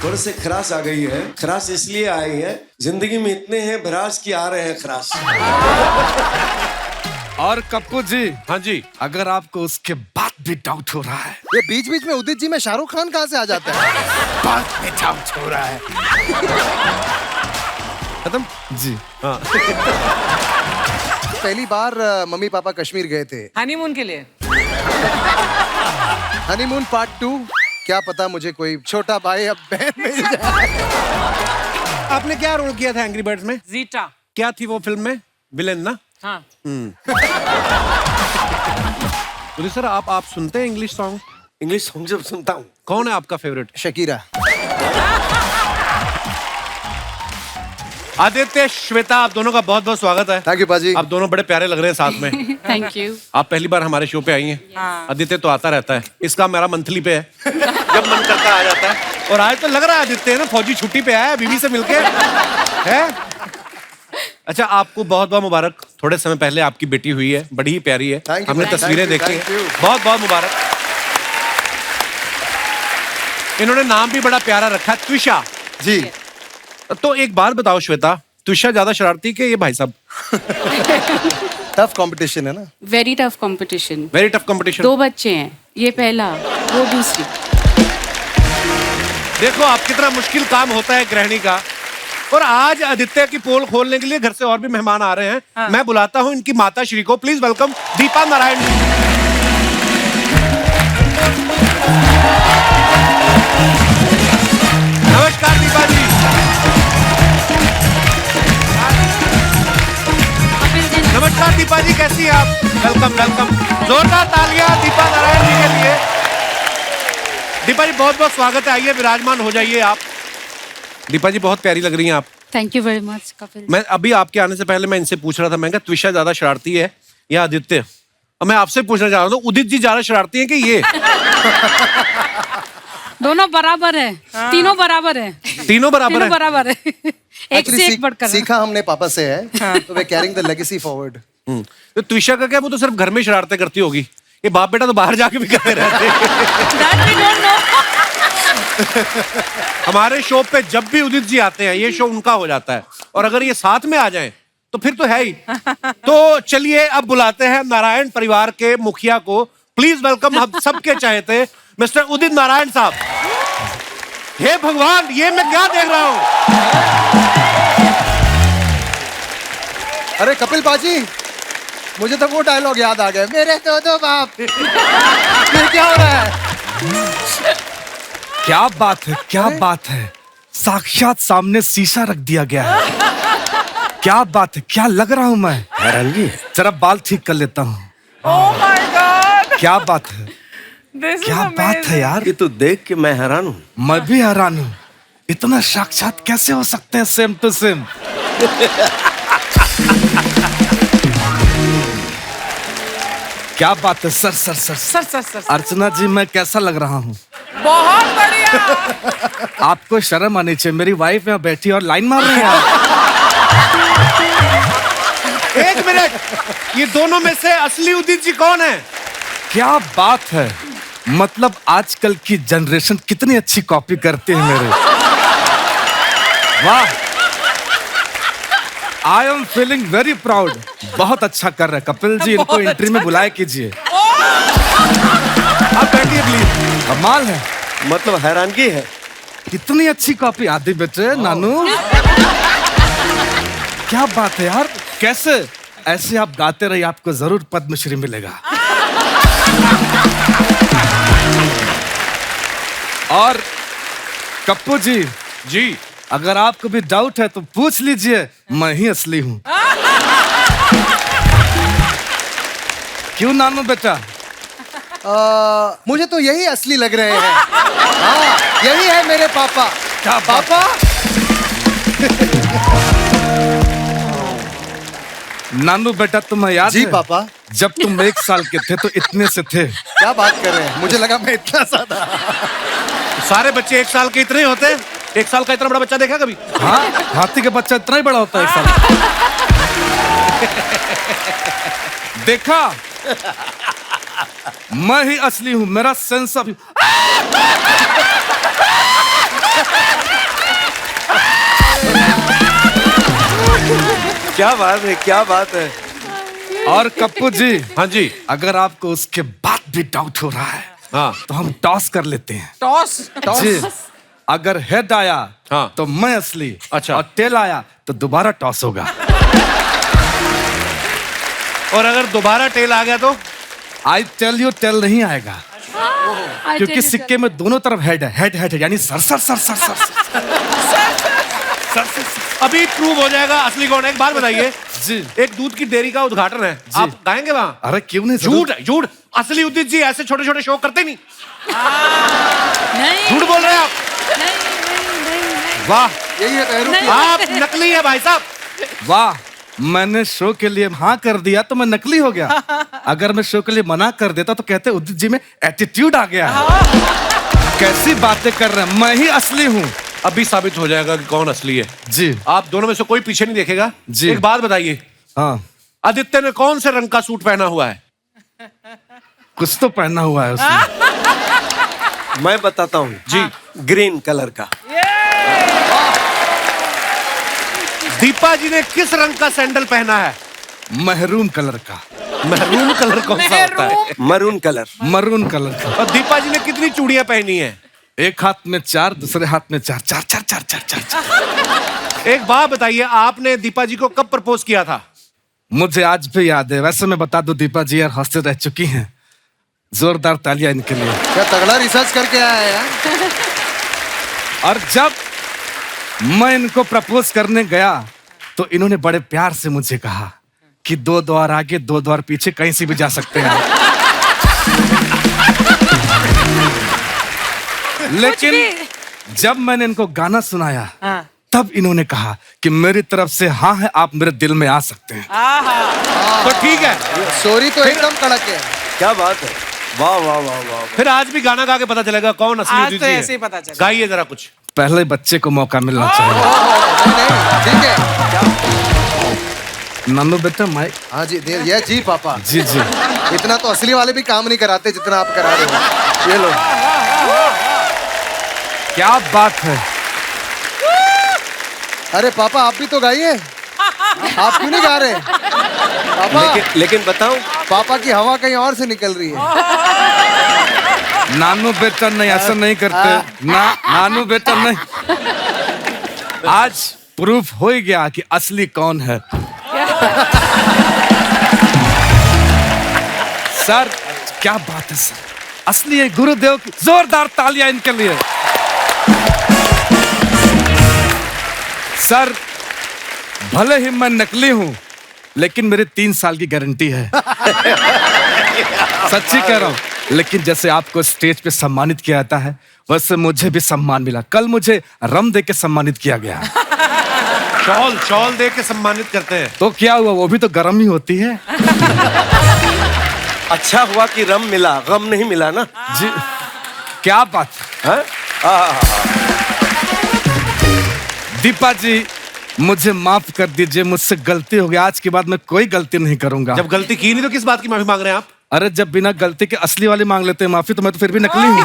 थोड़े से खराश आ गई है। खराश इसलिए आई है, जिंदगी में इतने हैं भरास की आ रहे हैं खराश। और कप्पू जी, हाँ जी, अगर आपको उसके बाद भी डाउट हो रहा है, ये बीच बीच में उदित जी में शाहरुख खान कहाँ से आ जाता है? बाद में डाउट हो रहा है। खत्म जी हाँ। पहली बार मम्मी पापा कश्मीर गए थे हनीमून के लिए। Honeymoon part 2। क्या पता मुझे कोई छोटा भाई अब बहन मिल जाए। आपने क्या रोल किया था एंग्री बर्ड्स में? जीटा। क्या थी वो फिल्म में? विलेन ना? हाँ। तो सर आप सुनते हैं इंग्लिश सॉन्ग? इंग्लिश सॉन्ग जब सुनता हूँ। कौन है आपका फेवरेट? शकीरा। आदित्य, श्वेता, आप दोनों का बहुत बहुत स्वागत है। थैंक यू पाजी। आप दोनों बड़े प्यारे लग रहे हैं साथ में। Thank you. आप पहली बार हमारे शो पे आई हैं। हाँ। आदित्य तो आता रहता है, इसका मेरा मंथली पे है। जब मन करता आ जाता है। और आज तो लग रहा है आदित्य ना फौजी छुट्टी पे आया है बीवी से मिलके है। अच्छा, आपको बहुत बहुत मुबारक। थोड़े समय पहले आपकी बेटी हुई है, बड़ी ही प्यारी है। Thank you, हमने thank you, तस्वीरें देखी thank हैं। you. बहुत बहुत मुबारक। इन्होंने नाम भी बड़ा प्यारा रखा, त्विषा जी। तो एक बात बताओ श्वेता, त्विषा ज्यादा शरारती के ये भाई साहब? टफ कंपटीशन है ना। Very tough competition. Very tough competition. 2 बच्चे हैं, ये पहला, वो दूसरी। देखो आप कितना मुश्किल काम होता है गृहिणी का। और आज आदित्य की पोल खोलने के लिए घर से और भी मेहमान आ रहे हैं। हाँ। मैं मैं बुलाता हूं इनकी माता श्री को। Please welcome Deepa Narayan ji. नमस्कार दीपा जी। नमस्कार दीपा जी, कैसी हैं आप? Welcome welcome. जोरदार तालियां दीपा नारायण जी के लिए। दीपा जी बहुत बहुत स्वागत है। आइए विराजमान हो जाइए आप। दीपा जी बहुत प्यारी लग रही हैं आप। Thank you very much Kapil. मैं अभी आपके आने से पहले मैं इनसे पूछ रहा था, मैं कहा त्विषा ज्यादा शरारती है या आदित्य? और मैं आपसे पूछना चाह रहा हूँ, उदित जी ज्यादा शरारती हैं कि ये? दोनों बराबर है। तीनों बराबर है। तीनों बराबर तीनों है। बराबर है। एक से एक बढ़कर। सीखा हमने पापा से है, तो वे कैरिंग द लेगेसी फॉरवर्ड। तो त्विषा का क्या, वो तो सिर्फ घर में शरारतें करती होगी। ये बाप बेटा तो बाहर जाके भी करते रहते हैं। हमारे शो पे जब भी उदित जी आते हैं, ये शो उनका हो जाता है। और अगर ये साथ में आ जाएं तो फिर तो है ही। तो चलिए अब बुलाते हैं नारायण परिवार के मुखिया को। प्लीज वेलकम हम सबके चाहते मिस्टर उदित नारायण साहब। हे भगवान, ये मैं क्या देख रहा हूं? अरे कपिल पाजी, मुझे तो वो डायलॉग याद आ गया, मेरे दो बाप। ये क्या हो रहा है? क्या बात है, क्या बात है। साक्षात सामने शीशा रख दिया गया है। क्या बात है, क्या लग रहा हूं मैं। हैरानगी है। जरा बाल ठीक कर लेता हूँ। Oh my God. क्या बात है, क्या बात है यार। ये तो देख के मैं हैरान हूँ। मैं भी हैरान हूँ, इतना साक्षात कैसे हो सकते हैं सेम टू सेम। क्या बात है sir sir sir sir sir sir. Archana ji, मैं कैसा लग रहा हूँ? बहुत बढ़िया। आपको शर्म आनी चाहिए, मेरी वाइफ यहाँ बैठी और लाइन मार रही है आप। एक मिनट, ये दोनों में से असली उदित जी कौन है? क्या बात है, मतलब आजकल की जनरेशन कितनी अच्छी कॉपी करती है मेरे। वाह, I am feeling very proud. बहुत अच्छा कर रहे हैं कपिल जी, इनको एंट्री में बुलाया कीजिए। आप बैठिए प्लीज। कमाल है, मतलब हैरानगी है। कितनी अच्छी कॉपी। आदि बेटे, नानू, क्या बात है यार। कैसे ऐसे आप गाते रहिए, आपको जरूर पद्मश्री मिलेगा। और कप्पू जी, जी अगर आपको भी डाउट है तो पूछ लीजिए, मैं ही असली हूं। क्यों नानू बेटा? मुझे तो यही असली लग रहे हैं। हाँ, यही है मेरे पापा। क्या पापा? नानू बेटा, तुम्हें याद जी है? पापा। जब तुम 1 साल के थे तो इतने से थे। क्या बात कर रहे हैं, मुझे लगा मैं इतना ज्यादा। सारे बच्चे 1 साल के इतने ही होते हैं। 1 साल का इतना बड़ा बच्चा देखा कभी? हाँ, हाथी का बच्चा इतना ही बड़ा होता है 1 साल। देखा, मैं ही असली हूं। मेरा सेंस ऑफ क्या बात है, क्या बात है। और कप्पू जी, हाँ जी। अगर आपको उसके बाद भी डाउट हो रहा है हाँ तो हम टॉस कर लेते हैं। टॉस जी, अगर हेड आया हाँ। तो मैं असली, अच्छा। और टेल आया तो दोबारा टॉस होगा। और अगर दोबारा टेल आ गया तो? आई टेल यू, टेल नहीं आएगा, I क्योंकि tell you, सिक्के में दोनों तरफ हेड है, हेड हेड यानी sir sir sir sir sir sir. अभी प्रूव हो जाएगा असली कौन है। एक बात बताइए जी, एक दूध की डेयरी का उद्घाटन है, आप गाएंगे वहाँ? अरे क्यों नहीं, झूठ है, झूठ। असली उदित जी ऐसे छोटे छोटे शो करते नहीं। नहीं, झूठ बोल रहे हैं आप। नहीं। वाह, यही है तहरू नहीं। आप नकली है भाई साहब। वाह, मैंने शो के लिए हाँ कर दिया तो मैं नकली हो गया। अगर मैं शो के लिए मना कर देता तो कहते उदित जी में एटीट्यूड आ गया है। कैसी बातें कर रहे हैं, मैं ही असली हूँ। अभी साबित हो जाएगा कि कौन असली है। जी आप दोनों में से कोई पीछे नहीं देखेगा। जी। एक बात बताइए, हाँ, आदित्य ने कौन से रंग का सूट पहना हुआ है? कुछ तो पहना हुआ है उसने। मैं बताता हूँ जी। ग्रीन कलर का। दीपा जी ने किस रंग का सैंडल पहना है? महरूम कलर का। महरून कलर कौन सा होता है? Maroon colour. मरून कलर का। और दीपा जी ने कितनी चूड़ियां पहनी है? एक हाथ में 4, दूसरे हाथ में 4, 4 4 4 4 4 4। एक बात बताइए, आपने दीपा जी को कब प्रपोज किया था? मुझे आज भी याद है। वैसे मैं बता दूं, दीपा जी यार हंसते रह चुकी हैं। जोरदार तालियां इनके लिए। क्या तगड़ा रिसर्च करके आया है यार। और जब मैं इनको प्रपोज करने गया तो इन्होंने बड़े प्यार से मुझे कहा कि 2 द्वार आगे 2 द्वार पीछे कहीं से भी जा सकते हैं। लेकिन जब मैंने इनको गाना सुनाया तब इन्होंने कहा कि मेरी तरफ से हाँ है, आप मेरे दिल में आ सकते हैं। तो ठीक है, स्टोरी तो एकदम कड़क है। क्या बात है, वाह वाह वाह वाह। फिर आज भी गाना गा के पता चलेगा कौन असली आज उदित तो जी है। ऐसे ही पता चलेगा। गाइए जरा कुछ। पहले बच्चे को मौका मिलना चाहिए। नहीं, ठीक है। नानू बेटा माइक। हाँ जी, ये जी पापा। जी जी। इतना तो असली वाले भी काम नहीं कराते जितना आप करा रहे हो। ये लो। क्या बात है। अरे पापा आप भी तो गाइए। आप क्यों नहीं गा रहे पापा? लेकिन बताऊं, पापा की हवा कहीं और से निकल रही है। नानू बेटा नहीं, ऐसा नहीं करते ना। नानू बेटा नहीं। आज प्रूफ हो ही गया कि असली कौन है। सर क्या बात है सर, असली है गुरुदेव की। जोरदार तालियां इनके लिए। सर भले ही मैं नकली हूं लेकिन मेरी 3 साल की गारंटी है। सच्ची कह रहा हूं। लेकिन जैसे आपको स्टेज पे सम्मानित किया जाता है वैसे मुझे भी सम्मान मिला। कल मुझे रम दे के सम्मानित किया गया। शॉल दे के सम्मानित करते हैं। तो क्या हुआ, वो भी तो गर्म ही होती है। अच्छा हुआ कि रम मिला, गम नहीं मिला ना। जी क्या बात है। दीपा जी मुझे माफ कर दीजिए, मुझसे गलती हो गई। आज के बाद मैं कोई गलती नहीं करूंगा। जब गलती की नहीं तो किस बात की माफी मांग रहे हैं आप? अरे जब बिना गलती के असली वाले मांग लेते हैं माफी तो मैं तो फिर भी नकली हूँ।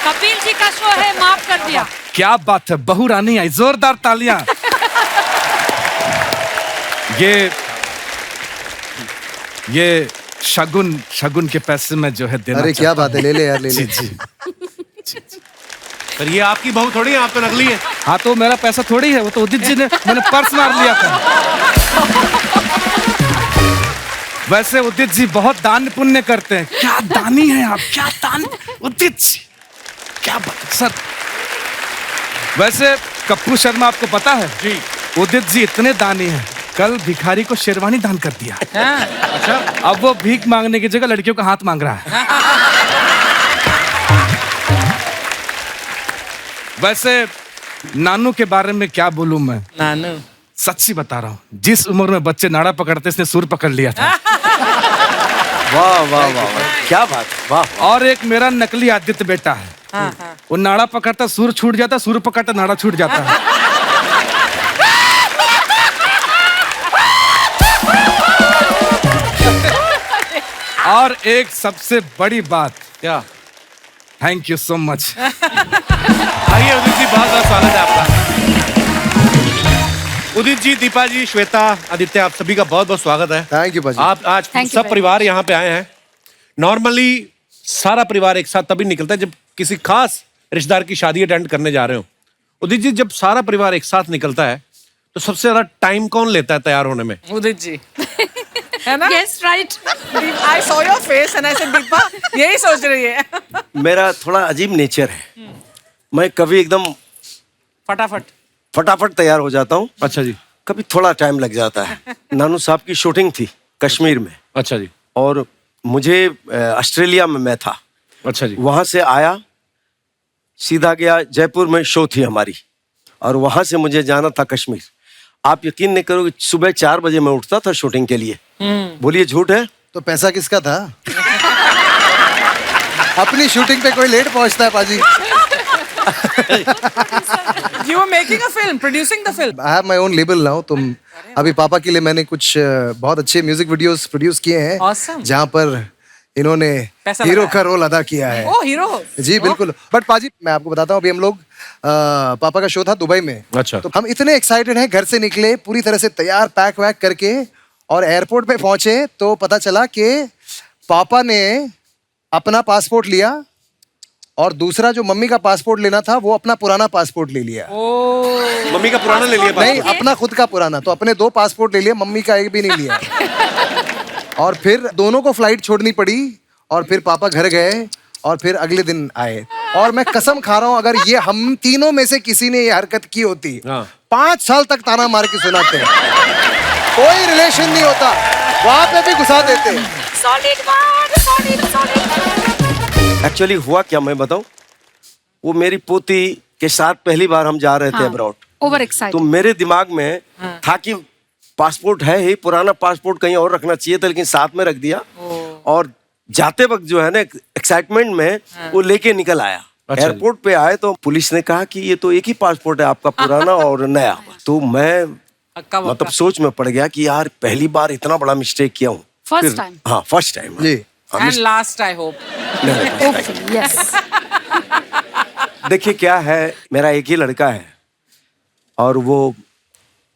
कपिल जी का शो है, माफ कर दिया। क्या बात है, बहू रानी आई। जोरदार तालियां। ये शगुन के पैसे में जो है देना अरे क्या बात है, ले ले यार, ले जी ले। जी। पर ये आपकी बहू थोड़ी है, आप तो नकली है। हाँ तो मेरा पैसा थोड़ी है, वो तो उदित जी ने मैंने पर्स मार लिया था। वैसे उदित जी बहुत दान पुण्य करते हैं। क्या दानी हैं आप, क्या दान उदित जी, क्या बात सर। वैसे कप्पू शर्मा आपको पता है जी। उदित जी इतने दानी हैं, कल भिखारी को शेरवानी दान कर दिया। अच्छा, अब वो भीख मांगने की जगह लड़कियों का हाथ मांग रहा है। वैसे नानू के बारे में क्या बोलूं मैं, नानू सच्ची बता रहा हूँ। जिस उम्र में बच्चे नाड़ा पकड़ते इसने सुर पकड़ लिया था। वाह वाह वाह, क्या बात, वाह। और एक मेरा नकली आदित्य बेटा है, वो नाड़ा पकड़ता सुर छूट जाता, सुर पकड़ता नाड़ा छूट जाता है। और एक सबसे बड़ी बात, क्या? Thank you so much. आइए उदित जी, बहुत बहुत स्वागत है आपका। उदित जी, दीपा जी, श्वेता, आदित्य, आप सभी का बहुत बहुत स्वागत है। थैंक यू पाजी। आप आज Thank you सब very परिवार यहाँ पे आए हैं। नॉर्मली सारा परिवार एक साथ तभी निकलता है जब किसी खास रिश्तेदार की शादी अटेंड करने जा रहे हो। उदित जी, जब सारा परिवार एक साथ निकलता है तो सबसे ज्यादा टाइम कौन लेता है तैयार होने में? उदित जी है ना? Yes, right. I saw your face and I said Deepa यही सोच रही है। मेरा थोड़ा अजीब नेचर है। मैं कभी एकदम फटाफट। फटाफट तैयार हो जाता हूँ, अच्छा जी। कभी थोड़ा टाइम लग जाता है। नानू साहब की शूटिंग थी कश्मीर में, अच्छा जी। और मुझे ऑस्ट्रेलिया में मैं था। अच्छा जी। वहां से आया, सीधा गया जयपुर में शो थी हमारी, और वहां से मुझे जाना था कश्मीर। आप यकीन नहीं करोगे, सुबह 4 बजे मैं उठता था शूटिंग के लिए। बोलिए झूठ है? तो पैसा किसका था? अपनी शूटिंग पे कोई लेट पहुंचता है पाजी। You were making a film, producing the film. I have my own label now. तुम अभी पापा के लिए मैंने कुछ बहुत अच्छे म्यूजिक वीडियोस प्रोड्यूस किए हैं, Awesome. जहां पर इन्होंने पैसा हीरो लगाया। का रोल अदा किया है। Oh, hero. जी बिल्कुल। बट पाजी, मैं आपको बताता हूँ, अभी हम लोग पापा का शो था दुबई में। अच्छा। तो हम इतने एक्साइटेड हैं, घर से निकले पूरी तरह से तैयार, पैक वैक करके, और एयरपोर्ट पे पहुंचे तो पता चला कि पापा ने अपना पासपोर्ट लिया और दूसरा जो मम्मी का पासपोर्ट लेना था वो अपना पुराना पासपोर्ट ले लिया। मम्मी का पुराना ले लिया नहीं, पासपोर्ट? अपना खुद का पुराना। तो अपने 2 पासपोर्ट ले लिए, मम्मी का एक भी नहीं लिया। और फिर दोनों को फ्लाइट छोड़नी पड़ी, और फिर पापा घर गए, और फिर अगले दिन आए। और मैं कसम खा रहा हूं, अगर ये हम तीनों में से किसी ने ये हरकत की होती, हाँ। 5 साल तक ताना मार के सुनाते। कोई रिलेशन नहीं होता, वहां पे भी घुसा देते। Solid one, solid. एक्चुअली हुआ क्या मैं बताऊं, वो मेरी पोती के साथ पहली बार हम जा रहे थे हाँ, अब्रॉड। Over तो excited. मेरे दिमाग में था कि पासपोर्ट है ही, पुराना पासपोर्ट कहीं और रखना चाहिए था, लेकिन साथ में रख दिया। और जाते वक्त जो है ना, एक्साइटमेंट में वो लेके निकल आया। अच्छा। एयरपोर्ट पे आए तो पुलिस ने कहा कि ये तो एक ही पासपोर्ट है आपका, पुराना और नया। तो मैं अक्का बक्का। मतलब सोच में पड़ गया कि यार पहली बार इतना बड़ा मिस्टेक किया हूँ। First फिर- time. हाँ, फर्स्ट टाइम जी। And last, I hope. Hopefully, yes. देखिए क्या है, मेरा एक ही लड़का है, और वो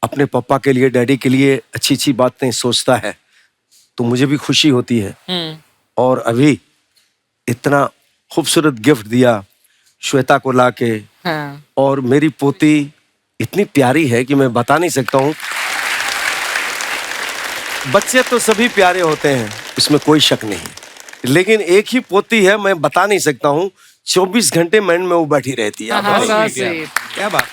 अपने पापा के लिए, डैडी के लिए अच्छी अच्छी बातें सोचता है, तो मुझे भी खुशी होती है। और अभी इतना खूबसूरत गिफ्ट दिया श्वेता को लाके, हाँ। और मेरी पोती इतनी प्यारी है कि मैं बता नहीं सकता हूँ। बच्चे तो सभी प्यारे होते हैं, इसमें कोई शक नहीं, लेकिन एक ही पोती है, मैं बता नहीं सकता हूँ। 24 घंटे मन में वो बैठी रहती है। आप हाँ, बताइए। so sweet. क्या बात?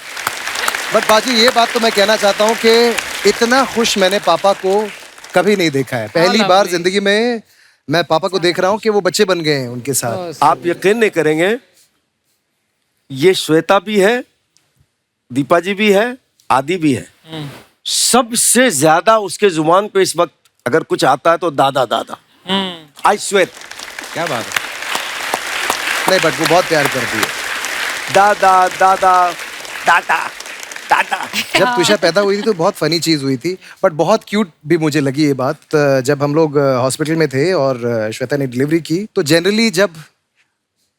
बट बाजी, ये बात तो मैं कहना चाहता हूँ कि इतना खुश मैंने पापा को कभी नहीं देखा है। पहली lovely. बार जिंदगी में मैं पापा को देख रहा हूँ कि वो बच्चे बन गए हैं उनके साथ। आप यकीन नहीं करेंगे, ये श्वेता भी है, दीपा जी भी है, आदि भी है। सबसे ज्यादा उसके जुबान पे इस वक्त अगर कुछ आता है तो दादा दादा। I swear. क्या बात है? नहीं, बट वो बहुत प्यार करती है। दादा दादा दादा दादा। जब तुषा पैदा हुई थी तो बहुत फनी चीज हुई थी, बट बहुत क्यूट भी मुझे लगी ये बात। जब हम लोग हॉस्पिटल में थे और श्वेता ने डिलीवरी की, तो जनरली जब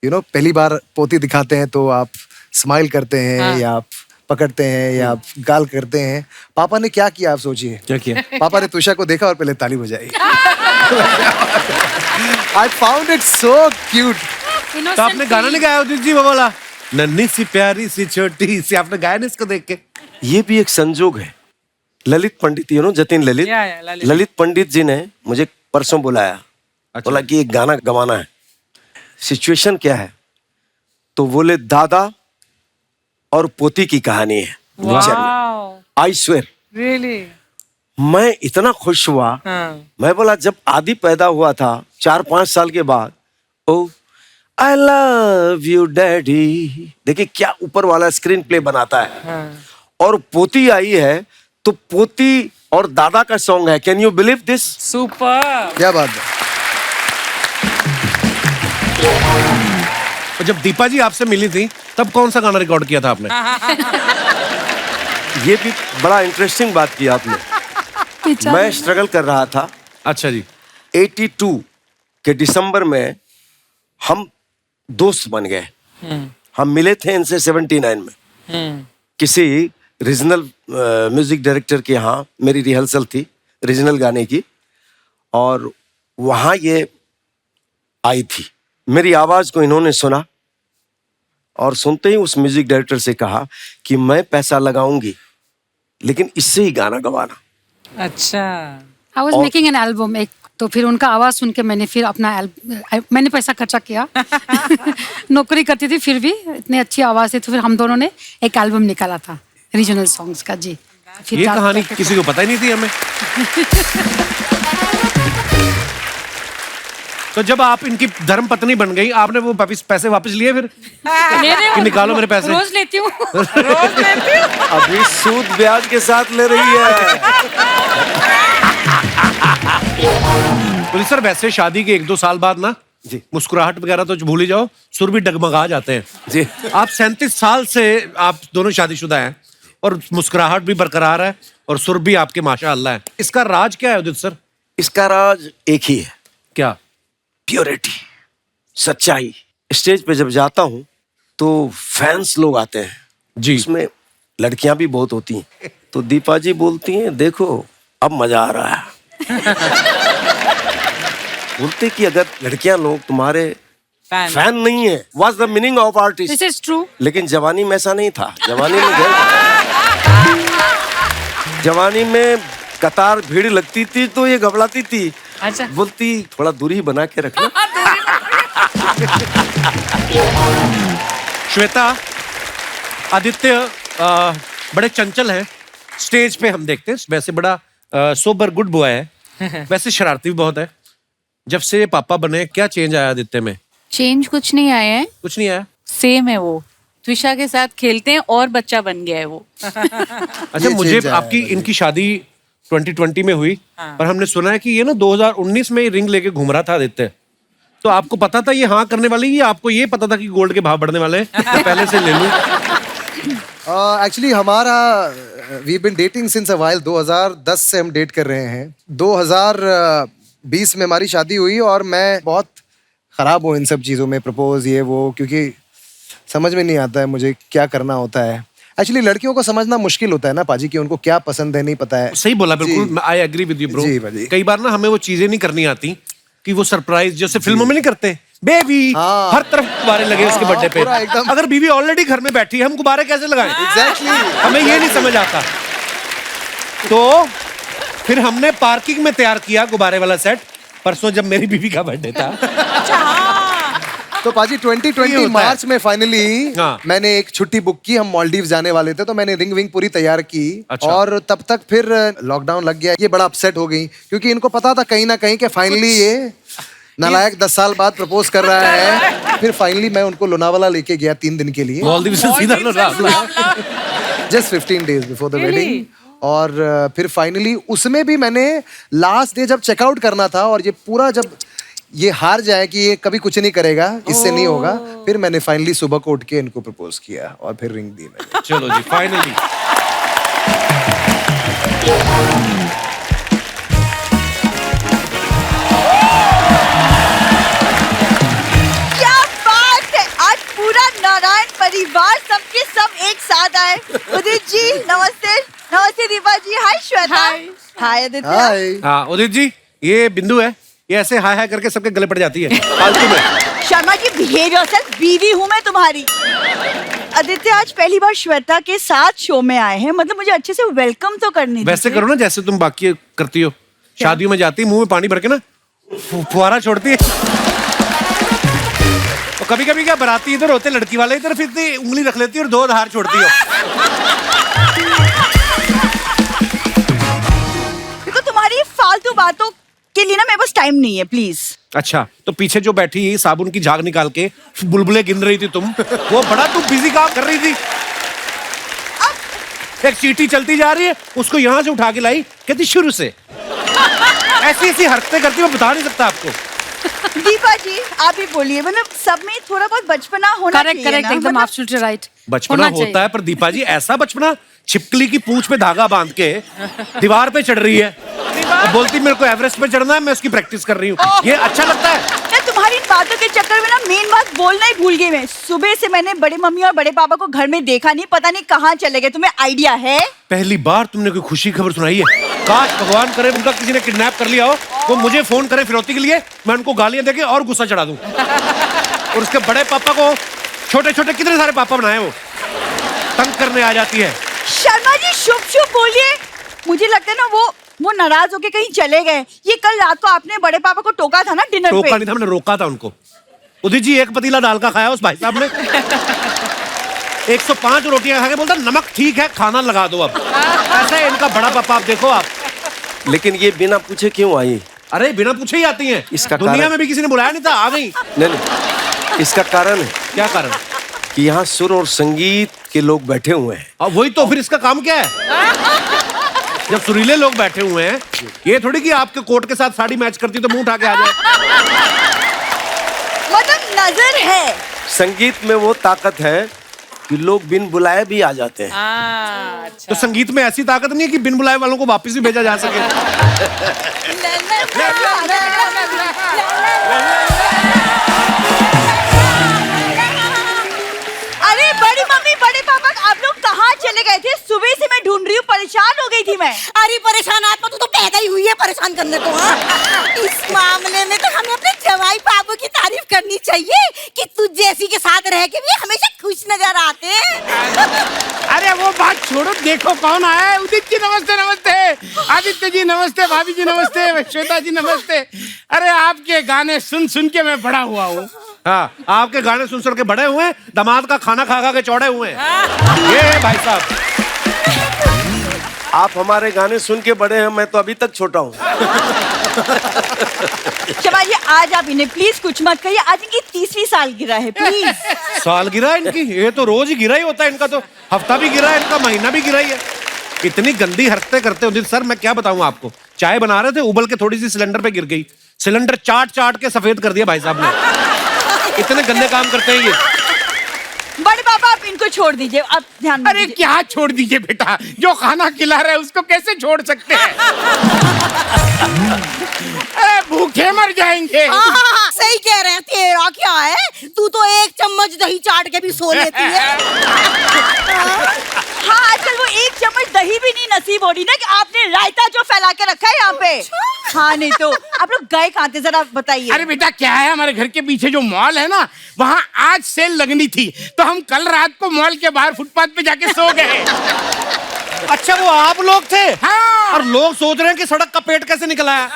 पहली बार पोती दिखाते हैं तो आप स्माइल करते हैं, या आप पकड़ते हैं, या आप गाल करते हैं। पापा ने क्या किया आप सोचिए। क्या किया? पापा ने तुषा को देखा और पहले ताली बजाई। I found it so cute. तो आपने गाना नहीं गाया उदित जी, वो वाला नन्ही सी प्यारी सी छोटी सी, आपने गाया नहीं इसको देख के? ये भी एक संजोग है। ललित पंडित, जतिन ललित, Yeah, ललित। ललित पंडित जी ने मुझे परसों बुलाया। अच्छा। बोला कि एक गाना गवाना है। सिचुएशन क्या है, तो बोले दादा और पोती की कहानी है। Wow. I swear. Really? मैं इतना खुश हुआ। हाँ. मैं बोला जब आदि पैदा हुआ था 4-5 साल के बाद, ओ आई लव यू डैडी, देखिए क्या ऊपर वाला स्क्रीन प्ले बनाता है। हाँ. और पोती आई है तो पोती और दादा का सॉन्ग है। Can you believe this? Super. क्या बात है। और जब दीपा जी आपसे मिली थी तब कौन सा गाना रिकॉर्ड किया था आपने? ये भी बड़ा इंटरेस्टिंग बात की आपने। मैं स्ट्रगल कर रहा था। अच्छा जी। 82 के दिसंबर में हम दोस्त बन गए। हम मिले थे इनसे 79 में किसी रीजनल म्यूजिक डायरेक्टर के यहाँ मेरी रिहर्सल थी रीजनल गाने की, और वहाँ ये आई थी। मेरी आवाज़ को इन्होंने सुना और सुनते ही उस म्यूजिक डायरेक्टर से कहा कि मैं पैसा लगाऊंगी लेकिन इससे ही गाना गवाना। अच्छा। I was making an album एक, तो फिर उनका आवाज सुन के मैंने फिर अपना मैंने पैसा खर्चा किया। नौकरी करती थी फिर भी इतनी अच्छी आवाज थी, तो फिर हम दोनों ने एक एल्बम निकाला था रीजनल सॉन्ग्स का जी। फिर ये जाके कहानी करके- किसी को पता ही नहीं थी हमें। तो जब आप इनकी धर्म पत्नी बन गई, आपने वो पैसे वापस लिए फिर ले रहे हो? कि निकालो मेरे पैसे? रोज लेती हूँ। अभी सूद ब्याज के साथ ले रही है। पुलिस सर, वैसे शादी के 1-2 साल बाद ना जी मुस्कुराहट वगैरह तो भूल ही जाओ, सुर भी डगमगा जाते हैं जी। आप 37 साल से आप दोनों शादीशुदा हैं और मुस्कुराहट भी बरकरार है और सुर भी आपके माशाअल्लाह है। इसका राज क्या है उदित सर? इसका राज एक ही है, क्या? प्योरिटी, सच्चाई। स्टेज पे जब जाता हूँ तो फैंस लोग आते हैं जी। उसमें लड़कियां भी बहुत होती हैं, तो दीपा जी बोलती हैं देखो अब मजा आ रहा है। बोलते कि अगर लड़कियां लोग तुम्हारे फैन नहीं है, what's the meaning of artist. This is true. लेकिन जवानी में ऐसा नहीं था। जवानी में जवानी में कतार भीड़ लगती थी तो ये घबराती थी। अच्छा। बोलती थोड़ा दूरी बना के रखना। श्वेता, आदित्य बड़े चंचल है, स्टेज पे हम देखते हैं वैसे बड़ा सोबर गुड बॉय है, वैसे शरारती भी बहुत है। जब से पापा बने क्या चेंज आया आदित्य में? चेंज कुछ नहीं आया है, कुछ नहीं आया। सेम है वो। त्विषा के साथ खेलते हैं और बच्चा बन गया है वो। अच्छा, ये मुझे change आया आपकी है। इनकी शादी 2020 में हुई, पर हमने सुना है कि ये ना 2019 में रिंग लेके घूम रहा था आदित्य। तो आपको पता था ये हाँ करने वाली, या आपको ये पता था कि गोल्ड के भाव बढ़ने वाले हैं, तो पहले से ले लूं? एक्चुअली हमारा we been dating since a while. 2010 से हम डेट कर रहे हैं। 2020 में हमारी शादी हुई और मैं बहुत खराब हूँ इन सब चीज़ों में, प्रपोज ये वो, क्योंकि समझ में नहीं आता है मुझे क्या करना होता है। एक्चुअली लड़कियों को समझना मुश्किल होता है ना पाजी, कि उनको क्या पसंद है नहीं पता है। सही बोला, बिल्कुल जी। I agree with you bro. जी भाजी। कई बार ना हमें वो चीजें नहीं करनी आती कि वो सरप्राइज जैसे फिल्मों में नहीं करते, बेबी हाँ। हर तरफ गुब्बारे लगे उसके हाँ, बर्थडे पूरा पे। एकदम। अगर बीवी ऑलरेडी घर में बैठी है, हम गुब्बारे कैसे लगाएं? एग्जैक्टली। हमें ये नहीं समझ आता। तो फिर हमने पार्किंग में तैयार किया गुब्बारे वाला सेट परसों जब मेरी बीवी का बर्थडे था। तो पाजी ये 2020 होता है। मार्च में फाइनली हाँ। मैंने एक छुट्टी बुक की। हम मालदीव जाने वाले थे, तो मैंने रिंग विंग पूरी तैयार की। अच्छा। और तब तक फिर लॉकडाउन लग गया। ये बड़ा अपसेट हो गई, क्योंकि इनको पता था कहीं ना कहीं कि फाइनली ये नालायक 10 साल बाद प्रपोज कर रहा है। फिर फाइनली मैं उनको लोनावाला लेके गया 3 दिन के लिए, मालदीव से सीधा Lonavala. Just 15 days before the wedding. और फिर फाइनली उसमें भी मैंने लास्ट डे जब चेकआउट करना था, और ये पूरा जब ये हार जाए कि ये कभी कुछ नहीं करेगा, इससे नहीं होगा, फिर मैंने फाइनली सुबह को उठ के इनको प्रपोज किया और फिर रिंग दी मैंने। चलो जी, फाइनली। क्या बात है, आज पूरा नारायण परिवार सबके सब एक साथ आए। उदित जी नमस्ते। नमस्ते दीपा जी। हाय श्वेता। हाय आदित्य। हाय। हाँ उदित जी, ये बिंदु है, ये ऐसे हाय हाय करके सबके गले पड़ जाती है फालतू में। शर्मा जी बिहेव योरसेल्फ, बीवी हूँ मैं तुम्हारी। आदित्य आज पहली बार श्वेता के साथ शो में आए हैं, मतलब मुझे अच्छे से वेलकम तो करनी वैसे दीजिए। करो ना जैसे तुम बाकी करती हो, शादियों में जाती मुंह में पानी भर के ना फुहारा छोड़ती है। और कभी कभी क्या बराती इधर होते लड़की वाले, इधर फिर उंगली रख लेती है और 2 धार छोड़ती हो। देखो तुम्हारी फालतू बातों के लिए ना मेरे पास टाइम नहीं है, प्लीज। अच्छा, तो पीछे जो बैठी साबुन की झाग निकाल के बुलबुले गिन रही थी तुम, वो बड़ा तुम बिजी काम कर रही थी। एक चीटी चलती जा रही है, उसको यहाँ से उठा के लाई, कहती शुरू से। ऐसी ऐसी हरकतें करती, मैं बता नहीं सकता आपको। दीपा जी आप ही बोलिए, मतलब सब में थोड़ा बहुत बचपना होना करेक्ट चाहिए करेक्ट ना, एकदम मतलब- एब्सोल्युटली राइट। बचपना होता है, पर दीपा जी ऐसा बचपना, छिपकली की पूंछ पे धागा बांध के दीवार पे चढ़ रही है और बोलती मेरे को एवरेस्ट पे चढ़ना है, मैं उसकी प्रैक्टिस कर रही हूँ। ये अच्छा लगता है? नहीं, तुम्हारी इन बातों के चक्कर में ना मेन बात बोलना ही भूल गई मैं। सुबह से मैंने बड़े मम्मी और बड़े पापा को घर में देखा नहीं, पता नहीं कहाँ चले गए। तुम्हें आइडिया है? पहली बार तुमने कोई खुशी खबर सुनाई है। काश भगवान करे उनका किसी ने किडनैप कर लिया हो, वो मुझे फोन करे फिरौती के लिए, मैं उनको गालियां देके और गुस्सा चढ़ा दूं। और उसके बड़े पापा को छोटे छोटे कितने सारे पापा बनाए, वो तंग करने आ जाती है। शर्मा जी शुभ शुभ बोलिए। मुझे लगता है ना वो नाराज होके कहीं चले गए। ये कल रात को आपने बड़े पापा को टोका था ना डिनर पे। टोका नहीं था, मैंने रोका था उनको। उदित जी एक पतीला दाल का खाया उस भाई साहब ने। 105 रोटियां खा के बोलता नमक ठीक है, खाना लगा दो अब। ऐसा है इनका बड़ा पापा, आप देखो आप। लेकिन ये बिना पूछे क्यों आई? अरे बिना पूछे ही आती हैं। इसका दुनिया कारण- में भी किसी ने बुलाया नहीं था, आ गई। नहीं, इसका कारण है क्या कारण? कि यहाँ सुर और संगीत के लोग बैठे हुए हैं। अब वही तो, फिर इसका काम क्या है? जब सुरीले लोग बैठे हुए हैं, ये थोड़ी कि आपके कोट के साथ साड़ी मैच करती तो मुंह उठा के आ जाए। मतलब नजर है। संगीत में वो ताकत है कि लोग बिन बुलाए भी आ जाते हैं। तो संगीत में ऐसी ताकत नहीं है कि बिन बुलाए वालों को वापस भी भेजा जा सके। अरे बड़ी मम्मी बड़े पापा आप लोग कहाँ चले गए थे? सुबह से मैं ढूंढ रही हूँ, परेशान हो गई थी मैं। अरे परेशान आत्मा, तू तो पैदा ही हुई है परेशान करने को। हाँ? इस मामले में तो हमें अपने जवाई बाबू की तारीफ करनी चाहिए कि तू जैसी के साथ रह के भी हमेशा खुश नजर आते हैं। अरे वो बात छोड़ो, देखो कौन आया है। उदित जी नमस्ते। नमस्ते आदित्य जी, नमस्ते भाभी जी, नमस्ते श्वेता जी, नमस्ते। अरे आपके गाने सुन सुन के मैं बड़ा हुआ हूँ। हाँ, आपके गाने सुन सुन के बड़े हुए हैं, दामाद का खाना खा खा के चौड़े हुए हैं। ये है भाई साहब। आप हमारे गाने सुन के बड़े हैं, मैं तो अभी तक छोटा हूँ। शर्मा जी आज आप इन्हें प्लीज कुछ मत कहिए, आज इनकी 30वीं सालगिरह है प्लीज। साल गिरा है इनकी, ये तो रोज ही गिरा ही होता है इनका, तो हफ्ता भी गिरा है इनका, महीना भी गिरा ही है। इतनी गंदी हरकतें करते हो सर, मैं क्या बताऊं आपको। चाय बना रहे थे, उबल के थोड़ी सी सिलेंडर पे गिर गई, सिलेंडर चाट चाट के सफेद कर दिया भाई साहब ने। इतने गंदे काम करते हैं ये। बड़े पापा आप इनको छोड़ दीजिए, आप ध्यान अरे दीजिए। क्या छोड़ दीजिए बेटा, जो खाना खिला रहा है उसको कैसे छोड़ सकते हैं। अरे भूखे मर जाएंगे। हाँ, सही कह रहे हैं। तेरा क्या है, तू तो एक चम्मच दही चाट के भी सो लेती है। हाँ आजकल वो एक चम्मच दही भी नहीं नसीब हो रही ना, कि आपने रायता जो फैला के रखा है यहाँ पे। हाँ नहीं तो आप लोग गए कहाँ थे जरा बताइए। अरे बेटा क्या है, हमारे घर के पीछे जो मॉल है ना, वहाँ आज सेल लगनी थी, तो हम कल रात को मॉल के बाहर फुटपाथ पे जाके सो गए। अच्छा वो आप लोग थे? हाँ। और लोग सोच रहे हैं कि सड़क का पेट कैसे निकला है।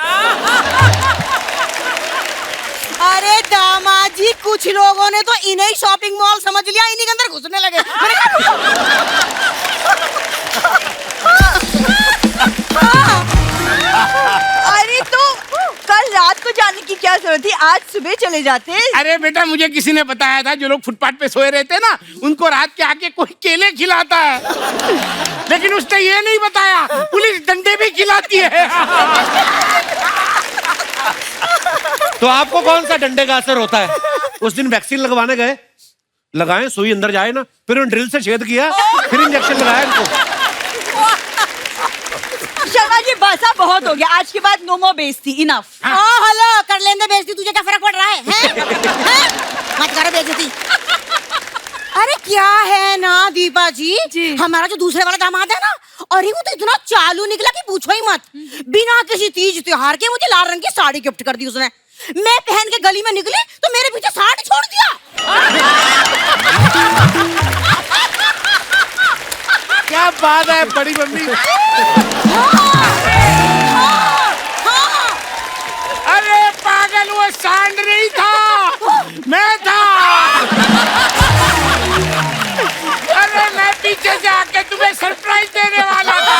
अरे दामाद जी, कुछ लोगों ने तो इन्हें शॉपिंग मॉल समझ लिया, इन्हीं के अंदर घुसने लगे। अरे तो कल रात को जाने की क्या जरूरत थी, आज सुबह चले जाते। अरे बेटा मुझे किसी ने बताया था, जो लोग फुटपाथ पे सोए रहते हैं ना, उनको रात के आके कोई केले खिलाता है। लेकिन उसने ये नहीं बताया पुलिस डंडे भी खिलाती है। तो आपको कौन सा डंडे का असर होता है? उस दिन वैक्सीन लगवाने गए, लगाए, सुई अंदर जाए ना, फिर उन ड्रिल से छेद किया, फिर इंजेक्शन लगाया इनको। शर्मा जी बसा बहुत हो गया, आज के बाद नो मोर बेइज्जती, इनफ। हेलो, कर लेंगे बेइज्जती, तुझे क्या फर्क पड़ रहा है? हैं? मत करो बेइज्जती। अरे क्या है ना दीपा जी, हमारा जो दूसरे वाला दामाद है ना, अरे वो तो इतना चालू निकला कि पूछो ही मत। बिना किसी तीज त्योहार के मुझे लाल रंग की साड़ी गिफ्ट कर दी उसने। मैं पहन के गली में निकली तो मेरे पीछे साड़ी छोड़ दिया। क्या बात है बड़ी मम्मी। अरे पागल, वो सांड नहीं था, मैं था। अरे मैं पीछे से आके तुम्हें सरप्राइज देने वाला था,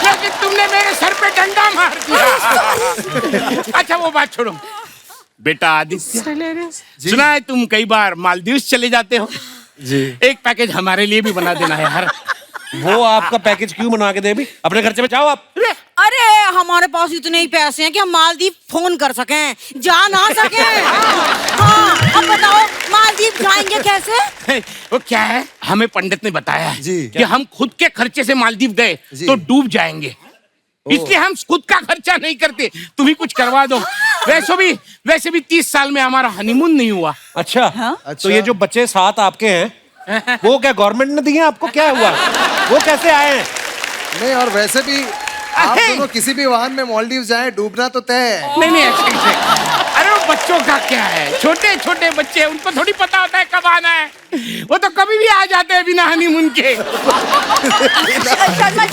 लेकिन तुमने मेरे सर पे डंडा मार दिया। अच्छा वो बात छोड़ो बेटा, आदित्य सुना है तुम कई बार मालदीव चले जाते हो जी। एक पैकेज हमारे लिए भी बना देना है यार। वो आपका पैकेज क्यों बना के दे भी, अपने खर्चे में जाओ आप। अरे हमारे पास इतने ही पैसे हैं कि हम मालदीव फोन कर सकें, जा ना सकें। हाँ, अब बताओ मालदीव जाएंगे कैसे? वो क्या है, हमें पंडित ने बताया है जी। कि हम खुद के खर्चे से मालदीव गए तो डूब जाएंगे। इसलिए हम खुद का खर्चा नहीं करते, तुम ही कुछ करवा दो। वैसे भी 30 साल में हमारा हनीमून नहीं हुआ। अच्छा, तो ये जो बच्चे साथ आपके हैं वो क्या गवर्नमेंट ने दिए आपको, क्या हुआ, वो कैसे आए हैं? नहीं, और वैसे भी आप दोनों किसी भी वाहन में मालदीव जाए, डूबना तो तय है। नहीं ऐसे। अरे वो बच्चों का क्या है, छोटे छोटे बच्चे, उनको थोड़ी पता होता है कब आना है, वो तो कभी भी आ जाते हैं बिना हनीमून के।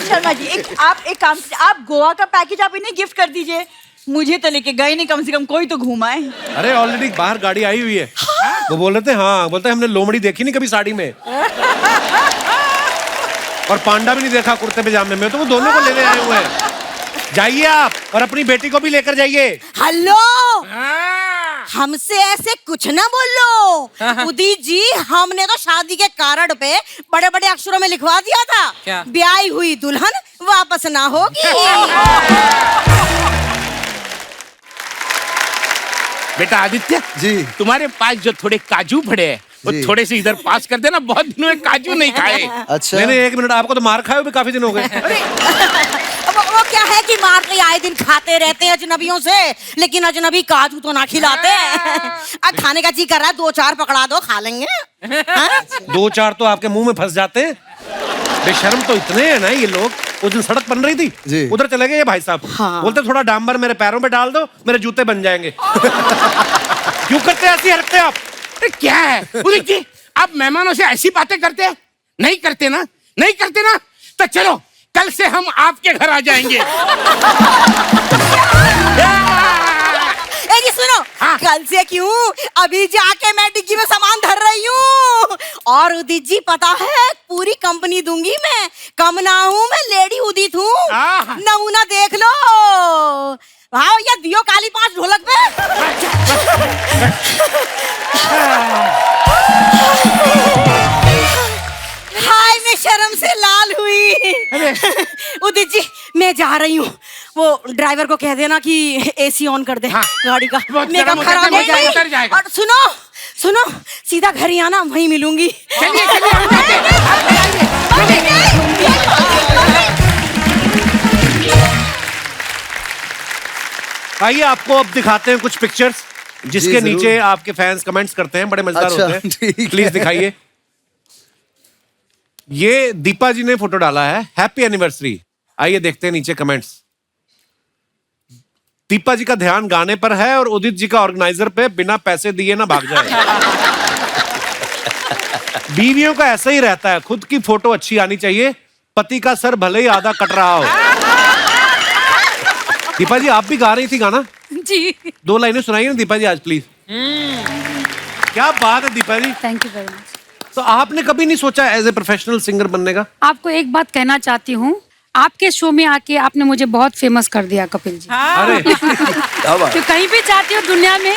शर्मा जी, आप एक काम, आप गोवा का पैकेज आप इन्हें गिफ्ट कर दीजिए, मुझे तो लेके गए नहीं, कम से कम कोई तो घुमाए। अरे ऑलरेडी बाहर गाड़ी आई हुई है। वो बोल रहे थे, हाँ बोलते हैं हमने लोमड़ी देखी नहीं कभी साड़ी में, और पांडा भी नहीं देखा कुर्ते पजामे में, तो वो दोनों को लेने आए हुए हैं। जाइए आप, और अपनी बेटी को भी लेकर जाइए। हेलो, हमसे ऐसे कुछ ना बोलो उदित जी, हमने तो शादी के कार्ड पे बड़े बड़े अक्षरों में लिखवा दिया था, ब्याही हुई दुल्हन वापस ना होगी। बेटा आदित्य जी, तुम्हारे पास जो थोड़े काजू पड़े हैं वो थोड़े से इधर पास कर देना, बहुत दिनों में काजू नहीं खाए। अच्छा। नहीं 1 मिनट, आपको तो मार खाए भी काफी दिन हो गए। वो क्या है कि मार के आए दिन खाते रहते हैं अजनबियों से, लेकिन अजनबी काजू तो ना खिलाते हैं। खाने का जी कर रहा है, 2-4 पकड़ा दो, खा लेंगे। 2-4 तो आपके मुंह में फंस जाते हैं। बेशर्म तो इतने हैं ना ये लोग। उस दिन सड़क बन रही जी। थी, उधर चले गए ये भाई साहब, बोलते थोड़ा डांबर मेरे पैरों में डाल दो, मेरे जूते बन जाएंगे। क्यों करते हैं ऐसी हरकतें आप? अरे क्या है उदित जी, आप मेहमानों से ऐसी बातें करते हैं? नहीं करते ना, नहीं करते ना, तो चलो कल से हम आपके घर आ जाएंगे। सुनो, कल से क्यों, अभी जाके मैं डिग्गी में सामान धर रही हूँ। और उदित जी पता है, पूरी कंपनी दूंगी मैं, कम ना हूँ मैं, लेडी उदित हूँ, नमूना देख लो। हाँ, या दियो काली 5 ढोलक पे। हाय, मैं शर्म से लाल हुई। उदित जी, मैं जा रही हूँ, वो ड्राइवर को कह देना कि एसी ऑन कर दे गाड़ी का, मेकअप खराब हो जाएगा। और सुनो, सीधा घर ही आना, वहीं मिलूंगी। आइए आपको अब दिखाते हैं कुछ पिक्चर्स जिसके नीचे आपके फैंस कमेंट्स करते हैं, बड़े मजेदार होते हैं। प्लीज दिखाइए। ये दीपा जी ने फोटो डाला है, हैप्पी एनिवर्सरी। आइए देखते हैं नीचे कमेंट्स। दीपा जी का ध्यान गाने पर है और उदित जी का ऑर्गेनाइजर पे, बिना पैसे दिए ना भाग जाए। बीवियों का ऐसा ही रहता है, खुद की फोटो अच्छी आनी चाहिए, पति का सर भले ही आधा कट रहा हो। दीपा जी आप भी गा रही थी गाना जी। 2 लाइनें सुनाइए ना दीपा जी आज प्लीज। क्या बात है दीपा जी, थैंक यू वेरी मच। तो आपने कभी नहीं सोचा एज ए प्रोफेशनल सिंगर बनने का? आपको एक बात कहना चाहती हूँ, आपके शो में आके आपने मुझे बहुत फेमस कर दिया कपिल जी। अरे तो कहीं भी जाती हो दुनिया में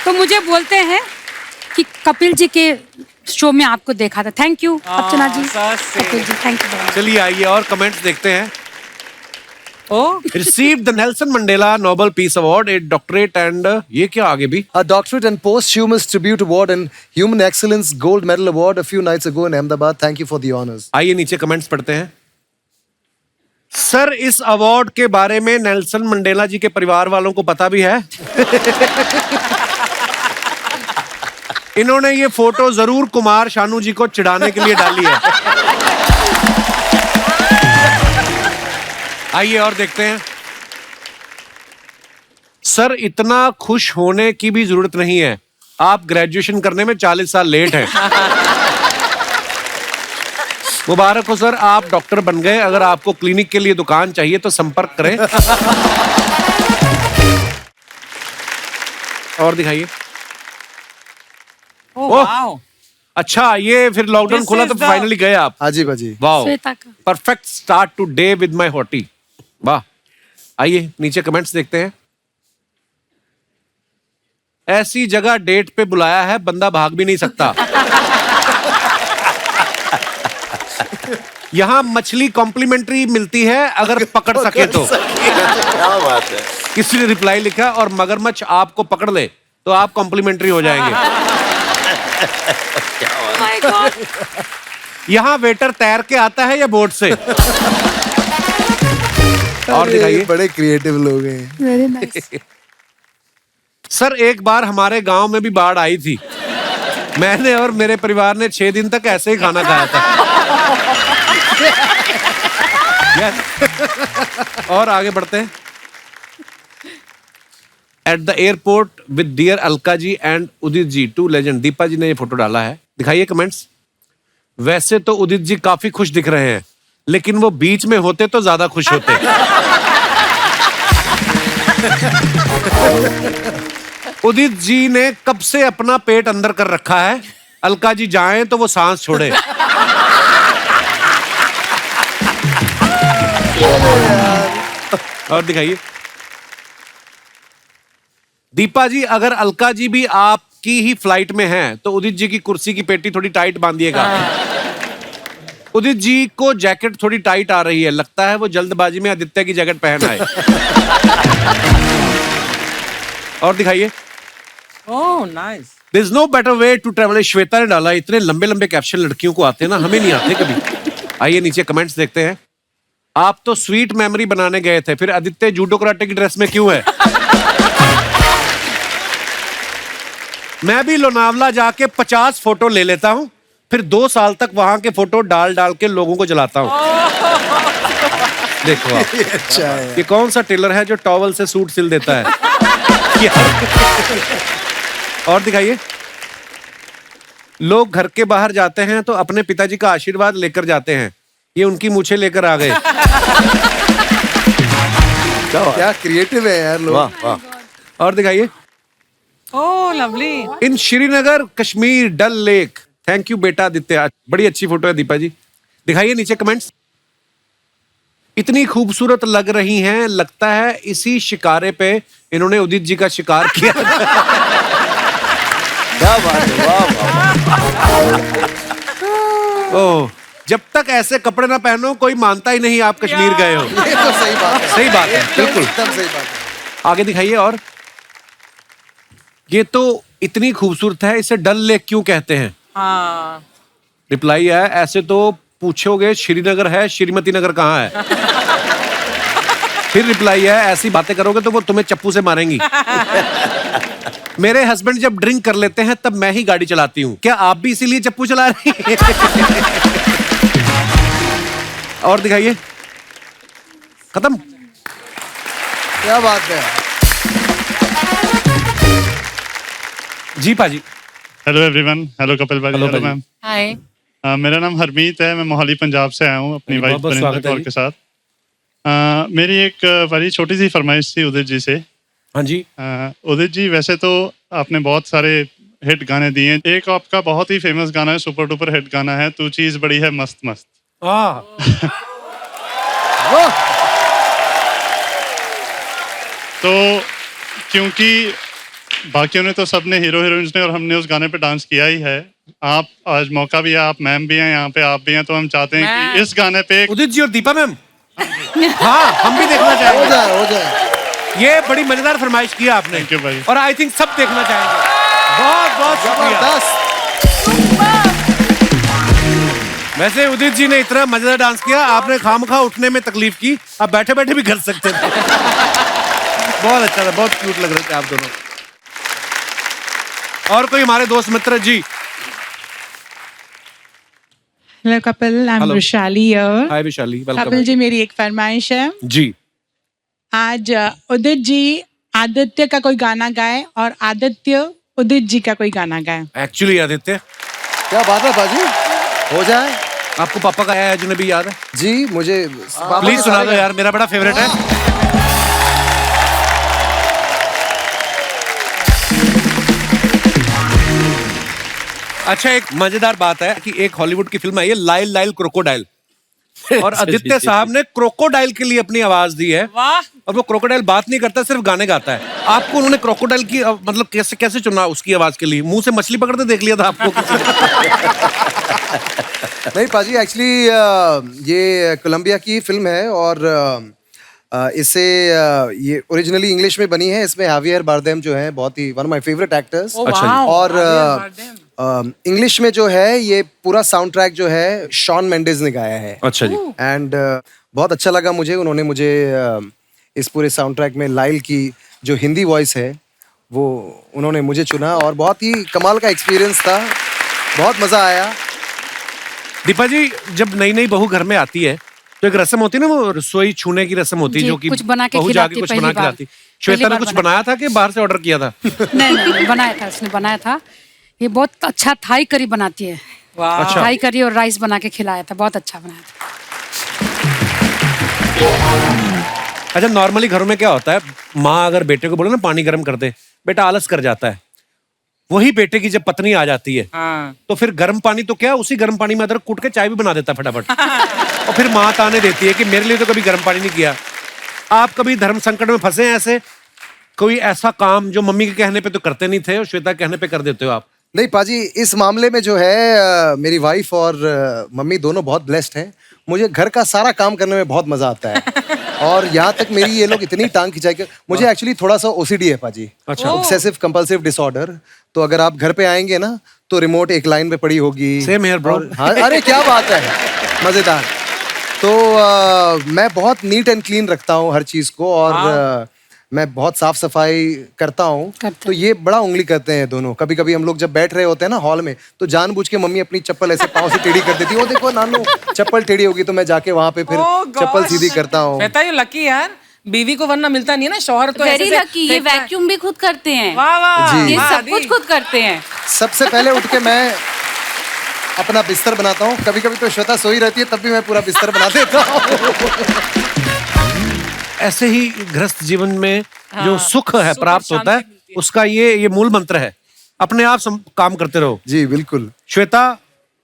तो मुझे बोलते हैं कि कपिल जी के शो में आपको देखा था। Thank you Archana ji, Kapil ji, thank you. चलिए आइए और कमेंट्स देखते हैं। Received the Nelson Mandela Nobel Peace Award, a doctorate and ये क्या आगे भी? A doctorate and posthumous tribute award and Human Excellence Gold Medal Award a few nights ago in Ahmedabad. Thank you for the honors. आइए नीचे comments पढ़ते हैं। Sir इस award के बारे में नेल्सन मंडेला जी के परिवार वालों को पता भी है? इन्होंने ये फोटो जरूर कुमार शानू जी को चिढ़ाने के लिए डाली है। आइए और देखते हैं। सर इतना खुश होने की भी जरूरत नहीं है, आप ग्रेजुएशन करने में 40 साल लेट हैं। मुबारक हो सर, आप डॉक्टर बन गए। अगर आपको क्लिनिक के लिए दुकान चाहिए तो संपर्क करें। और दिखाइए। ओह अच्छा, ये फिर लॉकडाउन खुला तो फाइनली गए आप? हाँ जी बाजी। वाह, श्वेता का। Perfect start today with my hottie. वाह। आइए नीचे कमेंट्स देखते हैं। ऐसी जगह डेट पे बुलाया है, बंदा भाग भी नहीं सकता। यहाँ मछली कॉम्प्लीमेंट्री मिलती है अगर पकड़ सके तो। क्या बात है। किसी ने रिप्लाई लिखा, और मगरमच्छ आपको पकड़ ले तो आप कॉम्प्लीमेंट्री हो जाएंगे। यहाँ वेटर तैर के आता है या बोट से? और दिखाइए। बड़े क्रिएटिव लोग हैं। Very nice. सर एक बार हमारे गांव में भी बाढ़ आई थी, मैंने और मेरे परिवार ने 6 दिन तक ऐसे ही खाना खाया था। Yes. और आगे बढ़ते हैं। At the airport with dear Alka ji and Udit ji, 2 legend. Deepa ji ने ये फोटो डाला है, दिखाइए कमेंट्स। वैसे तो उदित जी काफी खुश दिख रहे हैं, लेकिन वो बीच में होते तो ज्यादा खुश होते। उदित जी ने कब से अपना पेट अंदर कर रखा है, अलका जी जाएं तो वो सांस छोड़े। और दिखाइए। दीपा जी, अगर अलका जी भी आपकी ही फ्लाइट में हैं, तो उदित जी की कुर्सी की पेटी थोड़ी टाइट बांधिएगा। उदित जी को जैकेट थोड़ी टाइट आ रही है, लगता है वो जल्दबाजी में आदित्य की जैकेट पहन आए। और दिखाइए। Oh nice. There is no better way to travel। Shweta ने डाला, इतने लंबे लंबे कैप्शन लड़कियों को आते हैं ना, हमें नहीं आते कभी। आइए नीचे कमेंट्स देखते हैं। आप तो स्वीट मेमोरी बनाने गए थे, फिर आदित्य जूडो कराटे की ड्रेस में क्यों है? मैं भी लोनावला जाके 50 फोटो ले लेता हूँ, फिर 2 साल तक वहां के फोटो डाल डाल के लोगों को जलाता हूँ। देखो आप, अच्छा है। ये कौन सा टेलर है जो टॉवल से सूट सिल देता है? और दिखाइए। लोग घर के बाहर जाते हैं तो अपने पिताजी का आशीर्वाद लेकर जाते हैं, ये उनकी मूछें लेकर आ गए। क्या क्रिएटिव है यार लोग। वाह वाह। और दिखाइए। Oh lovely. In Srinagar Kashmir Dal lake. Thank you बेटा आदित्य, बड़ी अच्छी फोटो है दीपा जी। दिखाइए नीचे कमेंट्स। इतनी खूबसूरत लग रही हैं, लगता है इसी शिकारे पे इन्होंने उदित जी का शिकार किया। क्या बात है, वाह वाह। ओह, जब तक ऐसे कपड़े ना पहनो कोई मानता ही नहीं आप कश्मीर गए हो। ये तो सही बात है। सही बात है, बिल्कुल एकदम सही बात है। आगे दिखाइए। और ये तो इतनी खूबसूरत है, इसे डल लेक क्यों कहते हैं? हाँ। रिप्लाई है, ऐसे तो पूछोगे श्रीनगर है, श्रीमती नगर कहाँ है? फिर रिप्लाई है, ऐसी बातें करोगे तो वो तुम्हें चप्पू से मारेंगी। मेरे हस्बैंड जब ड्रिंक कर लेते हैं तब मैं ही गाड़ी चलाती हूँ, क्या आप भी इसीलिए चप्पू चला रही हैं? और दिखाइए। खत्म। क्या बात है। जी पाजी। हेलो एवरीवन, हेलो कपिल भाई, हेलो मैम। हाय। मेरा नाम हरमीत है, मैं मोहाली पंजाब से आया हूँ अपनी वाइफ परिंदर कौर के साथ। मेरी एक बड़ी छोटी सी फरमाइश थी उदित जी से। हाँ जी। उदित जी, वैसे तो आपने बहुत सारे हिट गाने दिए हैं, एक आपका बहुत ही फेमस गाना है, सुपर डुपर हिट गाना है, तू चीज बड़ी है मस्त मस्त। तो क्योंकि बाकियों ने तो सबने हीरो हीरोइंस ने और हमने उस गाने पे डांस किया ही है, आप आज मौका भी है, आप मैम भी हैं यहाँ पे, आप भी हैं, तो हम चाहते हैं कि इस गाने पे उदित जी और दीपा मैम। हाँ, हम भी देखना चाहेंगे। हो जाए। ये बड़ी मजेदार फरमाइश की आपने। थैंक यू भाई। और आई थिंक सब देखना चाहेंगे। बहुत बहुत शुक्रिया। वैसे उदित जी ने इतना मजेदार डांस किया, आपने खामखा उठने में तकलीफ की, आप बैठे बैठे भी कर सकते थे। बहुत अच्छा था, बहुत क्यूट लग रहे थे आप दोनों। और कोई हमारे दोस्त मित्र जी। Hello Kapil, I am Hello. Vaishali here. Hi Vishali, welcome. Kapil ji, मेरी एक फरमाइश है। जी। आज उदित जी आदित्य का कोई गाना गाए और आदित्य उदित जी का कोई गाना गाए। एक्चुअली आदित्य, क्या बात है बाजी, हो जाए। आपको पापा का आया अजनबी याद है? जी मुझे प्लीज सुना दो यार, मेरा बड़ा फेवरेट है। अच्छा, एक मजेदार बात है कि एक हॉलीवुड की फिल्म आई है लाइल लाइल क्रोकोडाइल, और आदित्य साहब ने क्रोकोडाइल के लिए अपनी आवाज दी है। वाह। और वो क्रोकोडाइल बात नहीं करता, सिर्फ गाने गाता है। आपको उन्होंने क्रोकोडाइल की मतलब कैसे कैसे चुना उसकी आवाज के लिए? मुंह से मछली पकड़ते देख लिया था आपको? नहीं पाजी, एक्चुअली ये कोलंबिया की फिल्म है और इसे ये ओरिजिनली इंग्लिश में बनी है। इसमें हावियर बारदेम जो है बहुत ही one of my favourite actors. Oh, wow. और हावियर बारदेम। इंग्लिश में जो है ये पूरा साउंड ट्रैक जो है शॉन मेंडेज ने गाया है। अच्छा जी। एंड बहुत अच्छा लगा मुझे, उन्होंने मुझे इस पूरे साउंड ट्रैक में लाइल की जो हिंदी वॉइस है वो उन्होंने मुझे चुना और बहुत ही कमाल का एक्सपीरियंस था, बहुत मज़ा आया। दीपा जी, जब नई नई बहू घर में आती है तो एक रस्म होती है ना, वो रसोई छूने की रस्म होती है, जी, जो कि कुछ बना के बहू खिलाती जाके कुछ पहली बना के बार। लाती। श्वेता ने बार कुछ बना- बनाया था कि बाहर से ऑर्डर किया था? नहीं, बनाया था, उसने बनाया था। ये बहुत अच्छा थाई करी बनाती है। अच्छा। थाई करी और राइस बना के खिलाया था, बहुत अच्छा बनाया था। अच्छा, नॉर्मली घरों में क्या होता है, माँ अगर बेटे को बोले ना पानी गर्म कर दे, बेटा आलस कर जाता है। वही बेटे की जब पत्नी आ जाती है तो फिर गर्म पानी तो क्या, उसी गर्म पानी में अदरक कूट के चाय भी बना देता है फटाफट। और फिर माँ ताने देती है कि मेरे लिए तो कभी गर्म पानी नहीं किया। आप कभी धर्म संकट में फंसे हैं ऐसे? कोई ऐसा काम जो मम्मी के कहने पे तो करते नहीं थे और श्वेता के कहने पे कर देते हो आप? नहीं पाजी, इस मामले में जो है मेरी वाइफ और मम्मी दोनों बहुत ब्लेस्ड हैं। मुझे घर का सारा काम करने में बहुत मजा आता है और यहाँ तक मेरी ये लोग इतनी टांग खिंचाई के, मुझे एक्चुअली थोड़ा सा ओसीडी है पाजी। अच्छा। Obsessive compulsive disorder. तो अगर आप घर पे आएंगे ना तो रिमोट एक लाइन पे पड़ी होगी। Same here bro. हाँ, अरे क्या बात है, मजेदार। तो मैं बहुत नीट एंड क्लीन रखता हूँ हर चीज को और मैं बहुत साफ सफाई करता हूँ। तो ये बड़ा उंगली करते हैं दोनों। कभी कभी हम लोग जब बैठ रहे होते हैं ना हॉल में तो जानबूझ के मम्मी अपनी चप्पल ऐसे पाँव से टेढ़ी कर देती है। वो देखो नानू चप्पल टेढ़ी होगी, तो मैं जाके वहां पे फिर चप्पल सीधी करता हूँ। श्वेता यू लकी यार, बीवी को वरना मिलता नहीं है ना, शौहर तो वेरी ऐसे लकी। ये वैक्यूम भी खुद करते हैं। वाह वाह, जी। ये वाह, सब दी। कुछ खुद करते हैं। सबसे पहले उठ के मैं अपना बिस्तर बनाता हूँ। कभी कभी तो श्वेता सोई रहती है तब भी मैं पूरा बिस्तर बना देता हूँ। ऐसे ही गृहस्थ जीवन में जो सुख है प्राप्त होता है, उसका ये मूल मंत्र है, अपने आप काम करते रहो। जी बिल्कुल। श्वेता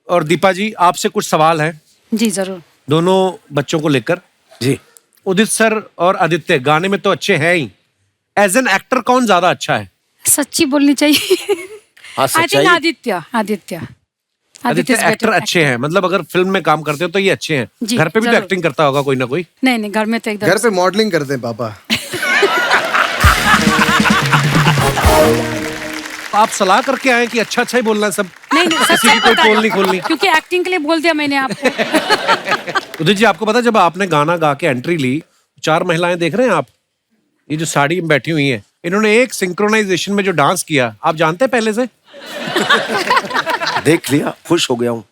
और दीपा जी, आपसे कुछ सवाल हैं जी जरूर। दोनों बच्चों को लेकर। जी। उदित सर और आदित्य गाने में तो अच्छे हैं ही, एज एन एक्टर कौन ज्यादा अच्छा है? सच्ची बोलनी चाहिए। हाँ, आई थिंक सच्चाई। आदित्य आदित्य एक्टर अच्छे हैं, मतलब अगर फिल्म में काम करते हो तो ये अच्छे हैं। जी, घर पे भी तो जरूर। एक्टिंग करता होगा कोई ना कोई? नहीं नहीं, घर में तो एकदम घर पे मॉडलिंग करते हैं पापा। आप सलाह करके आए कि अच्छा अच्छा ही बोलना है सब? नहीं नहीं, किसी की कोई पोल नहीं खोलनी? क्योंकि एक्टिंग के लिए बोल दिया मैंने आपको। उदित जी, आपको पता है जब आपने गाना गा के एंट्री ली, 4 महिलाएं देख रहे हैं आप, ये जो साड़ी में बैठी हुई हैं, इन्होंने एक सिंक्रोनाइजेशन में जो डांस किया, आप जानते हैं पहले से? देख लिया, खुश हो गया हूँ।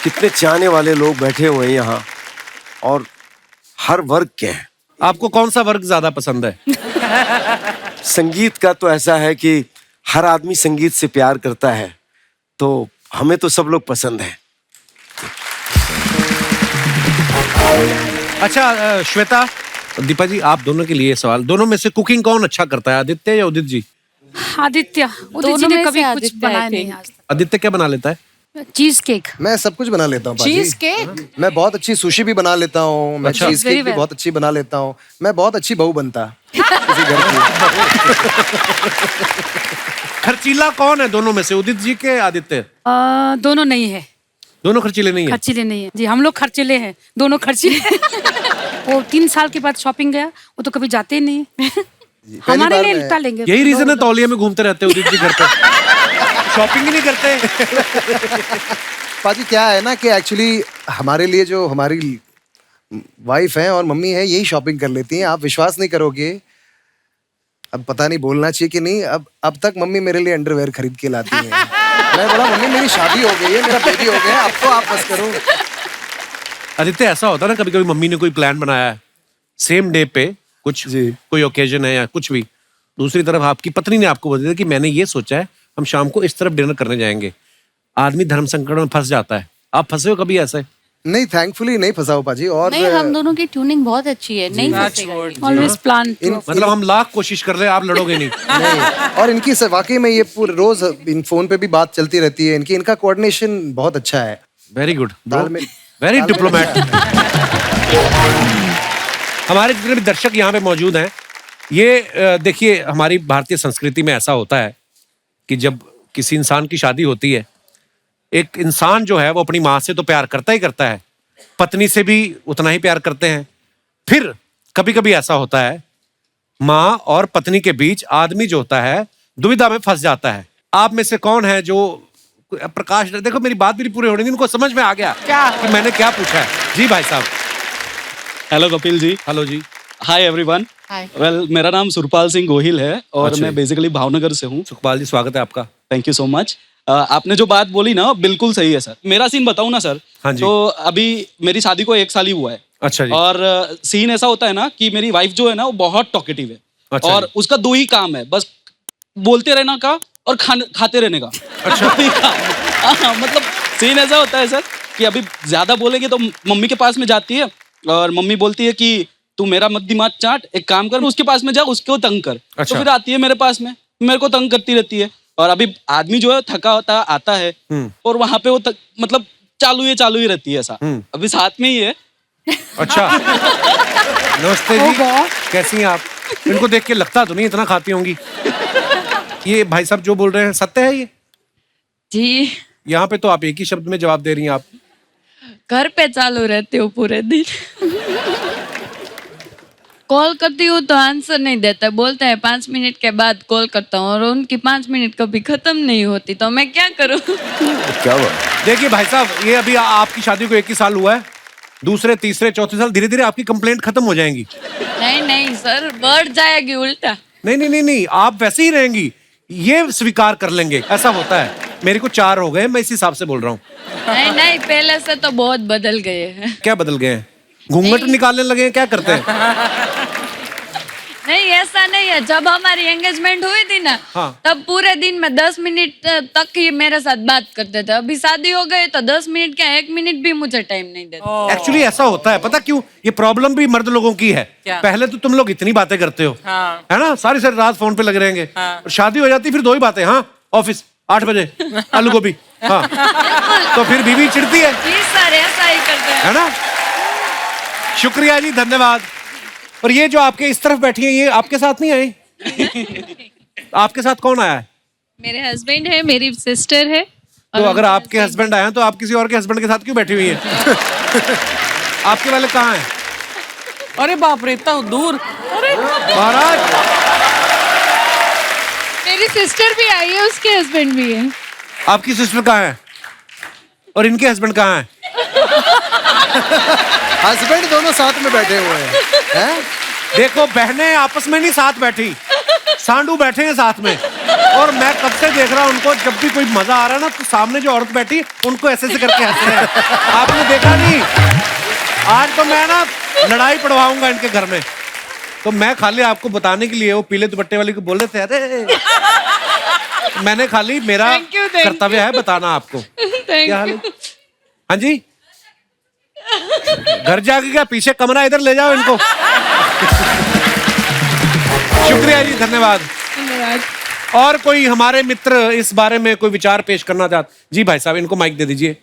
कितने चाहने वाले लोग बैठे हुए हैं यहाँ और हर वर्ग के हैं। आपको कौन सा वर्ग ज्यादा पसंद है? संगीत का तो ऐसा है कि हर आदमी संगीत से प्यार करता है, तो हमें तो सब लोग पसंद हैं। अच्छा श्वेता, दीपा जी, आप दोनों के लिए सवाल, दोनों में से कुकिंग कौन अच्छा करता है, आदित्य या उदित जी? आदित्य। उदित जी दोनों ने में कभी से कुछ आदित्य, बनाया I नहीं think। आज तक। आदित्य क्या बना लेता है? Cheese cake. मैं सब कुछ बना लेता हूँ पाजी। Cheese cake? मैं बहुत अच्छी सुशी भी बना लेता हूँ। मैं अच्छा। चीज Very केक भी well। बहुत अच्छी बना लेता हूँ। मैं बहुत अच्छी बहू बनता किसी घर की। खर्चीला कौन है दोनों में से, उदित जी के आदित्य? दोनों नहीं है, दोनों खर्चीले नहीं है? खर्चीले नहीं है जी। हम लोग खर्चीले हैं, दोनों खर्चीले। वो 3 साल के बाद शॉपिंग गया, वो तो कभी जाते ही नहीं। पहली हमारे बार लिए मैं- निपटा लेंगे। यही रीजन है तौलिया में घूमते रहते हैं उदित जी घर पे, शॉपिंग ही नहीं करते। पाजी क्या है ना कि एक्चुअली हमारे लिए जो हमारी वाइफ है और मम्मी है यही शॉपिंग कर लेती हैं। आप विश्वास नहीं करोगे, अब पता नहीं बोलना चाहिए कि नहीं, अब तक मम्मी मेरे लिए अंडरवेयर खरीद के लाती है। मैं बोला मम्मी मेरी शादी हो गई है, मेरा बेबी हो गया, अब तो आप बस करो। आदित्य, ऐसा होता है ना कभी कभी मम्मी ने कोई प्लान बनाया है सेम डे पे, कुछ जी। कोई ओकेजन है या कुछ भी, दूसरी तरफ आपकी पत्नी ने आपको बता दिया कि मैंने ये सोचा है हम शाम को इस तरफ डिनर करने जाएंगे, आदमी धर्म संकट में फंस जाता है। आप फंसे हो कभी ऐसे? नहीं, थैंकफुली नहीं फंसा हूँ पाजी। और नहीं, हम दोनों की ट्यूनिंग बहुत अच्छी है, नहीं फंसेगा ये। Always plan. मतलब हम लाख कोशिश कर ले, आप लड़ोगे नहीं। नहीं, और इनकी वाकई में ये पूरे रोज इन फोन पे भी बात चलती रहती है। इनका कोऑर्डिनेशन बहुत अच्छा है। वेरी गुड, तालमेल- वेरी तालमेल- डिप्लोमेट। हमारे जितने भी दर्शक यहाँ पे मौजूद हैं, ये देखिए, हमारी भारतीय संस्कृति में ऐसा होता है कि जब किसी इंसान की शादी होती है, एक इंसान जो है वो अपनी माँ से तो प्यार करता ही करता है, पत्नी से भी उतना ही प्यार करते हैं। फिर कभी कभी ऐसा होता है माँ और पत्नी के बीच आदमी जो होता है दुविधा में फंस जाता है। आप में से कौन है जो प्रकाश, देखो मेरी बात भी पूरी होनी थी, उनको समझ में आ गया क्या कि मैंने क्या पूछा है। जी भाई साहब। हेलो कपिल जी। हेलो जी। Hi everyone. वेल, मेरा नाम सुरपाल सिंह गोहिल है और अच्छा। मैं बेसिकली भावनगर से हूँ। सुखपाल जी स्वागत है आपका। Thank you so much. आपने जो बात बोली ना बिल्कुल सही है सर। मेरा सीन बताऊं ना सर। हाँ जी। तो अभी मेरी शादी को 1 साल ही हुआ है। अच्छा जी। और सीन ऐसा होता है ना कि मेरी वाइफ जो है ना वो बहुत टॉकेटिव है। अच्छा और उसका 2 ही काम है, बस बोलते रहना का और खाते रहने का। अच्छा। 2 ही काम है। हाँ, मतलब सीन ऐसा होता है सर कि अभी ज्यादा बोलेंगे तो मम्मी के पास में जाती है और मम्मी बोलती है कि तू मेरा मत दिमाग चाट, एक काम कर उसके पास में जा, उसको तंग कर। अच्छा। तो फिर आती है मेरे पास में, मेरे को तंग करती रहती है। और अभी आदमी जो है थका होता आता है और वहां पे वो मतलब चालू ही रहती है ऐसा। अभी साथ में ही है। अच्छा। नमस्ते जी, कैसी हैं आप? इनको देख के लगता तो नहीं इतना खाती होंगी। ये भाई साहब जो बोल रहे हैं सत्य है ये? जी। यहाँ पे तो आप एक ही शब्द में जवाब दे रही हैं आप। घर पे चालू रहती हूँ पूरे दिन। कॉल करती हूँ तो आंसर नहीं देता, बोलते हैं 5 मिनट के बाद कॉल करता हूँ और उनकी 5 मिनट कभी खत्म नहीं होती, तो मैं क्या करूँ? क्या हुआ? देखिए भाई साहब, ये अभी आपकी शादी को 1 ही साल हुआ है, दूसरे तीसरे चौथे साल धीरे धीरे आपकी कंप्लेंट खत्म हो जाएंगी। नहीं सर, बढ़ जाएगी उल्टा। नहीं, आप वैसे ही रहेंगी, ये स्वीकार कर लेंगे, ऐसा होता है। मेरे को 4 हो गए, मैं इस हिसाब से बोल रहा हूँ। नहीं, पहले से तो बहुत बदल गए हैं। क्या बदल गए हैं? घूंघट निकालने लगे हैं, क्या करते हैं? नहीं, ऐसा नहीं है। जब हमारी एंगेजमेंट हुई थी ना, हाँ। तब पूरे दिन में 10 मिनट तक ही मेरे साथ बात करते थे। अभी शादी हो गई तो 10 मिनट क्या 1 मिनट भी मुझे टाइम नहीं देते। एक्चुअली ऐसा होता है, पता क्यों? ये प्रॉब्लम भी मर्द लोगों की है। क्या? पहले तो तुम लोग इतनी बातें करते हो, हाँ। है ना, सारी रात फोन पे लगे रहेंगे। हाँ। और शादी हो जाती फिर 2 ही बातें, हाँ ऑफिस 8 बजे आलू गोभी, हाँ। तो फिर बीवी चिढ़ती है। जी सर, ऐसा ही करते हैं। है ना? शुक्रिया जी, धन्यवाद। और ये जो आपके इस तरफ बैठी है, ये आपके साथ नहीं आई? आपके साथ कौन आया है? मेरे हस्बैंड है, मेरी सिस्टर है। तो अगर आपके हस्बैंड आए हैं तो आप किसी और के हस्बैंड के साथ क्यों बैठी हुई हैं? आपके वाले कहाँ हैं? अरे बाप रे, इतना दूर। महाराज, मेरी सिस्टर भी आई है, उसके हस्बैंड भी है। आपकी सिस्टर कहाँ है और इनके हस्बैंड कहाँ हैं? हस्बैंड दोनों साथ में बैठे हुए हैं। देखो, बहनें आपस में नहीं साथ बैठी, सांडू बैठे हैं साथ में। और मैं कब से देख रहा हूं उनको, जब भी कोई मजा आ रहा है ना तो सामने जो औरत बैठी उनको ऐसे ऐसे करके हंस रहे हैं। आपने देखा नहीं? आज तो मैं ना लड़ाई पड़वाऊंगा इनके घर में। तो मैं खाली आपको बताने के लिए वो पीले दुपट्टे वाली को बोल रहे थे, अरे मैंने खाली, मेरा कर्तव्य है बताना आपको। क्या हाल है? हाँ जी, घर जाके क्या पीछे कमरा, इधर ले जाओ इनको। शुक्रिया जी, धन्यवाद। और कोई हमारे मित्र इस बारे में कोई विचार पेश करना चाहते? जी भाई साहब, इनको माइक दे दीजिए।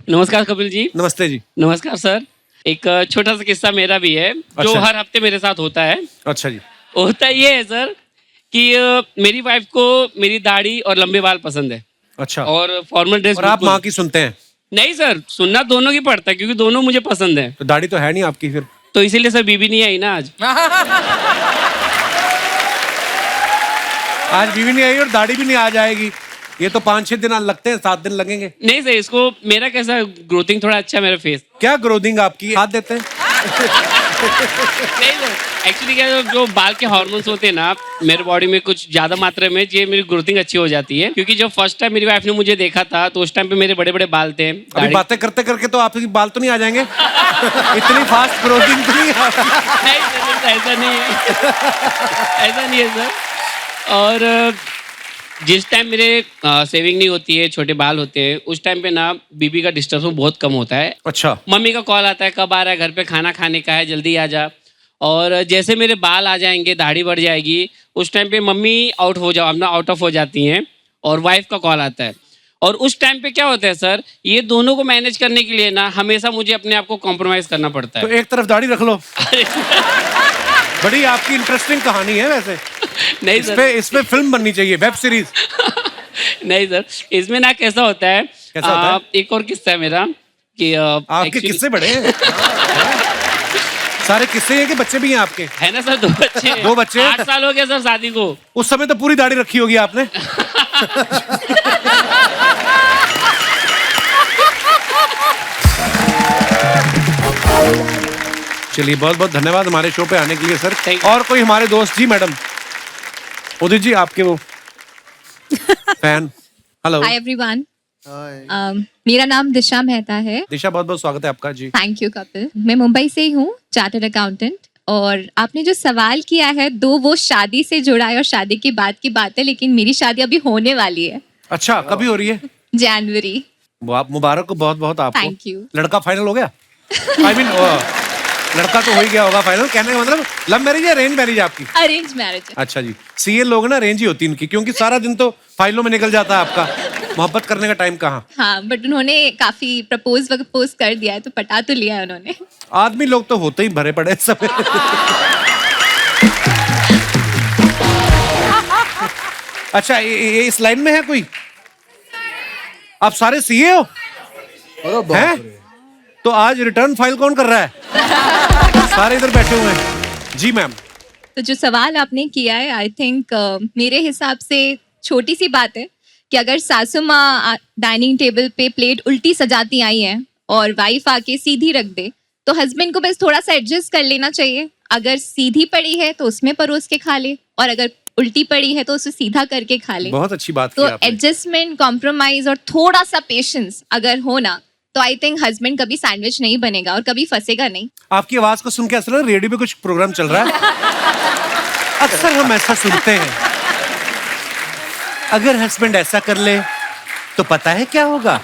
नमस्कार कपिल जी। नमस्ते जी। नमस्कार सर। एक छोटा सा किस्सा मेरा भी है जो अच्छा। हर हफ्ते मेरे साथ होता है। अच्छा जी। होता ये है सर कि मेरी वाइफ को मेरी दाढ़ी और लंबे बाल पसंद है। अच्छा। और फॉर्मल ड्रेस। और आप माँ की सुनते हैं? नहीं सर, सुनना दोनों की पड़ता है क्योंकि दोनों मुझे पसंद है। तो दाढ़ी तो है नहीं आपकी फिर? तो इसीलिए सर बीबी नहीं आई ना आज। आज बीवी नहीं आई और दाढ़ी भी नहीं आ जाएगी। ये तो 5-6 दिन लगते हैं, 7 दिन लगेंगे। नहीं सर, इसको मेरा कैसा ग्रोथिंग थोड़ा अच्छा है मेरा फेस। क्या ग्रोथिंग आपकी? हाथ देते हैं? नहीं सर, एक्चुअली क्या है, जो बाल के हार्मोन्स होते हैं ना मेरे बॉडी में कुछ ज्यादा मात्रा में, ये मेरी ग्रोथिंग अच्छी हो जाती है। क्योंकि जब फर्स्ट टाइम मेरी वाइफ ने मुझे देखा था तो उस टाइम पे मेरे बड़े बड़े बाल थे। अभी बातें करते करके तो आपके बाल तो नहीं आ जाएंगे? इतनी फास्ट ग्रोथिंग तो नहीं? नहीं सर, ऐसा नहीं है। ऐसा नहीं है सर। और जिस टाइम मेरे सेविंग नहीं होती है, छोटे बाल होते हैं, उस टाइम पे ना बीबी का डिस्टर्ब बहुत कम होता है। अच्छा। मम्मी का कॉल आता है, कब आ रहा है, घर पे खाना खाने का है, जल्दी आ जा। और जैसे मेरे बाल आ जाएंगे, दाढ़ी बढ़ जाएगी, उस टाइम पे मम्मी आउट ऑफ हो जाती हैं और वाइफ का कॉल आता है। और उस टाइम पे क्या होता है सर, ये दोनों को मैनेज करने के लिए ना हमेशा मुझे अपने आप को कॉम्प्रोमाइज करना पड़ता है। तो एक तरफ दाढ़ी रख लो। बड़ी आपकी इंटरेस्टिंग कहानी है वैसे। नहीं सर, इस पे फिल्म बननी चाहिए, वेब सीरीज। नहीं सर, इसमें ना कैसा होता है, कैसा होता है? एक और किस्सा है मेरा कि आपके किस्से बड़े हैं। सारे किस्से हैं कि बच्चे भी हैं आपके? है ना सर, 2 बच्चे हैं। 2 बच्चे? 8 साल हो गया सर शादी को। उस समय तो पूरी दाढ़ी रखी होगी आपने। चलिए, बहुत बहुत धन्यवाद हमारे शो पे आने के लिए सर। और कोई हमारे दोस्त? जी मैडम। उदित जी, आपके वो फैन। हेलो। Hi everyone. मेरा नाम दिशा मेहता है। दिशा, बहुत बहुत स्वागत है आपका जी। Thank you Kapil. मैं मुंबई से ही हूँ, चार्टर्ड अकाउंटेंट। और आपने जो सवाल किया है, वो शादी से जुड़ा है और शादी के बाद की बात है, लेकिन मेरी शादी अभी होने वाली है। अच्छा, कभी हो रही है? जनवरी। आप मुबारक को बहुत बहुत आपको। Thank you. लड़का फाइनल हो गया? आई मीन लड़का तो हो ही गया होगा फाइनल। कहने का मतलब लव मैरिज या अरेंज मैरिज आपकी? Arrange marriage. अच्छा जी। सीए लोग ना अरेंज ही होती इनकी, क्योंकि सारा दिन तो फाइलों में निकल जाता है आपका। मोहब्बत करने का टाइम कहाँ? हाँ, बट उन्होंने काफी प्रपोज कर दिया है, तो पटा तो लिया है उन्होंने। आदमी लोग तो होते ही भरे पड़े सब। अच्छा, ये इस लाइन में है कोई? आप सारे सीए हो? हैं? तो आज रिटर्न फाइल कौन कर रहा है? सारे इधर बैठे हुए हैं। जी मैम। तो जो सवाल आपने किया है, आई थिंक मेरे हिसाब से छोटी सी बात है कि अगर सासू माँ डाइनिंग टेबल पे प्लेट उल्टी सजाती आई है और वाइफ आके सीधी रख दे, तो हस्बैंड को बस थोड़ा सा एडजस्ट कर लेना चाहिए। अगर सीधी पड़ी है तो उसमें परोस के खा ले, और अगर उल्टी पड़ी है तो उसे सीधा करके खा ले। बहुत अच्छी बात की तो आपने। एडजस्टमेंट, कॉम्प्रोमाइज और थोड़ा सा पेशेंस अगर हो ना, तो आई थिंक हस्बैंड कभी सैंडविच नहीं बनेगा और कभी फंसेगा नहीं। आपकी आवाज को सुन के ऐसा लग रहा है रेडियो पे कुछ प्रोग्राम चल रहा है। अक्सर हम ऐसा सुनते हैं, अगर हस्बैंड ऐसा कर ले तो पता है क्या होगा?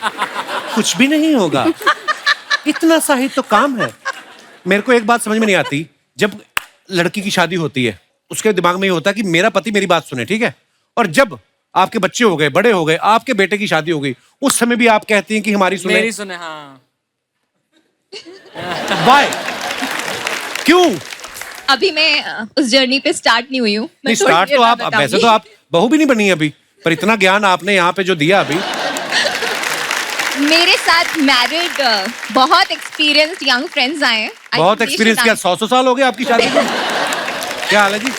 कुछ भी नहीं होगा। इतना सा ही तो काम है। मेरे को एक बात समझ में नहीं आती, जब लड़की की शादी होती है उसके दिमाग में ये होता है कि मेरा पति मेरी बात सुने, ठीक है? और जब आपके बच्चे हो गए, बड़े हो गए, आपके बेटे की शादी हो गई, उस समय भी आप कहती हैं कि हमारी सुने। मेरी सुने, हाँ। Why? क्यों? अभी मैं उस जर्नी पे स्टार्ट नहीं हुई हूँ। नहीं, स्टार्ट तो आप, वैसे तो आप बहू भी नहीं बनी अभी, पर इतना ज्ञान आपने यहाँ पे जो दिया अभी। मेरे साथ मैरिड बहुत एक्सपीरियंस्ड यंग फ्रेंड्स आए हैं। बहुत एक्सपीरियंस किया। 100 साल हो गए आपकी शादी को। क्या हाल है जी?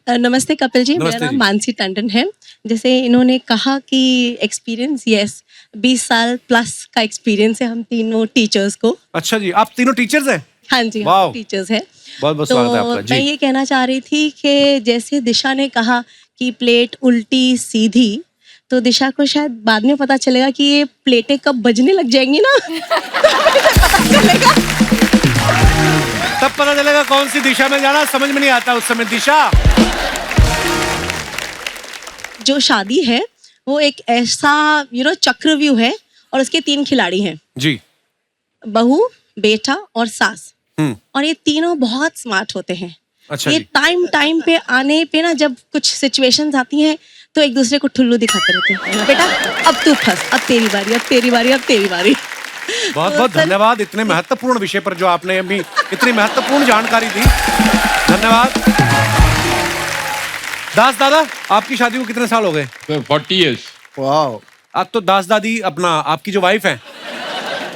नमस्ते कपिल जी, मेरा नमस्ते नाम जी। मानसी टंडन है। जैसे इन्होंने कहा कि एक्सपीरियंस, यस, 20 साल प्लस का एक्सपीरियंस है हम तीनों टीचर्स को। अच्छा जी, आप तीनों टीचर्स हैं? हाँ जी, वाओ। हम टीचर्स हैं। बहुत बहुत तो स्वागत है आपका जी। मैं ये कहना चाह रही थी कि जैसे दिशा ने कहा कि प्लेट उल्टी सीधी, तो दिशा को शायद बाद में पता चलेगा कि ये प्लेटें कब बजने लग जाएंगी ना। तब पता चलेगा कौन सी दिशा में जाना, समझ में नहीं आता उस समय दिशा। जो शादी है वो एक ऐसा चक्रव्यूह है, और उसके 3 खिलाड़ी हैं जी। बहू, बेटा और सास। हम्म। और ये तीनों बहुत स्मार्ट होते हैं। अच्छा ये जी। टाइम पे आने पे ना, जब कुछ सिचुएशंस आती हैं तो एक दूसरे को ठुल्लू दिखाते रहते हैं। बेटा अब तू फंस, अब तेरी बारी, अब तेरी बारी, अब तेरी बारी। बहुत बहुत धन्यवाद इतने महत्वपूर्ण विषय पर जो आपने अभी इतनी महत्वपूर्ण जानकारी दी। धन्यवाद। दास दादा, आपकी शादी को कितने साल हो गए? 40 years। वाह। अब तो दास दादी, अपना आपकी जो वाइफ है,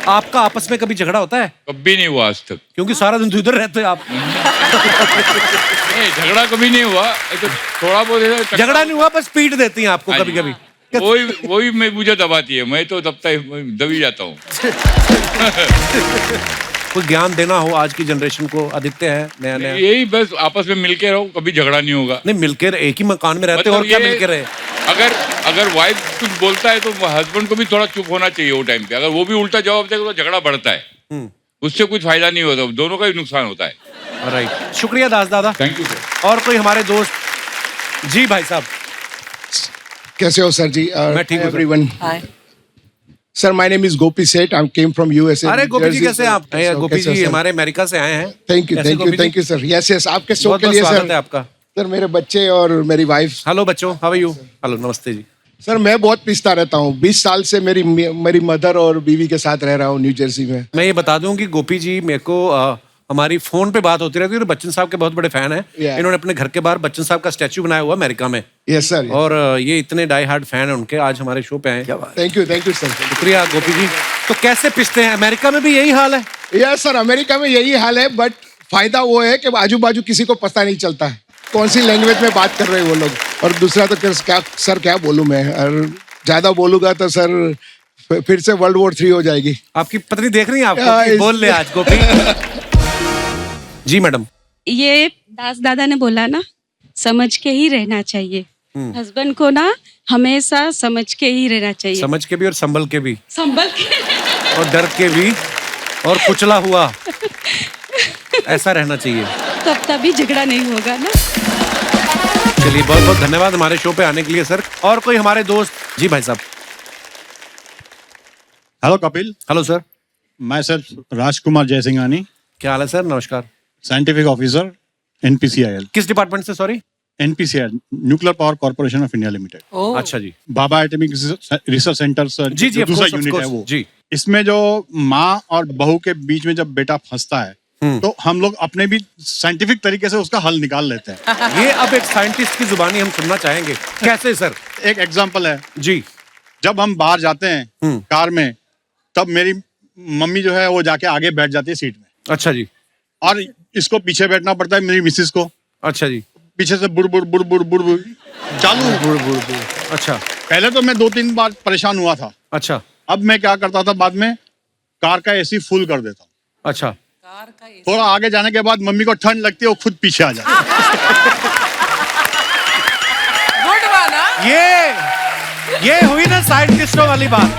आपका आपस में कभी झगड़ा होता है? कभी नहीं हुआ आज तक। क्योंकि सारा दिन तो इधर रहते हैं आप। नहीं, झगड़ा कभी नहीं हुआ। ये तो थोड़ा बहुत झगड़ा नहीं हुआ, बस पीट देती हैं आपको कभी कभी। वही मैं मुझे दबाती है, मैं तो दबी जाता हूँ। कोई ज्ञान देना हो आज की जनरेशन को? आदित्य है नया नया। यही बस आपस में मिलके रहो, कभी झगड़ा नहीं होगा। नहीं, मिलकर एक ही मकान में रहते मतलब और क्या ये- मिलकर रहे? अगर वाइफ कुछ बोलता है तो हस्बैंड को भी थोड़ा चुप होना चाहिए वो टाइम पे। अगर वो भी उल्टा जवाब देगा तो झगड़ा बढ़ता है, उससे कुछ फायदा नहीं होता, दोनों का ही नुकसान होता है। राइट, शुक्रिया दास दादा। Thank you sir. और कोई हमारे दोस्त? जी भाई साहब। कैसे हो सर जी? मैं ठीक हूँ sir. Everyone. Sir, my name is Gopi Seth. I came from USA. अरे गोपी जी, कैसे आप? गोपी जी हमारे अमेरिका से आए हैं। थैंक यू, कैसे thank you, Gopi ji? Thank you sir. Yes yes, आपके शो बहुत के बहुत लिए स्वागत सर। है आपका। सर, मेरे बच्चे और मेरी वाइफ। हेलो बच्चों, हाउ आर यू? हेलो, नमस्ते जी। सर, मैं बहुत पिसता रहता हूँ। 20 साल से मेरी मदर और बीवी के साथ रह रहा हूँ न्यू जर्सी में। मैं ये बता दूं कि गोपी जी मेरे को हमारी फोन पे बात होती रहती है और बच्चन साहब के बहुत बड़े फैन हैं। Yeah. इन्होंने अपने घर के बाहर बच्चन साहब का स्टैचू बनाया हुआ अमेरिका में। Yes, sir. और ये इतने डाई हार्ड फैन हैं उनके, आज हमारे शो पे आए। Thank you, sir. शुक्रिया गोपी जी। तो कैसे पिसते हैं? अमेरिका में भी यही हाल है? यस सर, अमेरिका में यही हाल है, बट फायदा वो है कि आजू बाजू किसी को पता नहीं चलता है कौन सी लैंग्वेज में बात कर रहे हैं वो लोग। और दूसरा तो क्या बोलूं मैं, और ज्यादा बोलूंगा तो सर फिर से World War 3 हो जाएगी। आपकी पत्नी देख रही है आपको कि बोल ले आज गोपी। जी मैडम। ये दास दादा ने बोला ना, समझ के ही रहना चाहिए। हस्बैंड को ना हमेशा समझ के ही रहना चाहिए। समझ के भी और संभल के भी, संभल के और डर के भी, और कुचला हुआ ऐसा रहना चाहिए, तभी झगड़ा नहीं होगा ना। चलिए बहुत बहुत धन्यवाद हमारे शो पे आने के लिए सर। और कोई हमारे दोस्त? जी भाई साहब। हेलो कपिल। Hello sir. मैं सर राजकुमार जयसिंघानी। क्या हाल है सर? नमस्कार। Scientific officer NPCIL। किस डिपार्टमेंट से? Sorry. NPCIL, nuclear power corporation of India limited. अच्छा जी। Bhabha atomic research centre sir, जी जी, दूसरा यूनिट है वो जी। इसमें जो माँ और बहू के बीच में जब बेटा फंसता है तो हम लोग अपने भी साइंटिफिक तरीके से उसका हल निकाल लेते हैं। ये अब एक साइंटिस्ट की जुबानी हम सुनना चाहेंगे। कैसे सर? एक एग्जांपल है जी। जब हम बाहर जाते हैं कार में, तब मेरी मम्मी जो है वो जाके आगे बैठ जाती है सीट में। अच्छा जी। और इसको पीछे बैठना पड़ता है मेरी मिसेस को। अच्छा जी। पीछे से बुड़ बुड़ बुड़ बुड़ बुड़ बुड़ चालू। बुड़ बुड़ बुड़। अच्छा। पहले तो मैं 2-3 बार परेशान हुआ था। अच्छा। अब मैं क्या करता था, बाद में कार का AC फुल कर देता हूँ। अच्छा। थोड़ा आगे जाने के बाद मम्मी को ठंड लगती है, वो खुद पीछे आ जाती है। गुड वाला। ये हुई ना साइंटिस्टों वाली बात।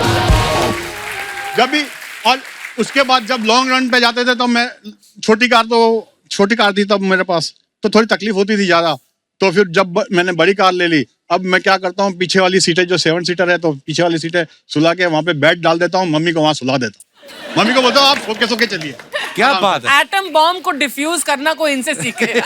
जब भी, और उसके बाद जब लॉन्ग रन पे जाते थे तो मैं छोटी कार थी तब मेरे पास, तो थोड़ी तकलीफ होती थी ज्यादा। तो फिर जब मैंने बड़ी कार ले ली, अब मैं क्या करता हूँ, पीछे वाली सीटें जो 7 सीटर है, तो पीछे वाली सीटें सुला के वहां पे बेड डाल देता हूँ, मम्मी को वहां सुला देता हूँ। मम्मी को बोलता हूँ आप सो के चलिए। क्या बात है। एटम बॉम्ब को डिफ्यूज करना कोई इनसे सीखे।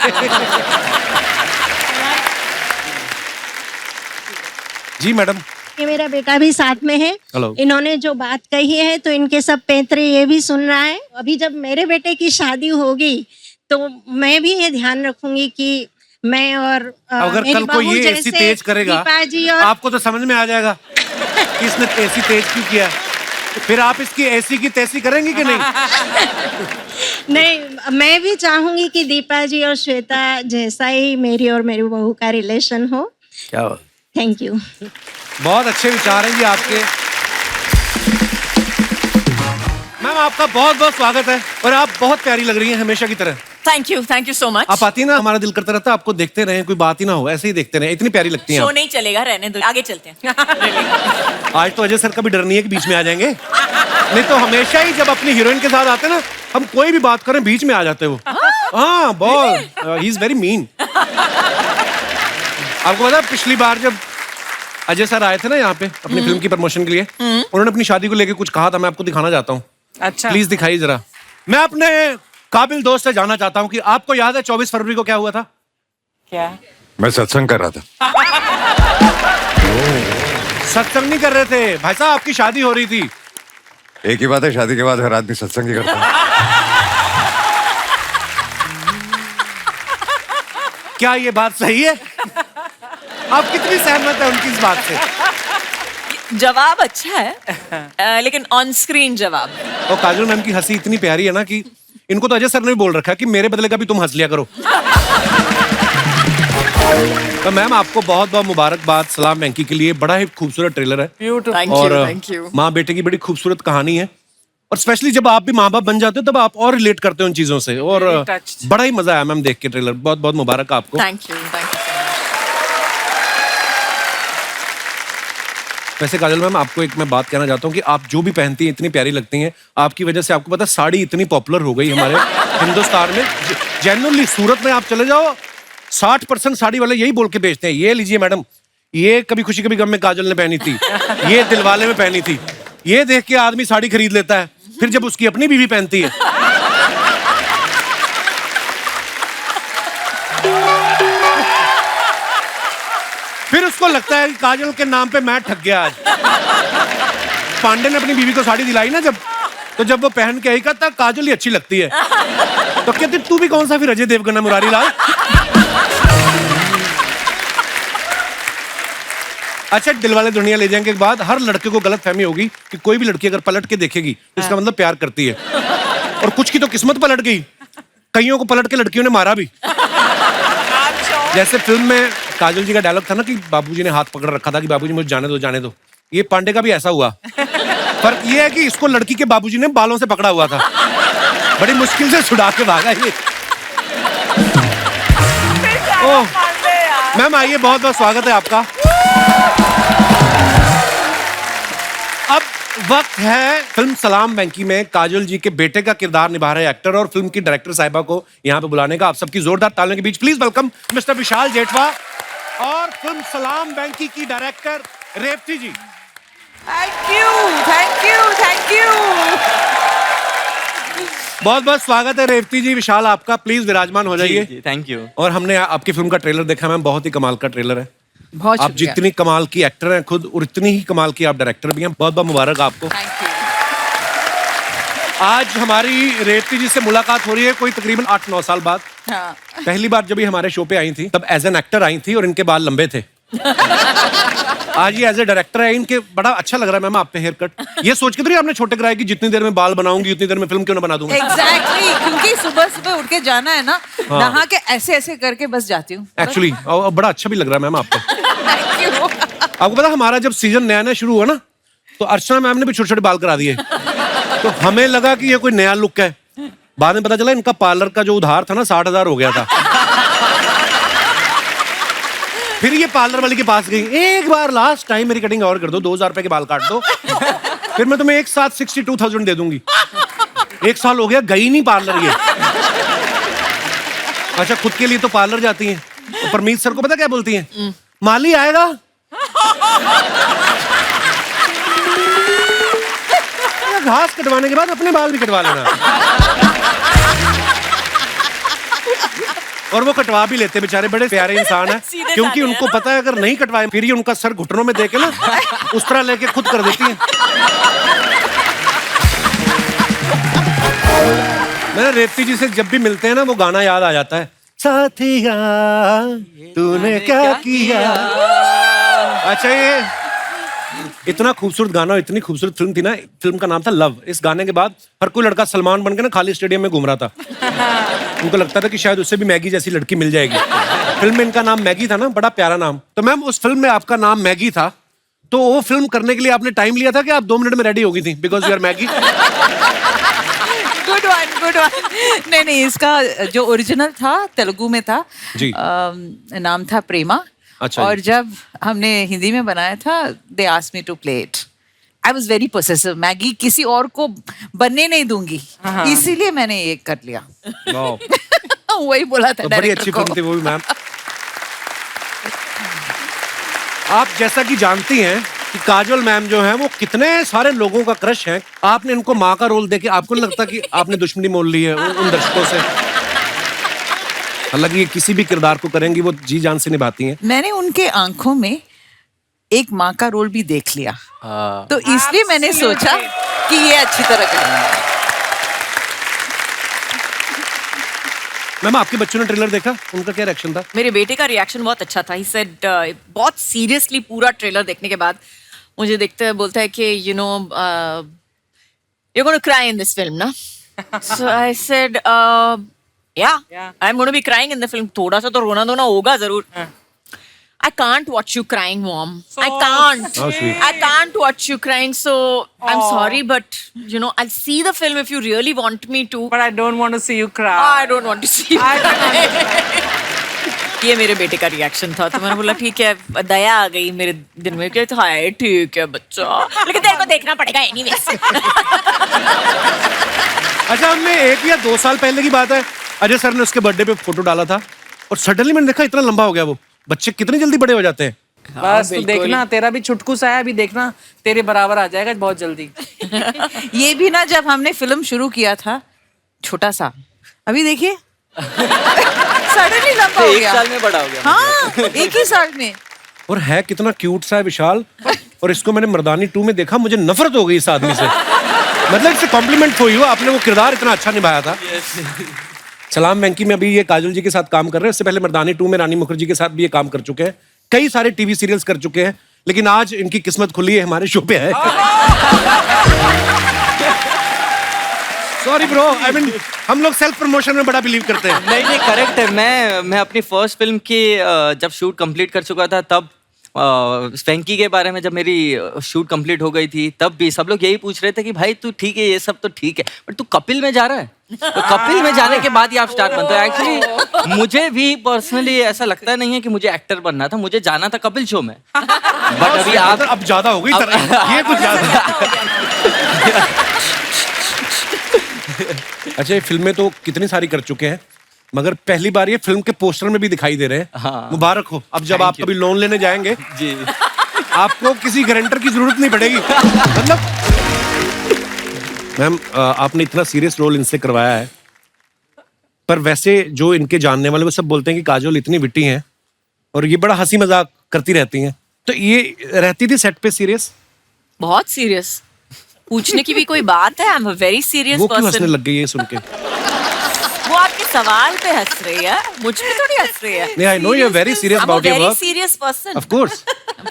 जी मैडम। ये मेरा बेटा भी साथ में है। हेलो। इन्होंने जो बात कही है तो इनके सब पैतरे ये भी सुन रहा है। अभी जब मेरे बेटे की शादी होगी तो मैं भी ये ध्यान रखूंगी कि मैं और अगर मेरी कल को बहू ये जैसे एसी तेज करेगा दीपा जी और आपको तो समझ में आ जाएगा कि इसने एसी तेज क्यों किया। फिर आप इसकी एसी की तैसी करेंगी कि नहीं? नहीं, मैं भी चाहूंगी कि दीपा जी और श्वेता जैसा ही मेरी और मेरी बहू का रिलेशन हो। क्या? Thank you. बहुत अच्छे विचार हैं जी आपके। मैम आपका बहुत बहुत स्वागत है, और आप बहुत प्यारी लग रही हैं हमेशा की तरह। Thank you so much. आप आती ना, हमारा दिल करता रहता आपको देखते रहें, कोई बात ही ना हो, ऐसे ही देखते रहें, इतनी प्यारी लगती हैं शो आप। नहीं चलेगा, रहने दो, आगे चलते हैं। आज तो अजय सर का भी डर नहीं है कि बीच में आ जाएंगे, नहीं तो हमेशा ही जब अपनी हीरोइन के साथ आते ना, हम कोई भी बात करें बीच में आ जाते वो। हाँ बहुत, ही इज वेरी मीन। आपको पता पिछली बार जब अजय सर आए थे ना यहाँ पे अपनी फिल्म की प्रमोशन के लिए, उन्होंने अपनी शादी को लेके कुछ कहा था, मैं आपको दिखाना चाहता हूँ। अच्छा। प्लीज दिखाइए जरा। मैं अपने काबिल दोस्त से जानना चाहता हूँ कि आपको याद है 24 फरवरी को क्या हुआ था? क्या? मैं सत्संग कर रहा था। सत्संग नहीं कर रहे थे भाई साहब, आपकी शादी हो रही थी। एक ही बात है, शादी के बाद हर आदमी सत्संग ही करता है। क्या ये बात सही है? आप कितनी सहमत है उनकी इस बात से? जवाब अच्छा है, लेकिन ऑन स्क्रीन जवाब। और काजल मैम की हंसी इतनी प्यारी है ना कि इनको तो अजय सर ने भी बोल रखा है कि मेरे बदले का भी तुम हंस लिया करो। तो मैम आपको बहुत बहुत मुबारकबाद सलाम वेंकी के लिए। बड़ा ही खूबसूरत ट्रेलर है और माँ बेटे की बड़ी खूबसूरत कहानी है, और स्पेशली जब आप भी माँ बाप बन जाते हो तब आप और रिलेट करते हो उन चीजों से, और बड़ा ही मजा आया मैम देख के ट्रेलर। बहुत बहुत मुबारक आपको। Thank you. वैसे काजल मैम आपको एक मैं बात कहना चाहता हूँ कि आप जो भी पहनती हैं इतनी प्यारी लगती हैं। आपकी वजह से आपको पता साड़ी इतनी पॉपुलर हो गई हमारे हिंदुस्तान में। जेन्युइनली सूरत में आप चले जाओ 60% साड़ी वाले यही बोल के बेचते हैं, ये लीजिए मैडम, ये कभी खुशी कभी गम में काजल ने पहनी थी, ये दिलवाले में पहनी थी। ये देख के आदमी साड़ी खरीद लेता है, फिर जब उसकी अपनी बीवी पहनती है फिर उसको लगता है कि काजल के नाम पे मैं ठग गया आज। पांडे ने अपनी बीवी को साड़ी दिलाई ना जब, तो जब वो पहन के आई कहता काजल ही अच्छी लगती है। तो कहते तू भी कौन सा फिर अजय देवगन है मुरारी लाल? अच्छा, दिलवाले दुनिया ले जाएंगे के बाद हर लड़के को गलत फहमी होगी कि कोई भी लड़की अगर पलट के देखेगी तो इसका मतलब प्यार करती है, और कुछ की तो किस्मत पलट गई, कईयों को पलट के लड़कियों ने मारा भी। जैसे फिल्म में काजल जी का डायलॉग था ना कि बाबूजी ने हाथ पकड़ रखा था कि बाबूजी मुझे जाने दो जाने दो, ये पांडे का भी ऐसा हुआ। फर्क ये है कि इसको लड़की के बाबूजी ने बालों से पकड़ा हुआ था, बड़ी मुश्किल से छुड़ा के भागा ये। ओह मैम आइए, बहुत बहुत स्वागत है आपका। अब वक्त है फिल्म सलाम वेंकी में काजल जी के बेटे का किरदार निभा रहे एक्टर और फिल्म की डायरेक्टर साहिबा को यहाँ पे बुलाने का। आप सबकी जोरदार तालियों के बीच please welcome mister Vishal Jethwa और फिल्म सलाम वेंकी की director Revathi ji. Thank you, thank you, thank you. बहुत बहुत स्वागत है रेवती जी। विशाल आपका, प्लीज विराजमान हो जाइए। Thank you. और हमने आपकी फिल्म का ट्रेलर देखा मैम, बहुत ही कमाल का ट्रेलर है। बहुत आप जितनी कमाल की एक्टर हैं खुद, और इतनी ही कमाल की आप डायरेक्टर भी हैं। बहुत बहुत मुबारक आपको। आज हमारी रेवती जी से मुलाकात हो रही है कोई तकरीबन 8-9 साल बाद। हाँ। पहली बार जब ये हमारे शो पे आई थी तब एज एन एक्टर आई थी और इनके बाल लंबे थे। आज ये एज ए डायरेक्टर है, इनके बड़ा अच्छा लग रहा है मैम आप पे हेयर कट। ये सोच के तो नहीं आपने छोटे कराए कि जितनी देर में बाल बनाऊंगी उतनी देर में फिल्म क्यों ना बना दूंगा? Exactly, क्योंकि सुबह सुबह उठ के जाना है ना, हाँ। नहा के ऐसे ऐसे करके बस जाती हूँ। एक्चुअली बड़ा अच्छा भी लग रहा है मैम आपको। आपको पता हमारा जब सीजन नया नया शुरू हुआ ना तो अर्चना मैम ने भी छोटे छोटे बाल करा दिए, तो हमें लगा कि ये कोई नया लुक है। बाद में पता चला इनका पार्लर का जो उधार था ना 60,000 हो गया था। फिर ये पार्लर वाले के पास गई, एक बार लास्ट टाइम मेरी कटिंग और कर दो, 2,000 रुपए के बाल काट दो, फिर मैं तुम्हें एक साथ 62,000 दे दूंगी। 1 साल हो गया, गई नहीं पार्लर ये। अच्छा, खुद के लिए तो पार्लर जाती हैं, तो परमीत सर को पता क्या बोलती हैं? माली आएगा। घास कटवाने के बाद अपने बाल भी कटवा लेना। और वो कटवा भी लेते, बेचारे बड़े प्यारे इंसान हैं, क्योंकि उनको पता है अगर नहीं कटवाए फिर ये उनका सर घुटनों में देके ना उस तरह लेके खुद कर देती हैं। मैंने रेवती जी से जब भी मिलते हैं ना वो गाना याद आ जाता है, साथिया तूने क्या किया। अच्छा, ये इतना खूबसूरत गाना, इतनी खूबसूरत फिल्म थी ना, फिल्म का नाम था लव। इस गाने के बाद हर कोई लड़का सलमान बन के ना खाली स्टेडियम में घूम रहा था। उनको लगता था कि शायद उससे भी मैगी जैसी लड़की मिल जाएगी। फिल्म में इनका नाम मैगी था ना, बड़ा प्यारा नाम। तो मैम उस फिल्म में आपका नाम मैगी था, तो वो फिल्म करने के लिए आपने टाइम लिया था कि आप 2 मिनट में रेडी हो गई थी because you are Maggie? Good one, good one. नहीं, इसका जो ओरिजिनल था तेलुगु में था जी। नाम था प्रेमा। अच्छा, और जब हमने हिंदी में बनाया था they asked me to play it. I was very possessive, Maggie किसी और को बनने नहीं दूंगी, इसीलिए मैंने ये कर लिया। वही बोला था। बड़ी अच्छी फिल्म थी वो भी मैम। आप जैसा कि जानती हैं कि काजल मैम जो हैं वो कितने सारे लोगों का क्रश हैं। आपने इनको माँ का रोल देके आपको नहीं लगता कि आपने दुश्मनी मोल ली है उन दर्शकों से? हालांकि ये किसी भी किरदार को करेंगी वो जी जान से निभाती हैं। मैंने उनके आंखों में एक माँ का रोल भी देख लिया, तो इसलिए मैंने सोचा कि ये अच्छी तरह करेंगे। मैम आपके बच्चों ने ट्रेलर देखा, उनका क्या रिएक्शन था? मेरे बेटे का रिएक्शन बहुत अच्छा था। ही सेड बहुत सीरियसली पूरा ट्रेलर देखने के बाद मुझे देखते हुए बोलता है कि you know you gonna cry in this film ना। So I said yeah, I'm going to be crying in the film. थोड़ा सा तो रोना धोना होगा जरूर। I can't watch you crying, Mom. I can't. How sweet. I can't watch you crying. So I'm sorry, but you know, I'll see the film if you really want me to. But I don't want to see you cry. I don't want to see you cry. ये मेरे बेटे का reaction था, तो मैंने बोला ठीक है, दया आ गई मेरे दिल में कि हाय ठीक है बच्चा, लेकिन तेरे को देखना पड़ेगा एनीवेज। अच्छा, हमने 1 या 2 साल पहले की बात है, अजय सर ने उसके बर्थडे पे फोटो डाला था और सडनली मैंने देखा इतना लंबा हो गया वो। बच्चे कितनी जल्दी बड़े हो जाते हैं। बस तू देखना, तेरा भी छुटकू सा है, अभी देखना तेरे बराबर आ जाएगा बहुत जल्दी। ये भी ना जब हमने फिल्म शुरू किया था छोटा सा, अभी देखिए सडनली लंबा हो गया। 1 साल में बड़ा हो गया। हाँ, 1 ही साल में। और है कितना क्यूट सा है विशाल। और इसको मैंने मर्दानी 2 में देखा, मुझे नफरत हो गई इस आदमी से। मतलब इट्स कॉम्प्लीमेंट फॉर यू, आपने वो किरदार इतना अच्छा निभाया था। सलाम वेंकी में अभी ये काजल जी के साथ काम कर रहे हैं, इससे पहले मर्दानी 2 में रानी मुखर्जी के साथ भी ये काम कर चुके हैं, कई सारे टीवी सीरियल्स कर चुके हैं, लेकिन आज इनकी किस्मत खुली है, हमारे शो पे है। सॉरी ब्रो, आई मीन हम लोग सेल्फ प्रमोशन में बड़ा बिलीव करते हैं। नहीं करेक्ट है। मैं अपनी फर्स्ट फिल्म की जब शूट कंप्लीट कर चुका था, तब वेंकी के बारे में जब मेरी शूट कंप्लीट हो गई थी, तब भी सब लोग यही पूछ रहे थे कि भाई तू ठीक है, ये सब तो ठीक है, बट तू कपिल में जा रहा है। तो कपिल में जाने के बाद ही आप स्टार बनते हो। एक्चुअली मुझे भी पर्सनली ऐसा लगता नहीं है कि मुझे एक्टर बनना था, मुझे जाना था कपिल शो में। बट अभी आप अब ज्यादा हो गई ये कुछ ज्यादा। अच्छा, ये फिल्में तो कितनी सारी कर चुके हैं, मगर पहली बार ये फिल्म के पोस्टर में भी दिखाई दे रहे हैं। हाँ। मुबारक हो। अब जब आप कभी लोन लेने जाएंगे जी, आपको किसी गारंटर की जरूरत नहीं पड़ेगी। मतलब मैम, आपने इतना सीरियस रोल इनसे करवाया है, पर वैसे जो इनके जानने वाले वो सब बोलते हैं कि काजोल इतनी विट्टी हैं और ये बड़ा हंसी मजाक करती रहती हैं, तो ये रहती थी सेट पे सीरियस? बहुत सीरियस, पूछने की भी कोई बात है। I am a very serious वो क्यों हंसने पर्सन। लग गई है सुन के? वो आपके सवाल पे हंस रही है, मुझ पे थोड़ी हंस रही है। नहीं, I know you're very serious about your very work. serious person. Of course.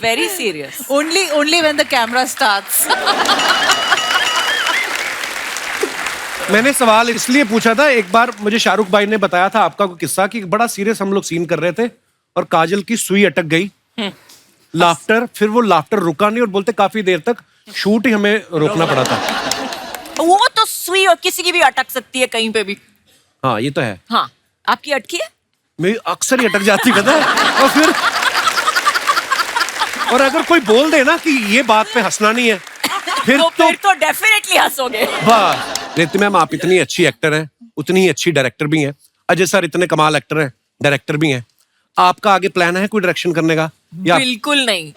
Very serious. Only when the camera starts. मैंने सवाल इसलिए पूछा था, एक बार मुझे शाहरुख भाई ने बताया था आपका कोई किस्सा कि बड़ा सीरियस हम लोग सीन कर रहे थे और काजल की सुई अटक गई, लाफ्टर, फिर वो लाफ्टर रुका नहीं और बोलते काफी देर तक शूट ही हमें रोकना पड़ा था। वो तो सुई और किसी की भी अटक सकती है कहीं पे भी। हाँ, ये तो है। हाँ, आपकी अटकी है? मेरी अक्सर ही अटक जाती, पता है। और अगर कोई बोल दे ना कि ये बात पे हंसना नहीं है, फिर तो डेफिनेटली हंसोगे। वाह रेती मैम, आप इतनी अच्छी एक्टर हैं, उतनी ही अच्छी डायरेक्टर भी हैं। अजय सर इतने कमाल एक्टर हैं, डायरेक्टर भी हैं। आपका आगे प्लान है कोई डायरेक्शन करने का? बिल्कुल नहीं।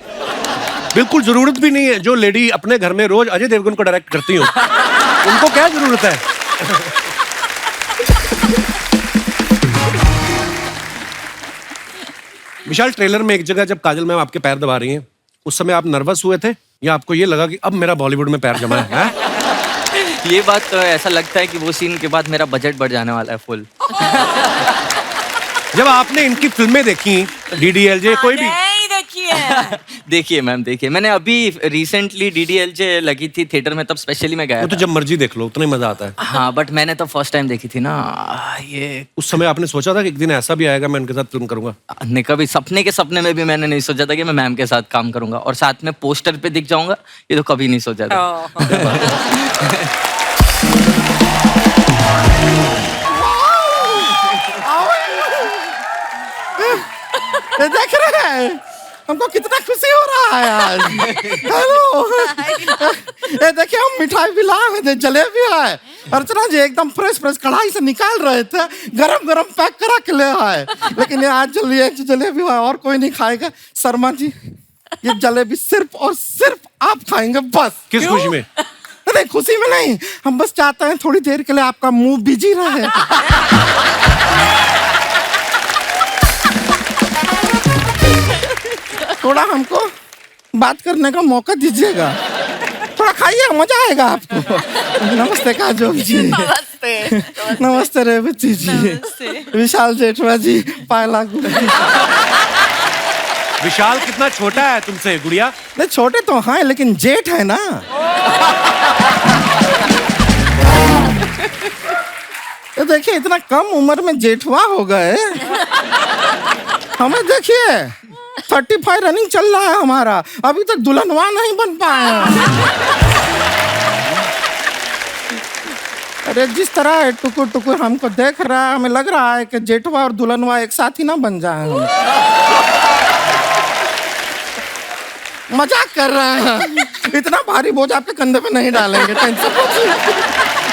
बिल्कुल जरूरत भी नहीं है। जो लेडी अपने घर में रोज अजय देवगन को डायरेक्ट करती हो, उनको क्या जरूरत है? विशाल, ट्रेलर में एक जगह जब काजल मैम आपके पैर दबा रही हैं, उस समय आप नर्वस हुए थे या आपको ये लगा कि अब मेरा बॉलीवुड में पैर जमा है? ये बात तो ऐसा लगता है कि वो सीन के बाद मेरा बजट बढ़ जाने वाला है फुल। जब आपने इनकी फिल्में देखी, DDLJ कोई भी देखिए मैम, देखिए मैंने अभी रिसेंटली DDLJ लगी थी थिएटर में, तब स्पेशली मैं गया वो तो जब मर्जी देख लो, उतना ही मजा आता है। हाँ, बट मैंने तो फर्स्ट टाइम देखी थी ना ये। उस समय आपने सोचा था कि एक दिन ऐसा भी आएगा मैं उनके साथ फिल्म करूंगा? नहीं, कभी सपने के सपने में भी मैंने नहीं सोचा था कि मैं मैम के साथ काम करूंगा और साथ में पोस्टर पे दिख जाऊंगा, ये तो कभी नहीं सोचा था। देख रहे हैं हमको कितना खुशी हो रहा है आज। हेलो, ये देखिए हम मिठाई भी लाए हुए थे, जलेबी है। अर्चना जी एकदम फ्रेश कढ़ाई से निकाल रहे थे, गरम गरम पैक करा के ले आए। लेकिन ये आज जलेबी है और कोई नहीं खाएगा। शर्मा जी, ये जलेबी सिर्फ और सिर्फ आप खाएंगे बस। किस खुशी में? नहीं, खुशी में नहीं, हम बस चाहते हैं थोड़ी देर के लिए आपका मुंह बिजी रहे। थोड़ा हमको बात करने का मौका दीजिएगा, थोड़ा खाइए, मजा आएगा आपको। नमस्ते काजोल जी। नमस्ते। नमस्ते रेवती जी। विशाल जेठवा जी, पाए लागू। विशाल कितना छोटा है तुमसे गुड़िया? नहीं, छोटे तो हैं लेकिन जेठ है ना। तो देखिए इतना कम उम्र में जेठवा हो गए। हमें देखिए 35 रनिंग चल रहा है हमारा, अभी तक दुल्हनवा नहीं बन पाए। अरे जिस तरह टुकुर टुकुर हमको देख रहा है, हमें लग रहा है कि जेठवा और दुल्हनवा एक साथ ही ना बन जाए। मजाक कर रहे हैं, इतना भारी बोझ आपके कंधे पे नहीं डालेंगे।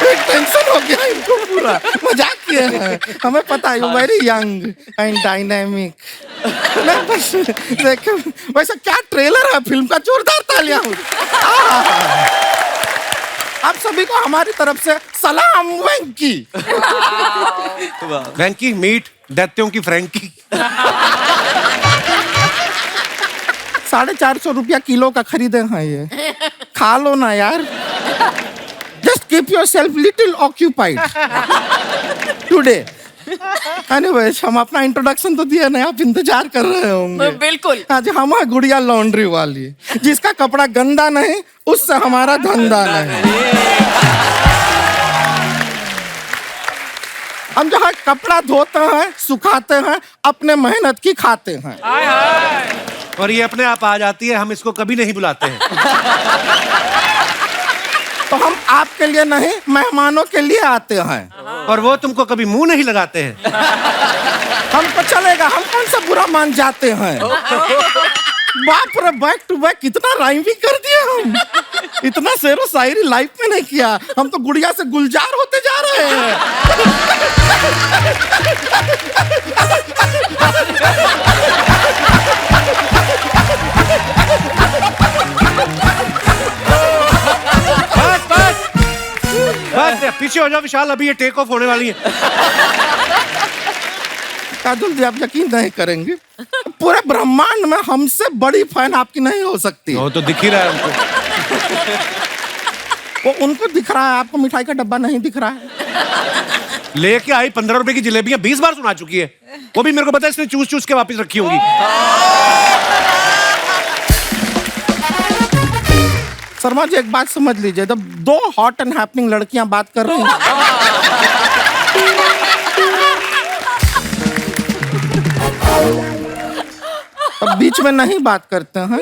टेंशन हो गया इनको पूरा। मजाक किए हैं, हमें पता है, you very young and dynamic. बस देखो वैसे क्या ट्रेलर है फिल्म का, जोरदार तालियां। आप सभी को हमारी तरफ से सलाम। वेंकी। वेंकी मीट दैत्यों की फ्रैंकी। 450 रुपया किलो का खरीदे हैं ये, खा लो ना यार। Just keep yourself little occupied today. Anyways हम अपना इंट्रोडक्शन तो दिए नहीं, आप इंतजार कर रहे होंगे। बिल्कुल। हाँ जी, हम हैं गुड़िया लॉन्ड्री वाली, जिसका कपड़ा गंदा नहीं उससे हमारा धंधा नहीं। हम जहाँ कपड़ा धोते हैं, सुखाते हैं, अपने मेहनत की खाते हैं। और ये अपने आप आ जाती है, हम इसको कभी नहीं बुलाते हैं। तो हम आपके लिए नहीं, मेहमानों के लिए आते हैं। और वो तुमको कभी मुंह नहीं लगाते हैं। हमको चलेगा, हम कौन सा बुरा मान जाते हैं। बाप रे, बैक टू बैक कितना राइम भी कर दिया हम। इतना शेरो शायरी लाइफ में नहीं किया। हम तो गुड़िया से गुलजार होते जा रहे हैं। बस पीछे हो जाओ विशाल, अभी ये टेक ऑफ होने वाली है। काजल जी, आप यकीन नहीं करेंगे, पूरे ब्रह्मांड में हमसे बड़ी फैन आपकी नहीं हो सकती। वो तो दिख ही रहा है हमको। वो उनको दिख रहा है, आपको मिठाई का डब्बा नहीं दिख रहा है। लेके आई 15 रुपए की जलेबियां 20 बार सुना चुकी है। वो भी मेरे को पता है, इसने चूस चूस के वापस रखी होंगी। शर्मा जी, एक बात समझ लीजिए, जब दो हॉट एंड हैपनिंग लड़कियां बात कर रही हैं, अब बीच में नहीं बात करते हैं।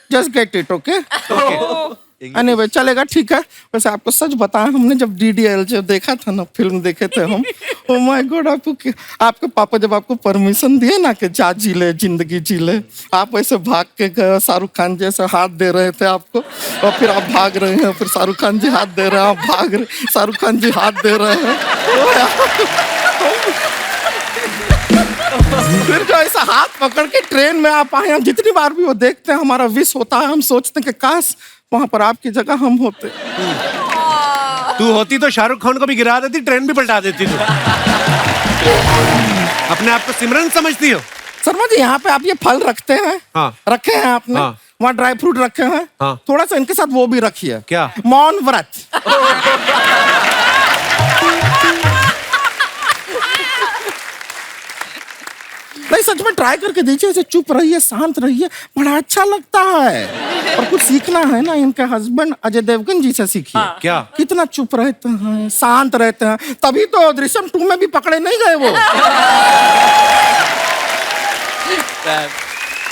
Just get it, okay? Anyway, चलेगा, ठीक है। वैसे आपको सच बताएं, हमने जब DDL जो देखा था ना, फिल्म देखे थे हम, ओ माय गॉड, आपके पापा जब आपको परमिशन दिए ना कि जा जी ले, जिंदगी जी ले, आप ऐसे भाग के गए, शाहरुख खान जैसे हाथ दे रहे थे आपको, और फिर आप भाग रहे हैं, फिर शाहरुख खान जी हाथ दे रहे हैं, आप भाग रहे, शाहरुख खान जी हाथ दे रहे हैं। फिर जो ऐसा हाथ पकड़ के ट्रेन में आप आए, हम जितनी बार भी वो देखते हैं, हमारा विश होता है, हम सोचते हैं कि काश वहां पर आपकी जगह हम होते। तू होती तो शाहरुख खान को भी गिरा देती, ट्रेन भी पलटा देती तू। अपने आप को सिमरन समझती हो? शर्मा जी, यहाँ पे आप ये फल रखते हैं। हाँ। रखे हैं आपने। हाँ। वहाँ ड्राई फ्रूट रखे हैं। हाँ। थोड़ा सा इनके साथ वो भी रखिए। क्या? मौन व्रत। नहीं, सच में ट्राई करके दीजिए, ऐसे चुप रहिए, शांत रहिए, बड़ा अच्छा लगता है। और कुछ सीखना है ना, इनके हस्बैंड अजय देवगन जी से सीखिए। क्या? कितना चुप रहते हैं, शांत रहते हैं, तभी तो दृश्यम 2 में भी पकड़े नहीं गए वो।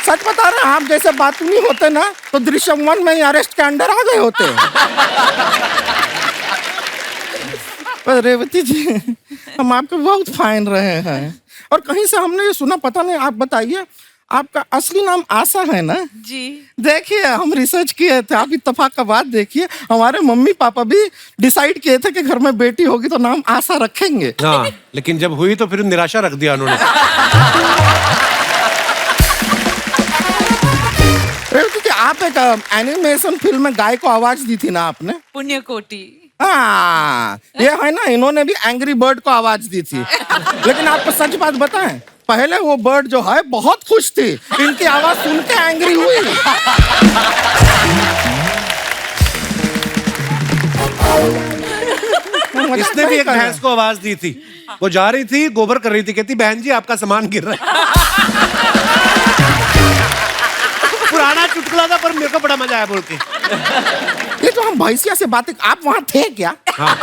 सच बता रहे हैं, आप जैसे बातूनी होते ना, तो दृश्यम 1 में ही अरेस्ट के अंडर आ गए होते। पर रेवती जी, हम आपके बहुत फाइन रहे हैं, और कहीं से हमने ये सुना, पता नहीं, आप बताइए, आपका असली नाम आशा है ना? जी। देखिए, हम रिसर्च किए थे, आप इत्तेफाक का बात देखिए, हमारे मम्मी पापा भी डिसाइड किए थे कि घर में बेटी होगी तो नाम आशा रखेंगे। हाँ, लेकिन जब हुई तो फिर निराशा रख दिया उन्होंने। क्योंकि आप एक एनिमेशन फिल्म में गाय को आवाज दी थी ना आपने? पुण्यकोटि। हाँ, ये है ना, इन्होंने भी एंग्री बर्ड को आवाज दी थी। लेकिन आपको सच बात बताएं, पहले वो बर्ड जो है बहुत खुश थी, इनकी आवाज सुन के एंग्री हुई। इसने भी एक भैंस को आवाज दी थी। वो जा रही थी, गोबर कर रही थी, कहती बहन जी आपका सामान गिर रहा है। पुराना चुटकुला था, पर मेरे को बड़ा मजा आया बोल के। ये तो हम भैंसिया से बातें, आप वहां थे क्या? हाँ।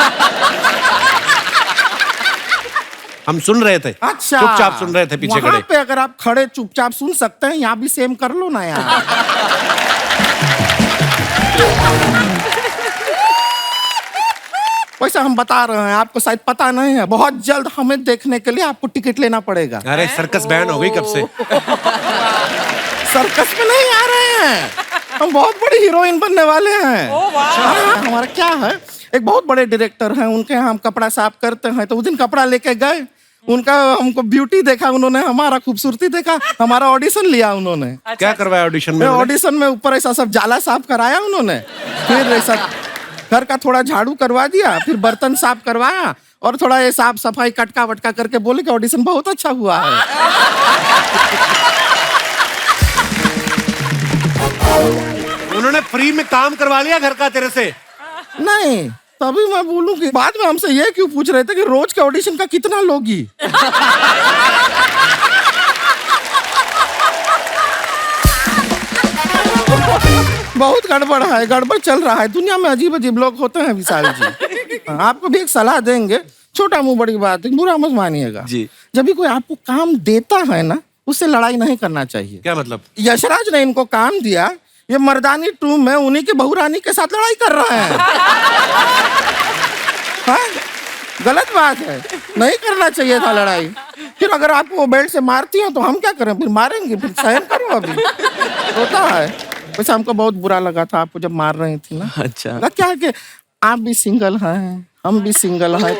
हम सुन रहे थे। अच्छा, चुपचाप सुन रहे थे पीछे खड़े। वहां पे अगर आप खड़े चुपचाप सुन सकते हैं, यहाँ भी सेम कर लो ना यार। वैसे हम बता रहे हैं, आपको शायद पता नहीं है, बहुत जल्द हमें देखने के लिए आपको टिकट लेना पड़ेगा। अरे सर्कस बैन हो गई कब से? सर्कस में नहीं आ रहे हैं, हम बहुत बड़ी हीरोइन बनने वाले हैं। हाँ, हमारा क्या है, एक बहुत बड़े डायरेक्टर हैं, उनके यहाँ हम कपड़ा साफ करते हैं, तो उस दिन कपड़ा लेके गए, उनका हमको ब्यूटी देखा उन्होंने, हमारा खूबसूरती देखा, हमारा ऑडिशन लिया उन्होंने। क्या करवाया ऑडिशन में? ऑडिशन में ऊपर ऐसा सब जाला साफ कराया उन्होंने, फिर ऐसा घर का थोड़ा झाड़ू करवा दिया, फिर बर्तन साफ करवाया, और थोड़ा ये साफ सफाई कटका वटका करके बोले कि ऑडिशन बहुत अच्छा हुआ है। उन्होंने फ्री में काम करवा लिया घर का तेरे से? नहीं, तभी मैं बोलूं कि बाद में हमसे ये क्यों पूछ रहे थे कि रोज के ऑडिशन का कितना लोगी? बहुत गड़बड़ है, गड़बड़ चल रहा है दुनिया में। अजीब अजीब लोग होते हैं विशाल जी। आपको भी एक सलाह देंगे, छोटा मुंह बड़ी बात है, बुरा मत मानिएगा जी। जब भी कोई आपको काम देता है ना, उससे लड़ाई नहीं करना चाहिए। क्या मतलब? यशराज ने इनको काम दिया, ये मर्दानी 2 में उन्हीं की बहू रानी के साथ लड़ाई कर रहे हैं। हाँ? गलत बात है, नहीं करना चाहिए था लड़ाई। फिर अगर आपको वो बेल्ट से मारती हो तो हम क्या करें? फिर मारेंगे, फिर सहन करो। अभी होता है। वैसे हमको बहुत बुरा लगा था आपको जब मार रही थी ना। अच्छा, क्या है कि आप भी सिंगल हैं, हम भी सिंगल हैं।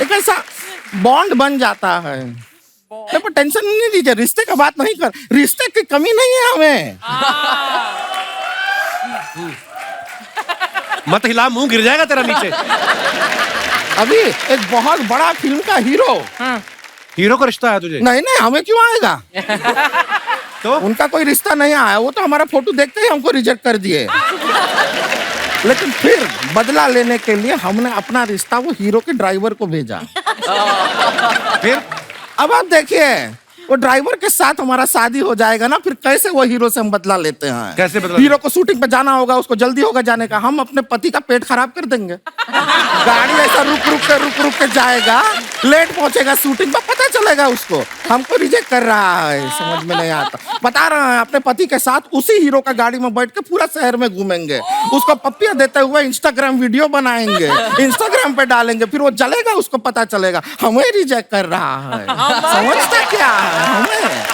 एक ऐसा बॉन्ड बन जाता है। पर टेंशन नहीं लीजिए, रिश्ते का बात नहीं कर, रिश्ते की कमी नहीं है हमें। मत हिला, मुंह गिर जाएगा तेरा नीचे। अभी एक बहुत बड़ा फिल्म का हीरो। हीरो का रिश्ता है तुझे? नहीं नहीं, हमें क्यों आएगा? तो उनका कोई रिश्ता नहीं आया, वो तो हमारा फोटो देखते ही हमको रिजेक्ट कर दिए। लेकिन फिर बदला लेने के लिए हमने अपना रिश्ता वो हीरो के ड्राइवर को भेजा। फिर अब आप देखिए, वो ड्राइवर के साथ हमारा शादी हो जाएगा ना, फिर कैसे वो हीरो से हम बदला लेते हैं? कैसे बदला? हीरो को शूटिंग पे जाना होगा, उसको जल्दी होगा जाने का, हम अपने पति का पेट खराब कर देंगे। गाड़ी ऐसा रुक रुक के जाएगा, लेट पहुंचेगा शूटिंग पे, पता चलेगा उसको हमको रिजेक्ट कर रहा है। समझ में नहीं आता। बता रहे हैं, अपने पति के साथ उसी हीरो का गाड़ी में बैठ के पूरा शहर में घूमेंगे, उसको पप्पियां देते हुए इंस्टाग्राम वीडियो बनाएंगे, इंस्टाग्राम पे डालेंगे, फिर वो जलेगा, उसको पता चलेगा हमें रिजेक्ट कर रहा है। समझता क्या है हमें?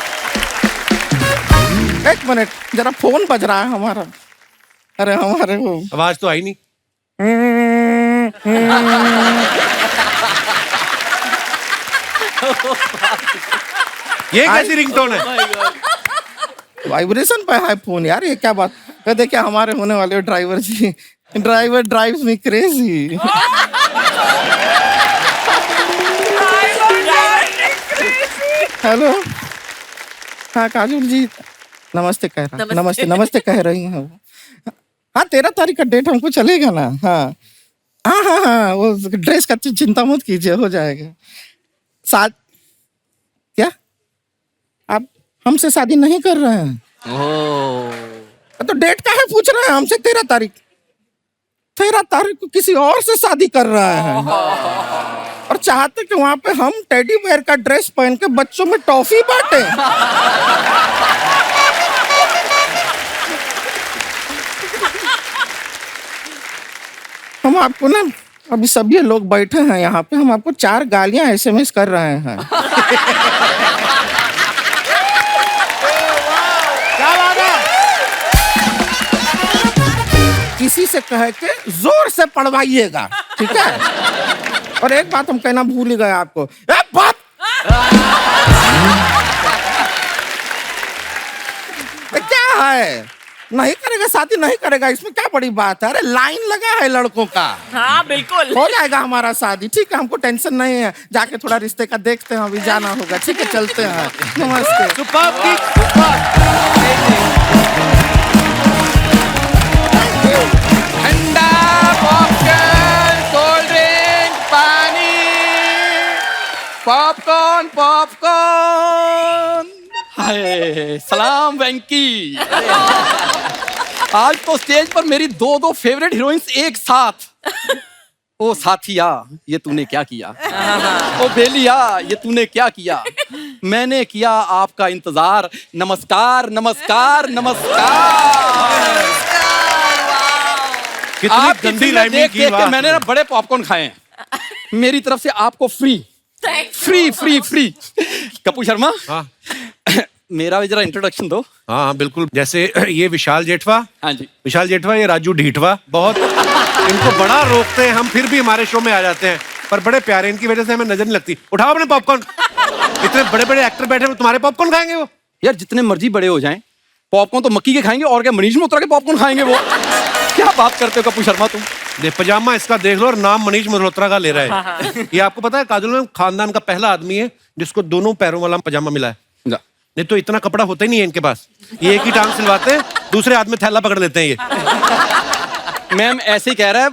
एक मिनट, जरा फोन बज रहा है हमारा। अरे हमारे वो आवाज तो आई नहीं। ये कैसी रिंगटोन है? वाइब्रेशन पे है फोन यार, ये क्या बात? कहते क्या हमारे होने वाले ड्राइवर जी, driver drives me crazy. Hello, हाँ काजल जी, नमस्ते कह रहा, नमस्ते कह रही हैं वो। हाँ 13 तारीख का डेट हमको चलेगा ना? हाँ, वो ड्रेस का चिंता मत कीजिए, हो जाएगा। साथ क्या आप हमसे शादी नहीं कर रहे हैं? तो डेट का है पूछ रहे हैं हमसे? 13 तारीख को किसी और से शादी कर रहे हैं और चाहते कि वहां पे हम टेडी बेयर का ड्रेस पहन के बच्चों में टॉफी बांटे। हम आपको ना, अभी सभी लोग बैठे हैं यहाँ पे, हम आपको 4 गालियां SMS कर रहे हैं। किसी से कह के जोर से पढ़वाइएगा, ठीक है? और एक बात हम कहना भूल ही गए आपको, बाप क्या है, नहीं करेगा शादी, नहीं करेगा, इसमें क्या बड़ी बात है? अरे लाइन लगा है लड़कों का। हाँ बिल्कुल, हो जाएगा हमारा शादी, ठीक है? हमको टेंशन नहीं है, जाके थोड़ा रिश्ते का देखते हैं, अभी जाना होगा, ठीक है? चलते हैं, नमस्ते। ठंडा पॉपकॉर्न, कोल्ड ड्रिंक, पानी, पॉपकॉर्न। हाय सलाम वेंकी। आज तो स्टेज पर मेरी 2 फेवरेट हीरोइंस एक साथ। ओ साथिया, ये तूने क्या किया? ओ बेलिया, ये तूने क्या किया? मैंने किया आपका इंतजार। नमस्कार। आपकी फिल्में देख के मैंने ना बड़े पॉपकॉर्न खाए हैं। मेरी तरफ से आपको फ्री। कपूर शर्मा, मेरा भी जरा इंट्रोडक्शन दो। हाँ बिल्कुल, जैसे ये विशाल जेठवा। हाँ जी, विशाल जेठवा, ये राजू ढीठवा। बहुत इनको बड़ा रोकते हैं हम, फिर भी हमारे शो में आ जाते हैं, पर बड़े प्यारे, इनकी वजह से हमें नजर नहीं लगती। उठाओ अपने पॉपकॉर्न। इतने बड़े बड़े एक्टर बैठे हैं, तुम्हारे पॉपकॉर्न खाएंगे वो? यार जितने मर्जी बड़े हो जाएं, पॉपकॉर्न तो मक्की के खाएंगे, और क्या मनीष मल्होत्रा के पॉपकॉर्न खाएंगे वो? क्या बात करते हो कपूर शर्मा तुम? पजामा इसका देख लो और नाम मनीष मल्होत्रा का ले रहा है। ये आपको पता है काजल में खानदान का पहला आदमी है जिसको दोनों पैरों वाला पजामा मिला है। नहीं तो इतना कपड़ा होता ही नहीं है इनके पास, ये एक ही टांग सिलवाते हैं, दूसरे हाथ में थैला पकड़ लेते हैं ये। मैम ऐसे ही कह रहा है,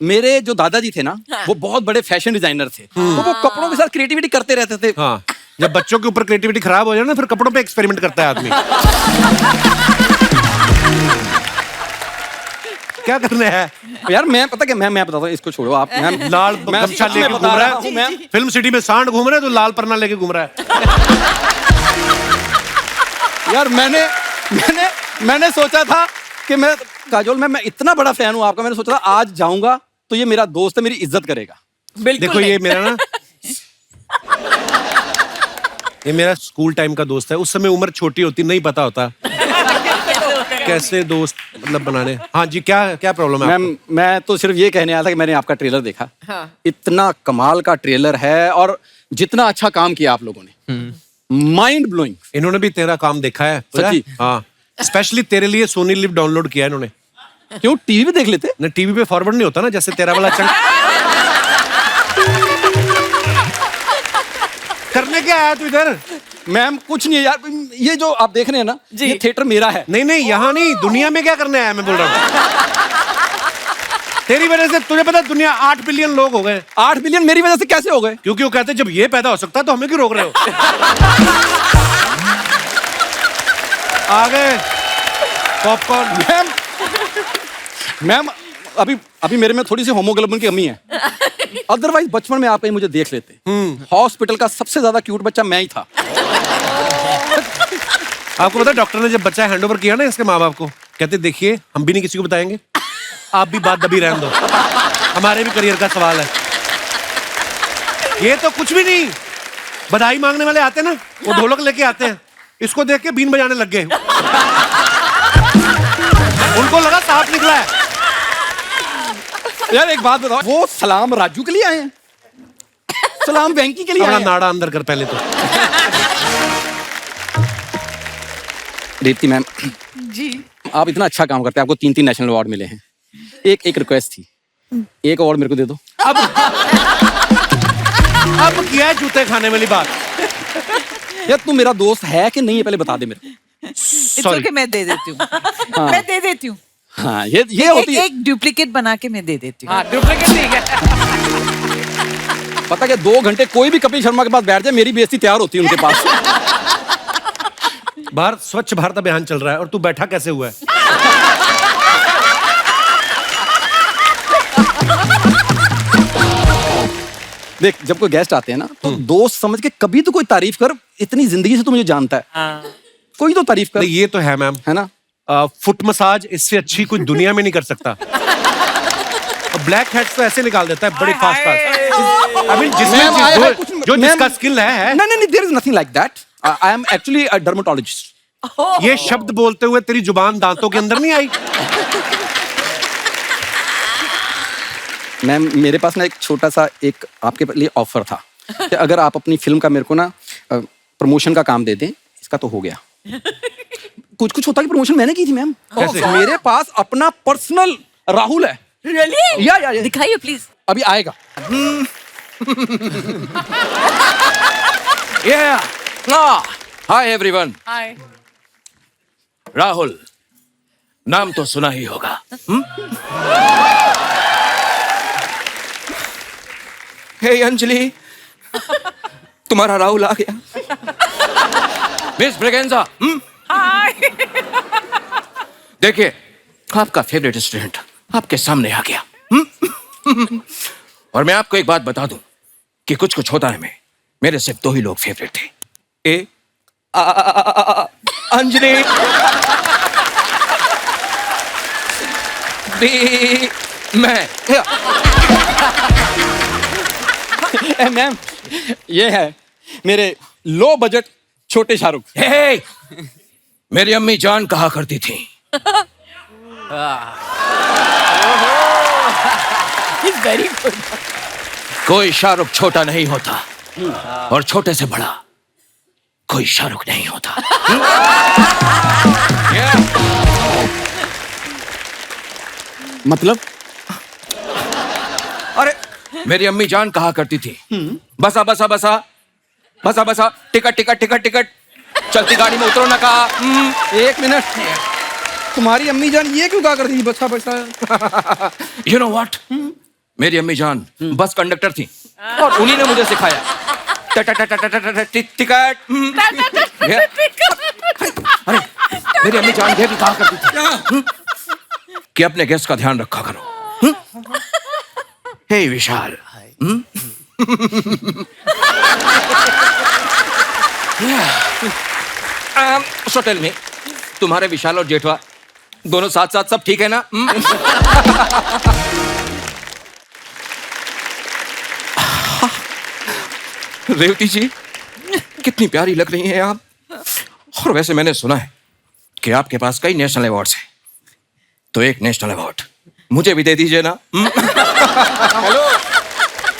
मेरे जो दादाजी थे ना, वो बहुत बड़े फैशन डिजाइनर थे, तो वो कपड़ों के साथ क्रिएटिविटी करते रहते थे। हाँ, जब बच्चों के ऊपर क्रिएटिविटी खराब हो जाए ना, फिर कपड़ों पे एक्सपेरिमेंट करता है आदमी। क्या करना है यार? मैं पता क्या, मैं बताता हूँ, इसको छोड़ो आप। मैम लाल गमछा लेके घूम रहा है, फिल्म सिटी में सांड घूम रहा है तो लाल परना लेके घूम रहा है। यार मैंने सोचा था कि मैं काजोल, मैं इतना बड़ा फैन हूँ आपका, मैंने सोचा था आज जाऊंगा तो ये मेरा दोस्त है, मेरी इज्जत करेगा। देखो ये मेरा ना, ये मेरा स्कूल टाइम का दोस्त है। उस समय उम्र छोटी होती, नहीं पता होता कैसे दोस्त मतलब बनाने। हाँ जी, क्या प्रॉब्लम है? मैम मैं तो सिर्फ ये कहने आया था कि मैंने आपका ट्रेलर देखा। हाँ। इतना कमाल का ट्रेलर है और जितना अच्छा काम किया आप लोगों ने, माइंड ब्लोइंग। इन्होंने भी तेरा काम देखा है सच्ची? हाँ, स्पेशली तेरे लिए सोनी लिव डाउनलोड किया इन्होंने। क्यों, टीवी पे देख लेते? ना, टीवी पे फॉरवर्ड नहीं होता ना, जैसे तेरा वाला चंग। करने क्या आया तू इधर? मैम कुछ नहीं है यार, ये जो आप देख रहे हैं ना, ये थिएटर मेरा है। नहीं, यहाँ नहीं, दुनिया में क्या करने आया मैं बोल रहा हूँ। तेरी वजह से तुझे पता, दुनिया 8 बिलियन लोग हो गए। 8 बिलियन मेरी वजह से कैसे हो गए? क्योंकि वो कहते जब ये पैदा हो सकता है तो हमें क्यों रोक रहे हो? आ गए पॉपकॉर्न। मैम अभी मेरे में थोड़ी सी होमोग्लोबिन की कमी है, अदरवाइज बचपन में आप कहीं मुझे देख लेते। हॉस्पिटल का सबसे ज्यादा क्यूट बच्चा मैं ही था। आपको पता, डॉक्टर ने जब बच्चा हैंडओवर किया ना इसके माँ बाप को, कहते देखिए हम भी नहीं किसी को बताएंगे, आप भी बात दबी रहने दो, हमारे भी करियर का सवाल है। ये तो कुछ भी नहीं, बधाई मांगने वाले आते ना, वो ढोलक लेके आते हैं, इसको देख के बीन बजाने लग गए। उनको लगा सांप निकला है। यार एक बात बताओ, वो सलाम राजू के लिए आए हैं, सलाम वेंकी के लिए आए हैं? नाड़ा अंदर कर पहले तो। दीप्ति मैम जी, आप इतना अच्छा काम करते हैं, आपको 3 नेशनल अवार्ड मिले हैं। एक रिक्वेस्ट थी, एक अवार्ड मेरे को दे दो। अब किया है जूते खाने वाली बात। यार तू मेरा दोस्त है कि नहीं है, पहले बता दे मेरे को। It's okay, मैं दे देती हूँ। मैं दे देती हूँ। हाँ, ये होती है। एक डुप्लीकेट बना के मैं दे देती हूँ। हाँ, डुप्लीकेट ठीक है। पता क्या, 2 घंटे कोई भी कपिल शर्मा के पास बैठ जाए, मेरी बेइज्जती तैयार होती है उनके पास। बाहर स्वच्छ भारत अभियान चल रहा है और तू बैठा कैसे हुआ है? देख, जब कोई गेस्ट आते हैं ना, तो दोस्त समझ के कभी तो कोई तारीफ कर, इतनी जिंदगी से तू मुझे जानता है, कोई तो तारीफ कर। ये तो है मैम, है ना? फुट मसाज इससे अच्छी कोई दुनिया में नहीं कर सकता। ब्लैक हेड्स तो ऐसे निकाल देता है बड़ी फास्ट। आई मीन जिसका स्किल है। नहीं, there is nothing like that. I am actually a dermatologist. ये शब्द बोलते हुए तेरी जुबान दांतों के अंदर नहीं आई? मैम मेरे पास ना एक छोटा सा एक आपके लिए ऑफर था कि अगर आप अपनी फिल्म का मेरे को ना प्रमोशन का काम दे दें, इसका तो हो गया। कुछ होता कि प्रमोशन मैंने की थी मैम। मेरे पास अपना पर्सनल राहुल है। Really? या दिखाइए प्लीज। अभी आएगा। Hi everyone. हाय। राहुल नाम तो सुना ही होगा। हे अंजलि, तुम्हारा राहुल आ गया। मिस ब्रेगेंजा, देखिए आपका फेवरेट स्टूडेंट आपके सामने आ गया। और मैं आपको एक बात बता दूं कि कुछ होता है, मेरे सिर्फ 2 ही लोग फेवरेट थे, ए अंजलि, बी मैं। मैम ये है मेरे लो बजट छोटे शाहरुख। हे, मेरी अम्मी जान कहा करती थी, वेरी गुड। कोई शाहरुख छोटा नहीं होता और छोटे से बड़ा कोई शाहरुख नहीं होता। मतलब? अरे मेरी अम्मी जान कहा करती थी, बसा बसा बसा बसा बसा, टिकट टिकट टिकट टिकट, चलती गाड़ी में उतरो ना कहा। 1 मिनट, तुम्हारी अम्मी जान ये क्यों कहा करती थी बच्चा बच्चा? यू नो व्हाट, मेरी अम्मी जान बस कंडक्टर थी और उन्हीं ने मुझे सिखाया टिकट। अरे मेरी अम्मी जान ये भी कहा करती थी कि अपने गेस्ट का ध्यान रखा करो। हे विशाल, सो टेल मी, तुम्हारे विशाल और जेठवा दोनों साथ साथ सब ठीक है ना? रेवती जी कितनी प्यारी लग रही हैं आप। और वैसे मैंने सुना है कि आपके पास कई नेशनल अवार्ड्स हैं, तो एक नेशनल अवार्ड मुझे भी दे दीजिए ना। हेलो,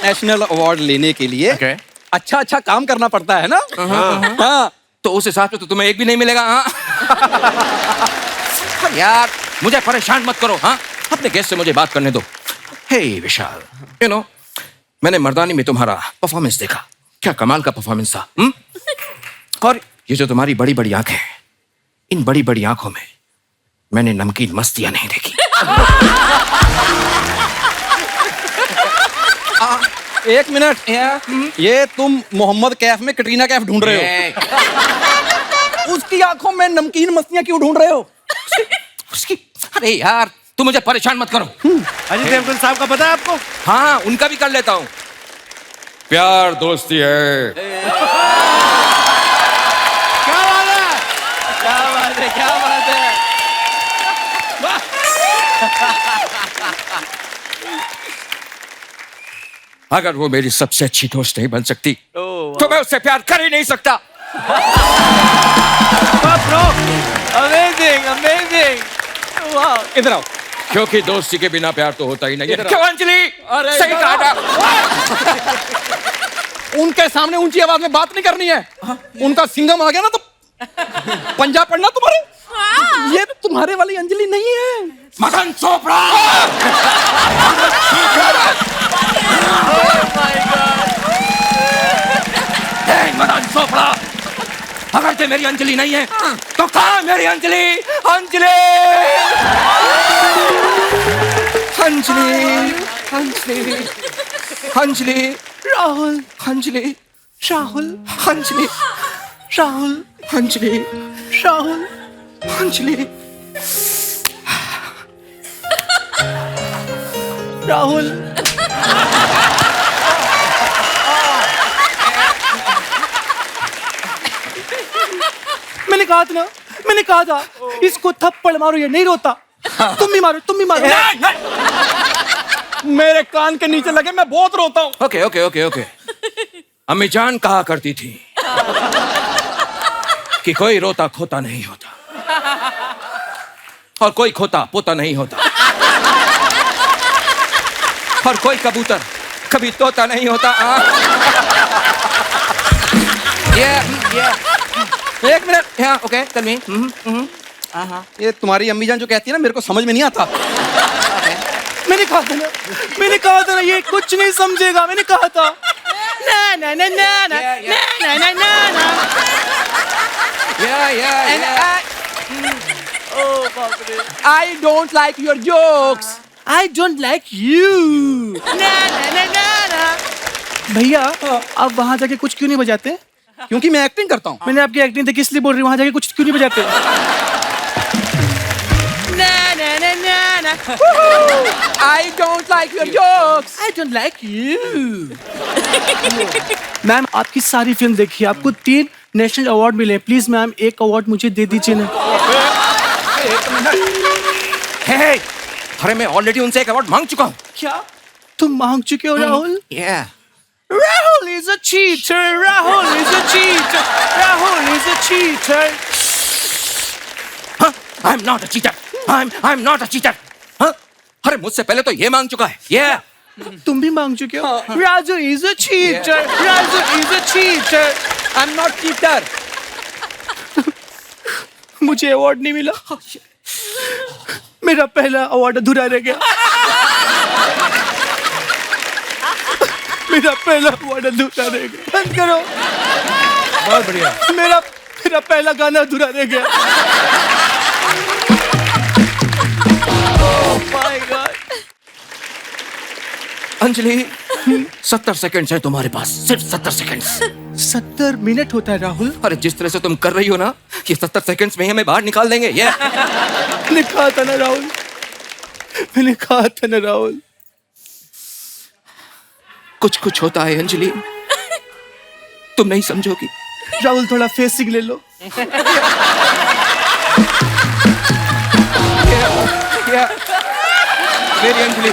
नेशनल अवार्ड लेने के लिए अच्छा अच्छा काम करना पड़ता है ना। हाँ, तो उस हिसाब से तो तुम्हें एक भी नहीं मिलेगा। हाँ यार मुझे परेशान मत करो। हाँ, अपने गेस्ट से मुझे बात करने दो। हे विशाल, यू नो मैंने मर्दानी में तुम्हारा परफॉर्मेंस देखा, क्या कमाल का परफॉर्मेंस था। और ये जो तुम्हारी बड़ी बड़ी आंखें हैं, इन बड़ी बड़ी आंखों में मैंने नमकीन मस्तियां नहीं देखी। एक मिनट, ये तुम मोहम्मद कैफ में कटरीना कैफ ढूंढ रहे हो? उसकी आंखों में नमकीन मस्तियां क्यों ढूंढ रहे हो? उसकी, अरे यार तुम मुझे परेशान मत करो। अजय देवगन साहब का पता है आपको? हाँ, उनका भी कर लेता हूँ। प्यार दोस्ती है। क्या बात है, क्या बात है, क्या बात है। अगर वो मेरी सबसे अच्छी दोस्त नहीं बन सकती तो मैं उससे प्यार कर ही नहीं सकता। अमेजिंग, अमेजिंग, वाह। इधर आओ। क्योंकि दोस्ती के बिना प्यार तो होता ही नहीं है। इधर आओ। क्यों अंजलि? अरे सही कहा था। उनके सामने ऊंची आवाज में बात नहीं करनी है। उनका सिंघम आ गया ना तो पंजाब पढ़ना तुम्हारे। ये तुम्हारे वाली अंजलि नहीं है। मदन चोपड़ा। मदन चोपड़ा, अगर ते मेरी अंजलि नहीं है तो कहाँ मेरी अंजलि? अंजलि, अंजलि, अंजलि, अंजलि, राहुल, अंजलि, राहुल, अंजलि, राहुल, अंजलि, राहुल, अंजलि, राहुल। मैंने कहा था ना, मैंने कहा था इसको थप्पड़ मारो ये नहीं रोता। तुम भी मारो, तुम भी मारो। मेरे कान के नीचे लगे, मैं बहुत रोता हूँ। Okay okay okay okay. अम्मी जान कहा करती थी कि कोई रोता खोता नहीं होता और कोई खोता पोता नहीं होता और कोई कबूतर कभी तोता नहीं होता। एक मिनट, हाँ, ओके, टेल मी। ये तुम्हारी अम्मी जान जो कहती है ना, मेरे को समझ में नहीं आता। मैंने कहा था ना, मैंने कहा था ना, ये कुछ नहीं समझेगा। मैंने कहा था ना ना ना ना ना ना ना ना ना। Oh, बाप रे। I don't like your jokes. I don't like you. ना ना ना ना ना। भैया, आप वहाँ जाके कुछ क्यों नहीं बजाते? क्योंकि मैं एक्टिंग करता हूँ। मैंने आपकी एक्टिंग देखी इसलिए बोल रही हूँ, वहाँ जाके कुछ क्यों नहीं बजाते? ना ना ना ना ना। I don't like your jokes. I don't like you. Ma'am, आपकी सारी फिल्म देखी, आपको 3 नेशनल अवार्ड मिले। प्लीज मैम, एक अवार्ड मुझे दे दीजिए ना। हे, अरे मैं ऑलरेडी उनसे एक अवार्ड मांग चुका हूँ। क्या तुम मांग चुके हो Rahul? Yeah. Rahul is a cheater. Rahul is a cheater. Rahul is a cheater. Huh? I'm not a cheater. I'm not a cheater. Huh? अरे मुझसे पहले तो ये मांग चुका है। Yeah. तुम भी मांग चुके हो? Raju is a cheater. Raju is a cheater. I'm not cheater. मुझे अवार्ड नहीं मिला। मेरा पहला अवार्ड अधूरा रह गया। मेरा पहला अवार्ड अधूरा रह गया। बंद करो। बहुत बढ़िया। मेरा पहला गाना अधूरा रह गया। अंजलि 70 सेकंड्स है तुम्हारे पास, सिर्फ 70 सेकंड्स। 70 मिनट होता है राहुल। अरे जिस तरह से तुम कर रही हो ना, ये 70 सेकंड्स में ही हमें बाहर निकाल देंगे। ये मैंने कहा था ना राहुल, मैंने कहा था ना राहुल। कुछ कुछ होता है अंजलि, तुम नहीं समझोगी। राहुल थोड़ा फेसिंग ले लो। मेरी अंजलि,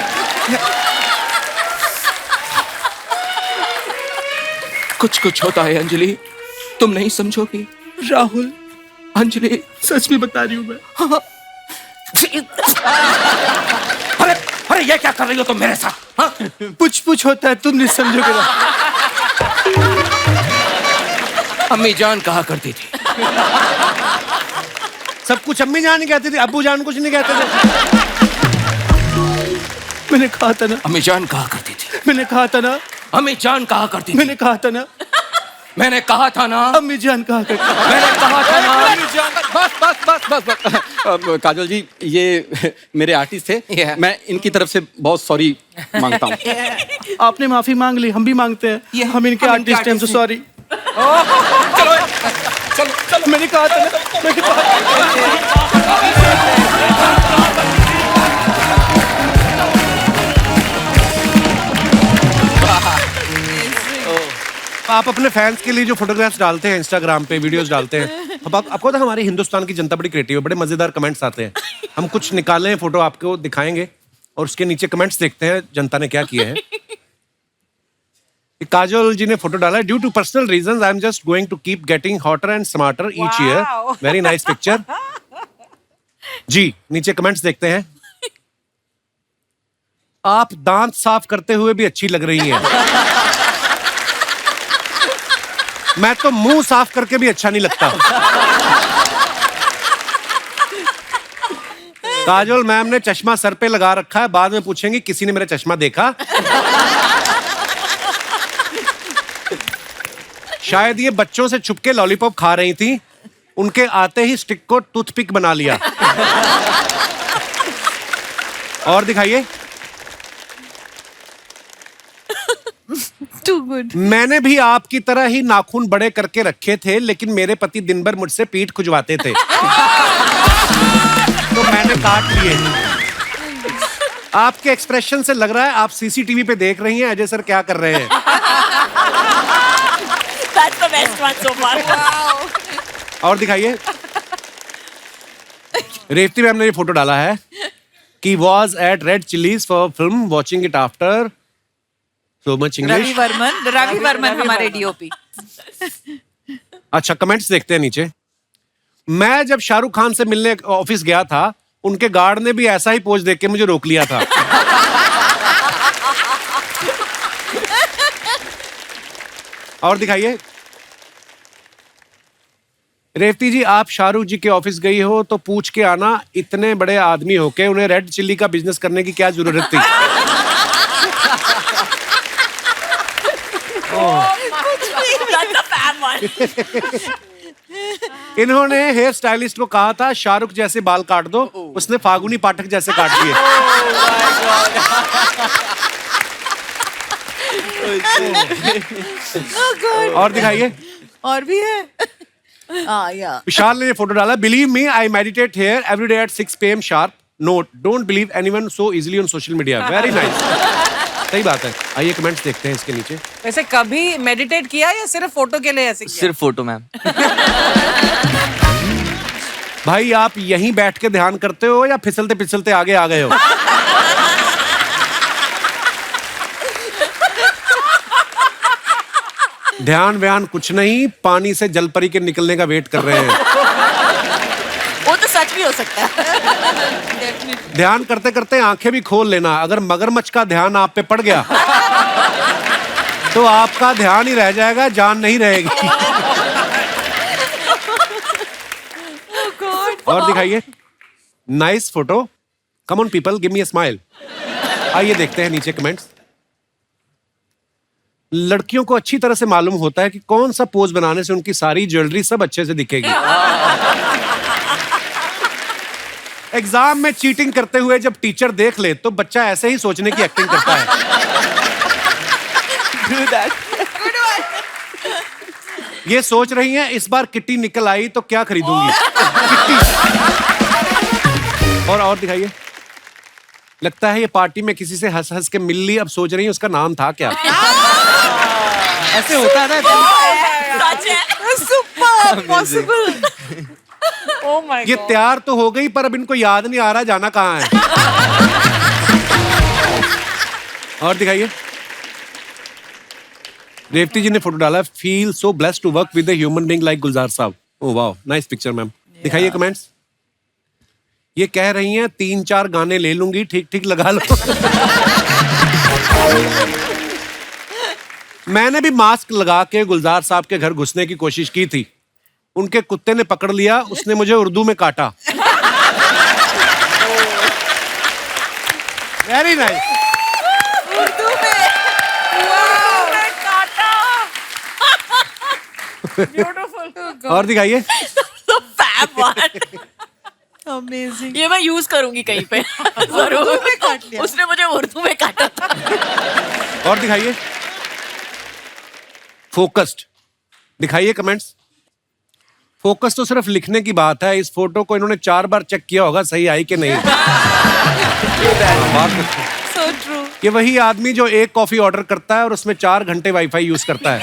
कुछ कुछ होता है अंजलि, तुम नहीं समझोगी। राहुल, अंजलि सच में बता रही हूँ मैं। हाँ। अरे अरे ये क्या कर रही हो तुम मेरे साथ? हाँ? कुछ होता है, तुम नहीं समझोगे ना। अम्मी जान कहा करती थी। सब कुछ अम्मी जान ही कहती थी, अब्बू जान कुछ नहीं कहते थे। मैंने कहा था ना। अम्मी जान कहा करती थी। मैंने कहा था ना। अम्मी जान कहा करती थी। मैंने कहा था ना। मैंने कहा था ना। अम्मी जान कहा करती थी। मैंने कहा था ना। अम्मी जान। बस काजल जी, ये मेरे आर्टिस्ट थे। मैं इनकी तरफ से बहुत सॉरी मांगता हूँ। आपने माफी मांग ली, हम भी मांगते हैं। हम इनके आर्टिस्ट हैं, सॉरी। चलो चलो चलो, मैंने कहा था ना, मैंने कहा आप अपने फैंस के लिए जो फोटोग्राफ्स डालते हैं इंस्टाग्राम पे, वीडियोस डालते हैं, अब आपको तो हमारी हिंदुस्तान की जनता बड़ी क्रिएटिव है, बड़े मजेदार कमेंट्स आते हैं। हम कुछ निकाले हैं फोटो, आपको दिखाएंगे और उसके नीचे कमेंट्स देखते हैं जनता ने क्या किए हैं। काजोल जी ने फोटो डाला है, due to personal reasons I am just going to keep getting hotter and smarter each year. Very nice picture जी। नीचे कमेंट्स देखते हैं। आप दांत साफ करते हुए भी अच्छी लग रही हैं। मैं तो मुंह साफ करके भी अच्छा नहीं लगता। काजोल मैम ने चश्मा सर पे लगा रखा है, बाद में पूछेंगी किसी ने मेरा चश्मा देखा। शायद ये बच्चों से छुपके लॉलीपॉप खा रही थी, उनके आते ही स्टिक को टूथपिक बना लिया। और दिखाइए। Too good. मैंने भी आपकी तरह ही नाखून बड़े करके रखे थे, लेकिन मेरे पति दिन भर मुझसे पीठ खुजवाते थे तो मैंने काट लिए। आपके एक्सप्रेशन से लग रहा है आप सीसीटीवी पे देख रही हैं अजय सर क्या कर रहे हैं। That's the best one so far. Wow. और दिखाइए। रेवती मैम ने ये फोटो डाला है कि was at Red Chillies for film, watching it after so much English. Ravi Varman हमारे डीओपी। अच्छा, कमेंट्स देखते हैं नीचे। मैं जब शाहरुख खान से मिलने ऑफिस गया था, उनके गार्ड ने भी ऐसा ही पोज देख के मुझे रोक लिया था। और दिखाइए। रेवती जी, आप शाहरुख जी के ऑफिस गई हो तो पूछ के आना, इतने बड़े आदमी होके उन्हें रेड चिल्ली का बिजनेस करने की क्या जरूरत थी। इन्होंने हेयर स्टाइलिस्ट को कहा था शाहरुख जैसे बाल काट दो, उसने फागुनी पाठक जैसे काट दिए। और दिखाइए। और भी है। या विशाल ने ये फोटो डाला। Believe me, I meditate here every day at 6 PM sharp. Note, don't believe anyone so easily on social media. Very nice. सही बात है। आइए कमेंट्स देखते हैं इसके नीचे। वैसे कभी मेडिटेट किया या सिर्फ फोटो के लिए ऐसे किया? सिर्फ फोटो मैम। भाई आप यहीं बैठ के ध्यान करते हो या फिसलते फिसलते आगे आ गए हो? ध्यान व्यान कुछ नहीं, पानी से जलपरी के निकलने का वेट कर रहे हैं। वो तो सच भी हो सकता है। ध्यान करते करते आंखें भी खोल लेना। अगर मगरमच्छ का ध्यान आप पे पड़ गया तो आपका ध्यान ही रह जाएगा, जान नहीं रहेगी। और दिखाइए। Nice photo. Come on people, give me a smile. आइए देखते हैं नीचे कमेंट्स। लड़कियों को अच्छी तरह से मालूम होता है कि कौन सा पोज बनाने से उनकी सारी ज्वेलरी सब अच्छे से दिखेगी। एग्जाम में चीटिंग करते हुए जब टीचर देख ले तो बच्चा ऐसे ही सोचने की एक्टिंग करता है। do that. ये सोच रही हैं इस बार किट्टी निकल आई तो क्या खरीदूंगी किट्टी। और दिखाइए। लगता है ये पार्टी में किसी से हंस हंस के मिल ली, अब सोच रही है उसका नाम था क्या। ऐसे होता है ना। Super possible. ओह माय ये तैयार तो हो गई पर अब इनको याद नहीं आ रहा जाना कहाँ है। और दिखाइए। रेवती जी ने फोटो डाला, feel so blessed to work with a human being like Gulzar sahab. Oh wow, nice picture ma'am. दिखाइए कमेंट्स। ये कह रही हैं 3-4 गाने ले लूंगी, ठीक ठीक लगा लो। मैंने भी मास्क लगा के गुलजार साहब के घर घुसने की कोशिश की थी, उनके कुत्ते ने पकड़ लिया, उसने मुझे उर्दू में काटा। Very nice. उर्दू में काटा। ब्यूटीफुल। और दिखाइए। Fab one. अमेजिंग। ये मैं यूज करूंगी कहीं पे जरूर। उसने मुझे उर्दू में काटा था। और दिखाइए। फोकस्ड। दिखाइए कमेंट्स। फोकस तो सिर्फ लिखने की बात है, इस फोटो को इन्होंने 4 बार चेक किया होगा सही आई कि नहीं। So true. ये वही आदमी जो 1 कॉफी ऑर्डर करता है और उसमें 4 घंटे वाईफाई यूज करता है।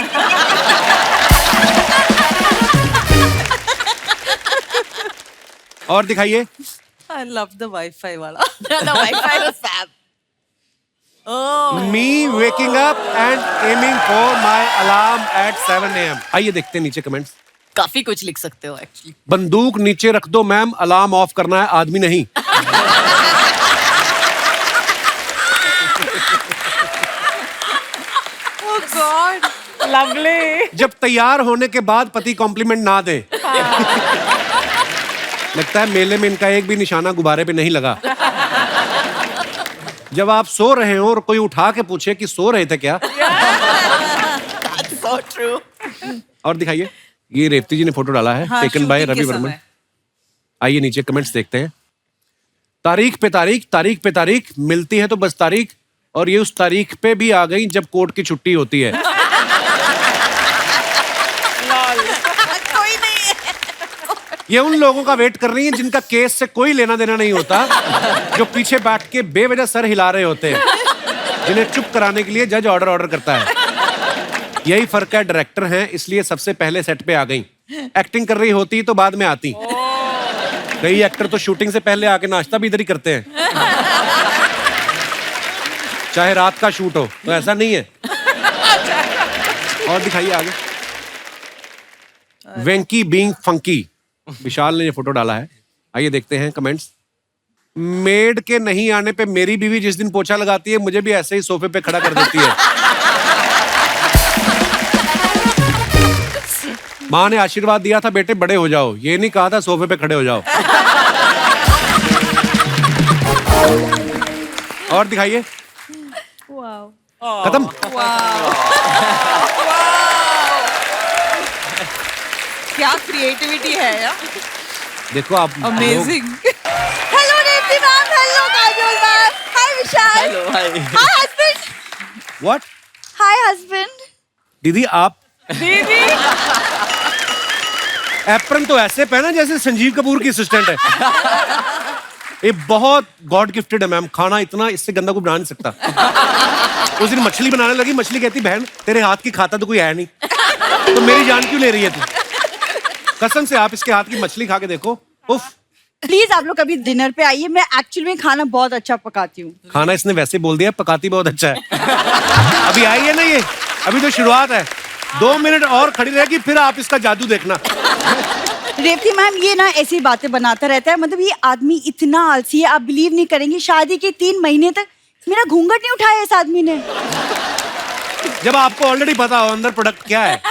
और दिखाइए। I love the Wi-Fi वाला। The Wi-Fi was fab. Oh. Me waking up and aiming for my alarm at 7 AM। आइए देखते हैं नीचे कमेंट्स। काफी कुछ लिख सकते हो एक्चुअली। बंदूक नीचे रख दो मैम, अलार्म ऑफ करना है, आदमी नहीं। Oh God, lovely। जब तैयार होने के बाद पति कॉम्प्लीमेंट ना दे। लगता है मेले में इनका एक भी निशाना गुब्बारे पे नहीं लगा। जब आप सो रहे हो और कोई उठा के पूछे कि सो रहे थे क्या। That's so true. और दिखाइए। ये रेवती जी ने फोटो डाला है, हाँ, टेकन बाय shooting के रवि वर्मन। समय। आइए नीचे कमेंट्स देखते हैं। तारीख पे तारीख, तारीख पे तारीख, मिलती है तो बस तारीख, और ये उस तारीख पे भी आ गई जब कोर्ट की छुट्टी होती है। कोई नहीं है। ये उन लोगों का वेट कर रही है जिनका केस से कोई लेना देना नहीं होता, जो पीछे बैठ के बेवजह सर हिला रहे होते हैं, जिन्हें चुप कराने के लिए जज ऑर्डर करता है। यही फर्क है, डायरेक्टर हैं इसलिए सबसे पहले सेट पे आ गई। एक्टिंग कर रही होती तो बाद में आती। कई एक्टर तो शूटिंग से पहले आके नाश्ता भी इधर ही करते हैं, चाहे रात का शूट हो, तो ऐसा नहीं है। और दिखाइए आगे। वेंकी बीइंग फंकी, विशाल ने ये फोटो डाला है। आइए देखते हैं कमेंट्स। मेड के नहीं आने पे मेरी बीवी जिस दिन पोछा लगाती है, मुझे भी ऐसे ही सोफे पे खड़ा कर देती है। माँ ने आशीर्वाद दिया था बेटे बड़े हो जाओ, ये नहीं कहा था सोफे पे खड़े हो जाओ। और दिखाइए। खत्म। क्या क्रिएटिविटी है यार। देखो आप। Amazing. Hello Revathi ma'am, hello Kajol ma'am, hi Vishal. Hello hi. Hi husband. What? Hi husband. दीदी आप दीदी। एप्रन तो ऐसे पहना जैसे संजीव कपूर की असिस्टेंट है। ये बहुत गॉड गिफ्टेड है मैम, खाना इतना इससे गंदा कोई बना नहीं सकता। उस दिन मछली बनाने लगी, मछली कहती बहन तेरे हाथ की खाता तो कोई है नहीं, तो मेरी जान क्यों ले रही है तू? कसम से आप इसके हाथ की मछली खा के देखो, उफ। प्लीज आप लोग कभी डिनर पे आइए, मैं एक्चुअली में खाना बहुत अच्छा पकाती हूँ। खाना इसने वैसे बोल दिया, पकाती बहुत अच्छा है। अभी आई है ना ये, अभी तो शुरुआत है। 2 मिनट और खड़ी रहेगी, फिर आप इसका जादू देखना। रेवती मैम ये ना ऐसी बातें बनाता रहता है, मतलब ये आदमी इतना आलसी है, आप बिलीव नहीं करेंगे, शादी के 3 महीने तक मेरा घूंघट नहीं उठाया इस आदमी ने। जब आपको ऑलरेडी पता हो अंदर प्रोडक्ट क्या है।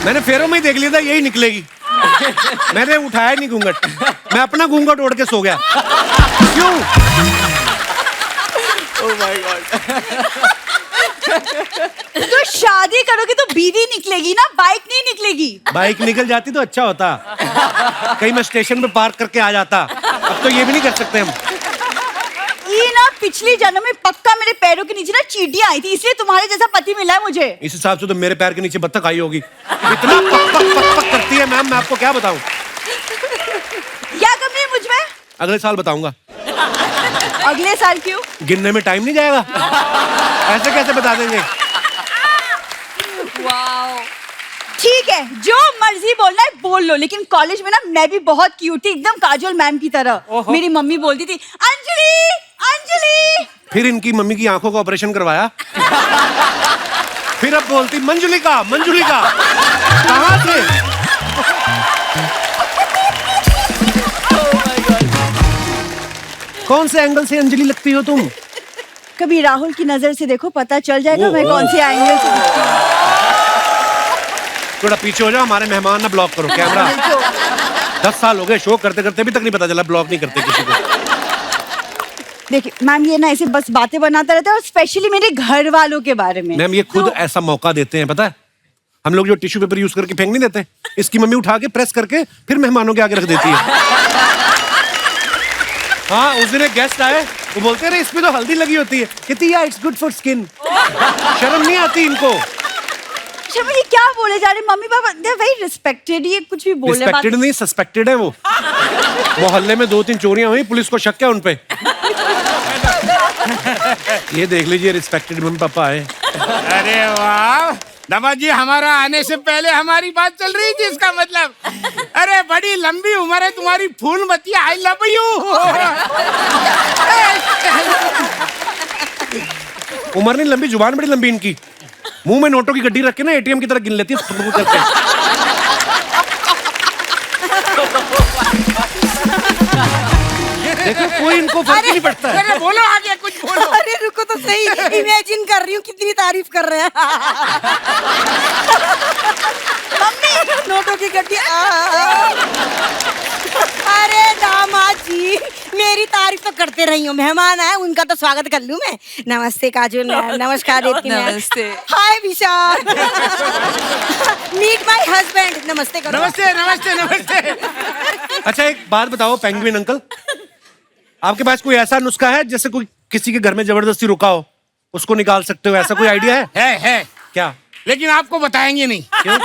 मैंने फेरों में ही देख लिया था यही निकलेगी। मैंने उठाया नहीं घूंघट, मैं अपना घूंघट ओढ़ के सो गया। क्यों? Oh my God। तो शादी करोगे तो बीवी निकलेगी ना, बाइक नहीं निकलेगी। बाइक निकल जाती तो अच्छा होता, कहीं मैं स्टेशन पे पार्क करके आ जाता। अब तो ये भी नहीं कर सकते हम। ये ना पिछली जन्म में पक्का मेरे पैरों के नीचे ना चींटियां आई थी, इसलिए तुम्हारे जैसा पति मिला है मुझे। इस हिसाब से तो मेरे पैर के नीचे बत्तख आई होगी। इतना पक पक पक पक करती है मैम, मैं आपको क्या बताऊं। क्या कमी है मुझ में? अगले साल बताऊंगा। अगले साल क्यों? गिनने में टाइम नहीं जाएगा। ऐसे कैसे बता देंगे। वाओ, ठीक है, जो मर्जी बोलना है बोल लो, लेकिन कॉलेज में ना मैं भी बहुत क्यूट थी, एकदम काजोल मैम की तरह। मेरी मम्मी बोलती थी अंजलि अंजलि। फिर इनकी मम्मी की आंखों का ऑपरेशन करवाया। फिर अब बोलती मंजुलिका मंजुलिका। कहाँ से? कौन से एंगल से अंजलि लगती हो तुम? कभी राहुल की नजर से देखो, पता चल जाएगा मैं कौन सी एंगल से। थोड़ा पीछे हो जाओ, हमारे मेहमान ना ब्लॉक करो कैमरा। 10 साल हो गए शो करते करते, अभी तक नहीं पता चला ब्लॉक नहीं करते किसी को। देखिए मैम, ये ना ऐसे बस बातें बनाता रहता है, और स्पेशली मेरे घर वालों के बारे में। मैम ये खुद ऐसा मौका देते हैं, पता है हम लोग जो टिश्यू पेपर यूज करके फेंक नहीं देते, इसकी मम्मी उठा के प्रेस करके फिर मेहमानों के आगे रख देती है। हाँ, उस दिन एक गेस्ट आए, वो बोलते रहे इसमें तो हल्दी लगी होती है, कहती है इट्स गुड फॉर स्किन। शर्म नहीं आती इनको। अच्छा, ये क्या बोले जा रहे mummy papa? They are very respected, ये कुछ भी बोले। रिस्पेक्टेड नहीं, सस्पेक्टेड है वो। मोहल्ले में 2-3 चोरियां हुई, पुलिस को शक है उन पे। ये देख लीजिए, रिस्पेक्टेड मम्मी पापा आए। अरे वाह दामाद जी, हमारा आने से पहले हमारी बात चल रही थी, इसका मतलब। अरे बड़ी लंबी उम्र है तुम्हारी फूलमती, आई लव यू। उम्र नहीं लंबी, जुबान बड़ी लंबी इनकी। मुंह में नोटों की गड्डी रख के ना एटीएम की तरह गिन लेती है करके। देखो कोई इनको फर्क नहीं पड़ता है। अरे बोलो आगे कुछ बोलो। अरे रुको तो सही, इमेजिन कर रही हूँ कितनी तारीफ कर रहे हैं। मम्मी नोटों की गड्डी। अरे दामाद जी, मेरी तारीफ तो करते रही हूँ, मेहमान आए उनका तो स्वागत कर लूँ मैं। नमस्ते काजोल मैम, नमस्कार रेवती मैम। नमस्ते। Hi Vishal. Meet my husband. नमस्ते करो। नमस्ते नमस्ते नमस्ते। अच्छा एक बात बताओ पेंगुइन अंकल, आपके पास कोई ऐसा नुस्खा है जैसे कोई किसी के घर में जबरदस्ती रुका हो, उसको निकाल सकते हो, ऐसा कोई आइडिया है? है क्या? लेकिन आपको बताएंगे नहीं। क्यों?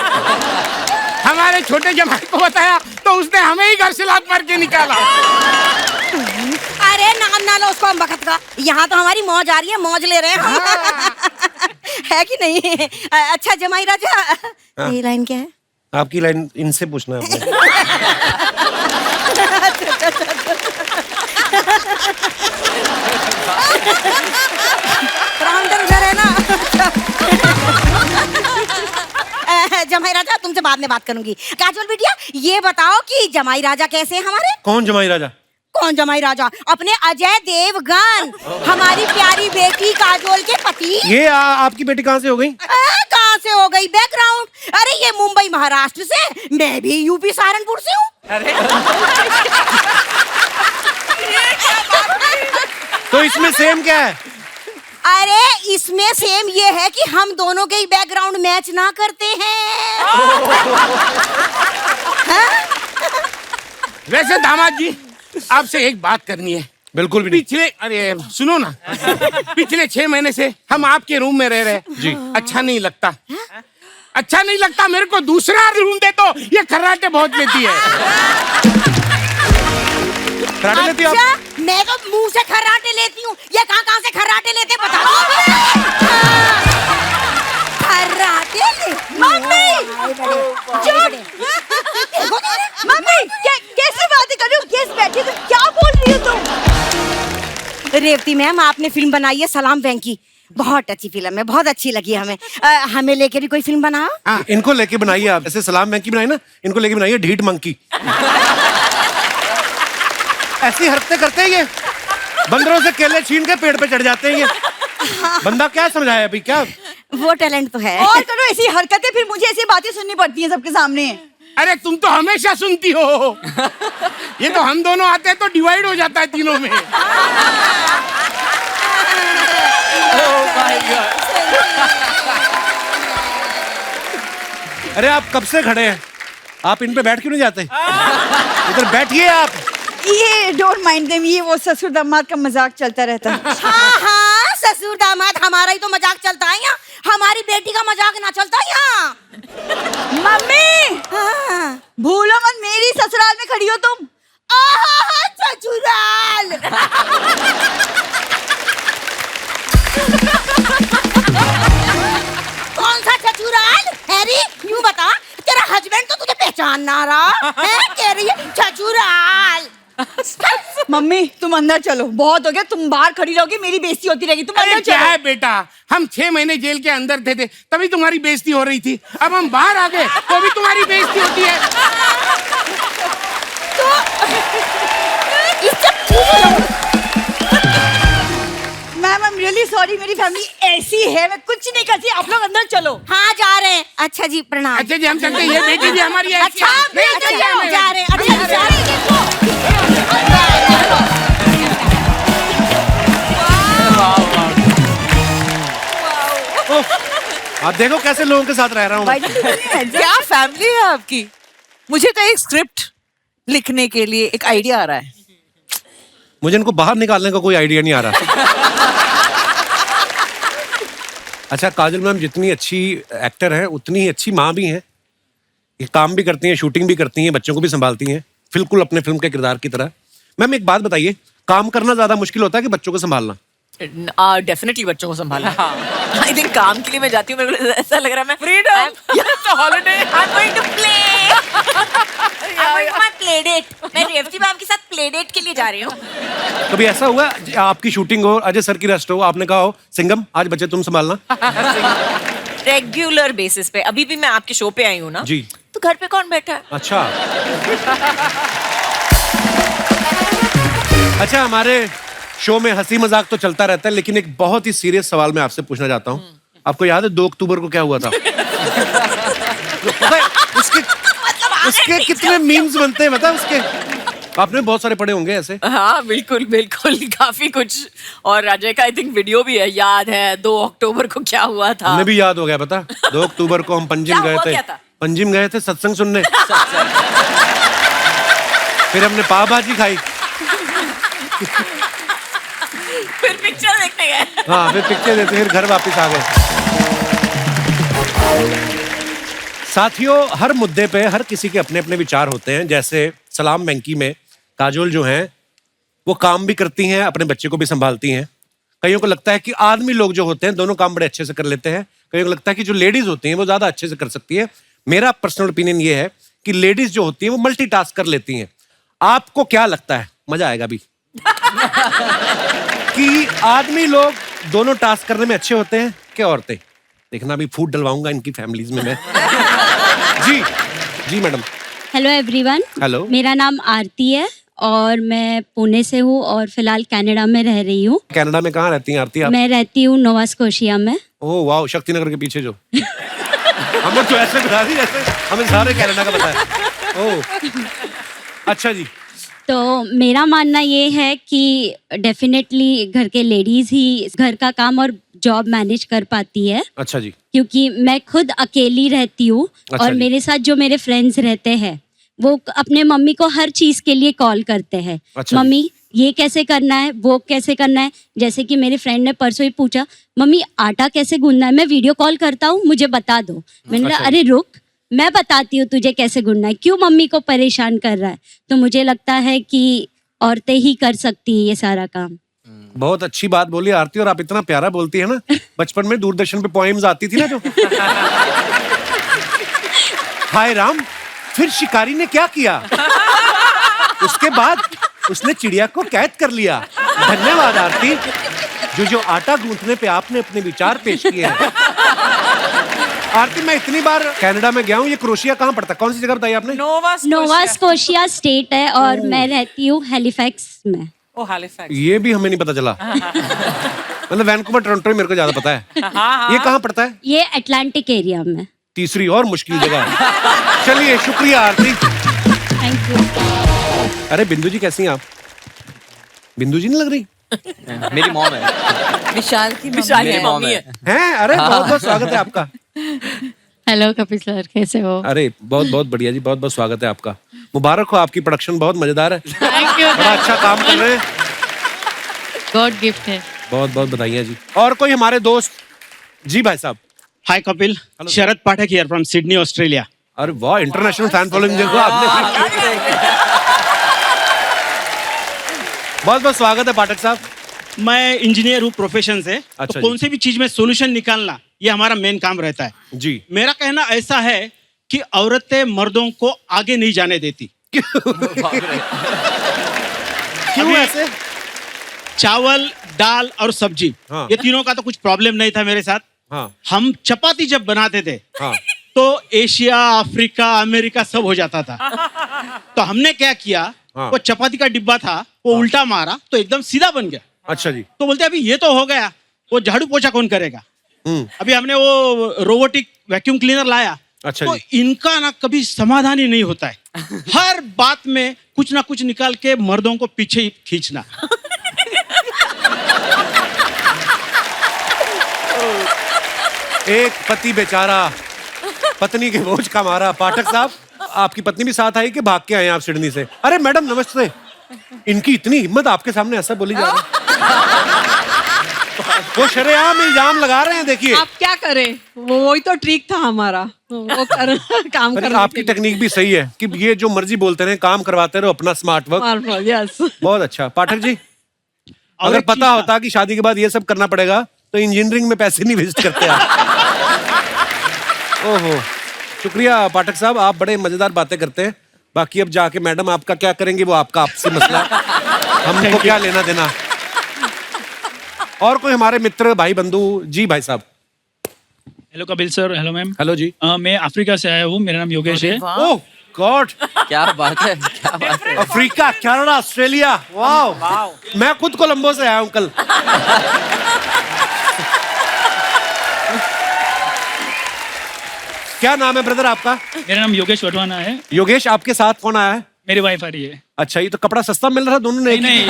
हमारे छोटे जमाई को बताया तो उसने हमें ही घर से लात मार के निकाला। अरे नाम ना लो उसको हम बखत का, यहाँ तो हमारी मौज आ रही है, मौज ले रहे हैं हम। है कि नहीं? अच्छा जमाई राजा, ये लाइन क्या है? आपकी लाइन इनसे पूछना है आपने। राउंडर उधर है ना। जमाई राजा तुमसे बाद में बात करूंगी। काजोल बिटिया ये बताओ कि जमाई राजा कैसे हैं हमारे? कौन जमाई राजा? कौन जमाई राजा? अपने अजय देवगन, हमारी प्यारी बेटी काजोल के पति। ये आपकी बेटी कहाँ से हो गई? कहाँ से हो गई? बैकग्राउंड। अरे ये मुंबई महाराष्ट्र से, मैं भी यूपी सहारनपुर से हूँ। अरे तो इसमें सेम क्या है? अरे इसमें सेम ये है कि हम दोनों के ही बैकग्राउंड मैच ना करते हैं। वैसे दामाद जी आपसे एक बात करनी है। बिल्कुल भी नहीं। पिछले अरे सुनो ना, पिछले 6 महीने से हम आपके रूम में रह रहे हैं जी। अच्छा नहीं लगता, अच्छा नहीं लगता। मेरे को दूसरा रूम दे तो ये खर्राटे बहुत लेती है। खर्राटे लेती हो अच्छा, मैं तो मुंह से खर्राटे लेती हूँ, ये कहाँ से खर्राटे लेते बताओ। खर्राटे ले मम्मी, मम्मी कैसे बातें कर रही हो? गेस्ट बैठे तो क्या बोल रही हो तुम? रेवती मैम आपने फिल्म बनाई है सलाम वेंकी, बहुत अच्छी फिल्म है, बहुत अच्छी लगी हमें। हमें लेके भी कोई फिल्म बनाओ। इनको लेके बनाइए आप। ऐसे सलाम वेंकी बनाई ना, इनको लेके बनाइए ढीठ मंकी। ऐसी हरकतें करते हैं ये, बंदरों से केले छीन के पेड़ पे चढ़ जाते हैं ये। बंदा क्या समझाया अभी? क्या वो टैलेंट तो है। और करो ऐसी हरकतें, फिर मुझे ऐसी बातें सुननी पड़ती हैं सबके सामने। अरे तुम तो हमेशा सुनती हो। ये तो हम दोनों आते हैं तो डिवाइड हो जाता है तीनों में। अरे आप कब से खड़े हैं? आप इन पे बैठ क्यों नहीं जाते? इधर बैठिए आप। ये डोंट माइंड देम, ये वो ससुर दामाद का मजाक चलता रहता है। हाँ हाँ, ससुर दामाद हमारा ही तो मजाक चलता है यहाँ, हमारी बेटी का मजाक ना चलता यहाँ। मम्मी भूलो मत, मेरी ससुराल में खड़ी हो तुम। ससुराल। कौन सा ससुराल? हैरी यूं बता, तेरा हस्बैंड तो तुझे पहचान ना रहा है, कह रही है ससुराल। मम्मी तुम अंदर चलो, बहुत हो गया, तुम बाहर खड़ी रहोगी, मेरी बेइज्जती होती रहेगी, तुम अरे अंदर क्या है चलो। बेटा, हम 6 महीने जेल के अंदर थे तभी तुम्हारी बेइज्जती हो रही थी, अब हम बाहर आ गए तो भी तुम्हारी बेइज्जती होती है। Ma'am I am really sorry, मेरी फैमिली ऐसी है, मैं कुछ नहीं करती, आप लोग अंदर चलो। हाँ जा रहे हैं। अच्छा जी प्रणाम। अच्छा जी हम चलते हैं, ये बेटी भी हमारी ऐसी अच्छा है। नहीं, अच्छा, अच्छा, हमें- जा रहे हैं। अच्छा जी, जा रहे हैं। आप देखो कैसे लोगों के साथ रह रहा हूँ मैं। क्या फैमिली है आपकी। मुझे तो एक स्क्रिप्ट लिखने के लिए एक आइडिया आ रहा है। मुझे इनको बाहर निकालने का कोई आइडिया नहीं आ रहा। अच्छा काजल मैम जितनी अच्छी एक्टर है उतनी ही अच्छी माँ भी हैं। ये काम भी करती हैं, शूटिंग भी करती हैं, बच्चों को भी संभालती हैं, बिल्कुल अपने फिल्म के किरदार की तरह। मैम एक बात बताइए, काम करना ज्यादा मुश्किल होता है कि बच्चों को संभालना? डेफिनेटली बच्चों को संभालना। आई थिंक काम के लिए मैं जाती हूँ, मेरे को ऐसा लग रहा है मैं freedom holiday I am going to play, I am going play date. मैं रेवती मैम के साथ प्ले डेट के लिए जा रही हूँ। कभी ऐसा हुआ आपकी शूटिंग हो, अजय सर की रेस्ट हो, आपने कहा हो सिंगम आज बच्चे तुम संभालना? रेगुलर बेसिस पे। अभी भी मैं आपके शो पे आई हूँ ना जी, तो घर पे कौन बैठा है? अच्छा। अच्छा हमारे शो में हंसी मजाक तो चलता रहता है, लेकिन एक बहुत ही सीरियस सवाल मैं आपसे पूछना चाहता हूँ। आपको याद है 2 अक्टूबर को क्या हुआ था? उसके कितने मीम्स बनते हैं बता उसके? आपने बहुत सारे पढ़े होंगे ऐसे। हाँ बिल्कुल बिल्कुल, काफी कुछ। और अजय का आई थिंक वीडियो भी है, याद है 2 अक्टूबर को क्या हुआ था। हमें भी याद हो गया पता। 2 अक्टूबर को हम पंजिम गए थे। पंजिम गए थे सत्संग सुनने। फिर हमने पाव भाजी खाई। फिर पिक्चर देखने गए। हाँ फिर पिक्चर देखते फिर घर वापस आ गए। साथियों हर मुद्दे पे हर किसी के अपने अपने विचार होते हैं। जैसे सलाम वेंकी में काजोल जो हैं वो काम भी करती हैं, अपने बच्चे को भी संभालती हैं। कईयों को लगता है कि आदमी लोग जो होते हैं दोनों काम बड़े अच्छे से कर लेते हैं। कईयों को लगता है कि जो लेडीज होती हैं वो ज्यादा अच्छे से कर सकती है। मेरा पर्सनल ओपिनियन ये है कि लेडीज जो होती हैं वो मल्टीटास्क कर लेती हैं। आपको क्या लगता है, मजा आएगा अभी, कि आदमी लोग दोनों टास्क करने में अच्छे होते हैं कि औरतें? देखना अभी फूड डलवाऊंगा इनकी फैमिलीज में मैं। जी जी मैडम। Hello everyone. हेलो। मेरा नाम आरती है और मैं पुणे से हूँ और फिलहाल कनाडा में रह रही हूँ। कनाडा में कहाँ रहती हैं आरती आप? मैं रहती हूँ नोवा स्कोशिया में। ओह वाह, शक्तिनगर के पीछे जो। हमें तो ऐसे बता दी जैसे हमें सारे कनाडा का पता है। ओह अच्छा जी। तो मेरा मानना ये है कि डेफिनेटली घर के लेडीज ही घर का काम और जॉब मैनेज कर पाती है। अच्छा जी। क्योंकि मैं खुद अकेली रहती हूँ अच्छा और जी। मेरे साथ जो मेरे फ्रेंड्स रहते हैं वो अपने मम्मी को हर चीज के लिए कॉल करते हैं। अच्छा जी। मम्मी ये कैसे करना है, वो कैसे करना है। जैसे कि मेरे फ्रेंड ने परसों ही पूछा मम्मी आटा कैसे गूंदना है, मैं वीडियो कॉल करता हूँ मुझे बता दो। मैंने कहा अच्छा। अरे रुक मैं बताती हूँ तुझे कैसे गूंदना है, क्यों मम्मी को परेशान कर रहा है। तो मुझे लगता है कि औरतें ही कर सकती है ये सारा काम। बहुत अच्छी बात बोली आरती, और आप इतना प्यारा बोलती है ना। बचपन में दूरदर्शन पे पोएम्स आती थी ना जो। हाय राम, फिर शिकारी ने क्या किया, उसके बाद उसने चिड़िया को कैद कर लिया। धन्यवाद आरती, जो आटा गूंथने पे आपने अपने विचार पेश किए हैं। आरती मैं इतनी बार कनाडा में गया हूँ, ये क्रोशिया कहाँ पड़ता है, कौन सी जगह बताई आपने? नोवा स्कोशिया स्टेट है और मैं रहती हूँ हैलिफैक्स में। ये भी हमें नहीं पता चला। मतलब वैंकूवर टोरंटो मेरे को ज्यादा पता है। ये कहाँ पड़ता है? ये अटलांटिक एरिया में। तीसरी और मुश्किल जगह। चलिए शुक्रिया आरती। Thank you. अरे बिंदु जी कैसी हैं आप? बिंदु जी नहीं लग रही? मेरी मॉम है। विशाल की मम्मी है। हैं? अरे बहुत बहुत स्वागत है आपका। हेलो कपिल सर, कैसे हो? अरे बहुत बहुत बढ़िया जी, बहुत बहुत स्वागत है आपका। मुबारक हो, आपकी प्रोडक्शन बहुत मजेदार है। Thank you. बड़ा अच्छा काम कर रहे हैं। गॉड गिफ्ट है। बहुत बहुत बधाइयाँ जी। और कोई हमारे दोस्त? जी भाई साहब। हाय कपिल, शरद पाठक हियर फ्रॉम सिडनी ऑस्ट्रेलिया। अरे वाह, इंटरनेशनल फैन फॉलोइंग देखो आपने। बहुत बहुत स्वागत है पाठक साहब। मैं इंजीनियर हूँ प्रोफेशन से। अच्छा तो जी। कौन से भी चीज में सॉल्यूशन निकालना ये हमारा मेन काम रहता है जी। मेरा कहना ऐसा है कि औरतें मर्दों को आगे नहीं जाने देती। क्यों ऐसे? चावल, दाल और सब्जी, हाँ। ये तीनों का तो कुछ प्रॉब्लम नहीं था मेरे साथ। हाँ। हम चपाती जब बनाते थे हाँ। तो एशिया, अफ्रीका, अमेरिका सब हो जाता था। तो हमने क्या किया, हाँ। वो चपाती का डिब्बा था, वो उल्टा मारा तो एकदम सीधा बन गया। अच्छा जी। तो बोलते अभी ये तो हो गया, वो झाड़ू पोछा कौन करेगा? अभी हमने वो रोबोटिक वैक्यूम क्लीनर लाया। अच्छा तो जी। इनका ना कभी समाधान ही नहीं होता है। हर बात में कुछ ना कुछ निकाल के मर्दों को पीछे ही खींचना। एक पति बेचारा पत्नी के बोझ का मारा। पाठक साहब, आपकी पत्नी भी साथ आई कि भाग के आए आप सिडनी से? अरे मैडम नमस्ते। इनकी इतनी हिम्मत, आपके सामने ऐसा बोली जा रही है। वो शरेआम इल्जाम लगा रहे हैं, देखिए। आप क्या करें, वही तो ट्रिक था हमारा, वो काम अरे कर। आपकी टेक्निक भी सही है कि ये जो मर्जी बोलते रहे, काम करवाते रहो अपना स्मार्ट वर्क। यस। बहुत अच्छा। पाठक जी, अगर पता होता कि शादी के बाद ये सब करना पड़ेगा तो इंजीनियरिंग में पैसे नहीं वेस्ट करते आप। ओहो, शुक्रिया पाठक साहब, आप बड़े मजेदार बातें करते हैं। बाकी अब जाके मैडम आपका क्या करेंगे वो आपका आपसे मसला है, हमको क्या लेना देना। और कोई हमारे मित्र, भाई, बंधु? जी भाई साहब। Hello Kapil sir. Hello ma'am. Hello जी। मैं अफ्रीका से आया हूँ, मेरा नाम योगेश है। ओह गॉड, क्या बात है, क्या बात है। अफ्रीका, कनाडा, ऑस्ट्रेलिया, वाह। मैं खुद कोलंबो से आया हूँ कल। क्या नाम है ब्रदर आपका? मेरा नाम योगेश वटवाना है। योगेश, आपके साथ कौन आया है? मेरी वाइफ आ रही है। अच्छा, ये तो कपड़ा सस्ता मिल रहा है दोनों ने। नहीं,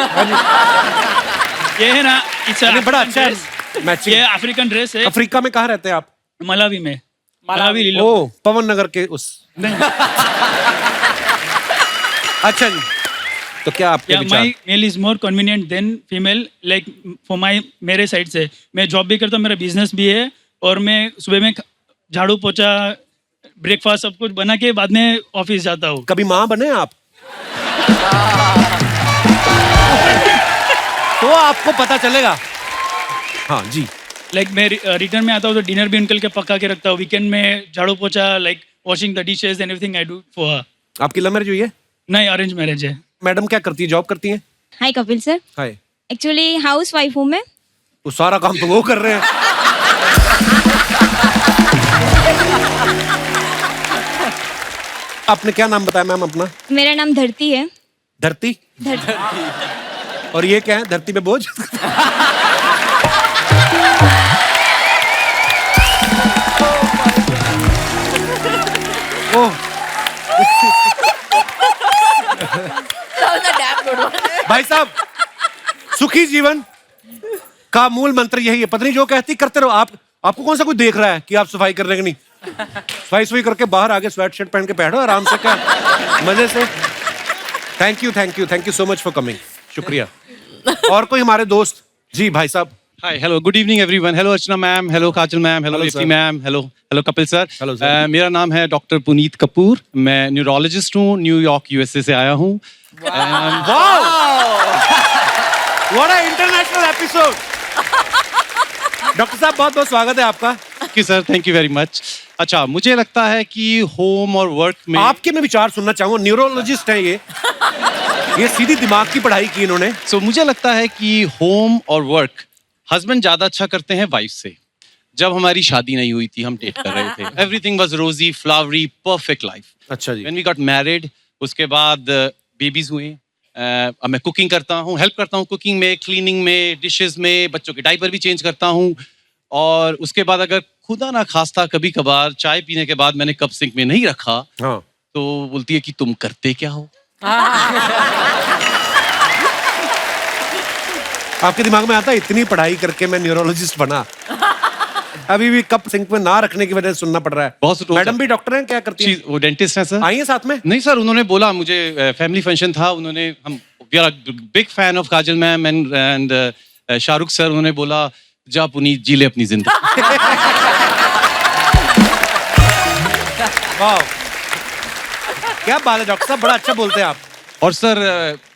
ये है ना, बड़ा अच्छा है मैचिंग। ये अफ्रीकन ड्रेस है। अफ्रीका में कहाँ रहते हैं आप? मलावी में। मलावी लीलो। ओ, पवन नगर के उस। अच्छा जी, तो क्या आपके विचार? My male is more convenient than female, like for my, मेरे साइड से मैं जॉब भी करता हूँ, मेरा बिजनेस भी है, और मैं सुबह में झाड़ू पोछा, ब्रेकफास्ट सब कुछ बना के बाद में ऑफिस जाता हूँ। कभी माँ बने आप? तो आपको पता चलेगा। हाँ जी। लाइक मैं रिटर्न में आता हूँ तो डिनर भी उनके लिए पका के रखता हूँ। वीकेंड में झाड़ू पोछा, like washing the dishes and everything I do for her. आपकी लव मैरिज हुई है? नहीं, अरेंज मैरिज है। मैडम क्या करती है, जॉब करती हैं? हाय कपिल सर। हाय। एक्चुअली हाउस वाइफ हूँ मैं। वो सारा काम तो वो कर रहे हैं। आपने क्या नाम बताया मैम अपना? मेरा नाम धरती है। धरती? धरती। और ये क्या है, धरती पे बोझ? ओह। भाई साहब, सुखी जीवन का मूल मंत्र यही है। पत्नी जो कहती करते रहो। आपको कौन सा कोई देख रहा है कि आप सफाई कर रहे हैं कि नहीं? सफाई करके बाहर आगे स्वेट शर्ट पहन के बैठो आराम से, क्या मजे से। Thank you so much for coming. शुक्रिया। और कोई हमारे दोस्त? जी भाई साहब। Hi, hello, good evening everyone. Hello Archana ma'am, hello Kajal ma'am, hello Ifti ma'am, hello Kapil sir. Hello sir. मेरा नाम है डॉक्टर पुनीत कपूर। मैं न्यूरोलॉजिस्ट हूँ, न्यूयॉर्क यूएसए से आया हूँ। Wow, what a international episode. Doctor साहब, बहुत बहुत स्वागत है आपका। Thank you sir, thank you very much. अच्छा, मुझे लगता है कि होम और वर्क में आपके मैं विचार सुनना चाहूँगा। न्यूरोलॉजिस्ट है ये सीधी दिमाग की पढ़ाई की इन्होंने। So, मुझे लगता है कि होम और वर्क हस्बैंड ज्यादा अच्छा करते हैं वाइफ से। जब हमारी शादी नहीं हुई थी, हम डेट कर रहे थे, एवरीथिंग वाज रोजी, फ्लावरी, परफेक्ट लाइफ। अच्छा जी। व्हेन वी गॉट मैरिड, उसके बाद बेबीज हुए। मैं कुकिंग करता हूँ, हेल्प करता हूँ कुकिंग में, क्लीनिंग में, डिशेस में, बच्चों के डायपर भी चेंज करता हूँ। और उसके बाद अगर खुदा ना खास्ता कभी कभार चाय पीने के बाद मैंने कप सिंक में नहीं रखा, हाँ, तो बोलती है कि तुम करते क्या हो। आपके दिमाग में आता है इतनी पढ़ाई करके मैं न्यूरोलॉजिस्ट बना? अभी भी कप सिंक में ना रखने की वजह से सुनना पड़ रहा है। बहुत मैडम भी डॉक्टर हैं, क्या करती हैं? वो डेंटिस्ट हैं सर। आई हैं साथ में? नहीं सर, उन्होंने बोला मुझे, फैमिली फंक्शन था, उन्होंने हम we are big fan of Kajal ma'am and Shahrukh sir, उन्होंने बोला जा पुनीत जी ले अपनी जिंदगी। वाह, क्या बात है डॉक्टर साहब, बड़ा अच्छा बोलते हैं आप। और सर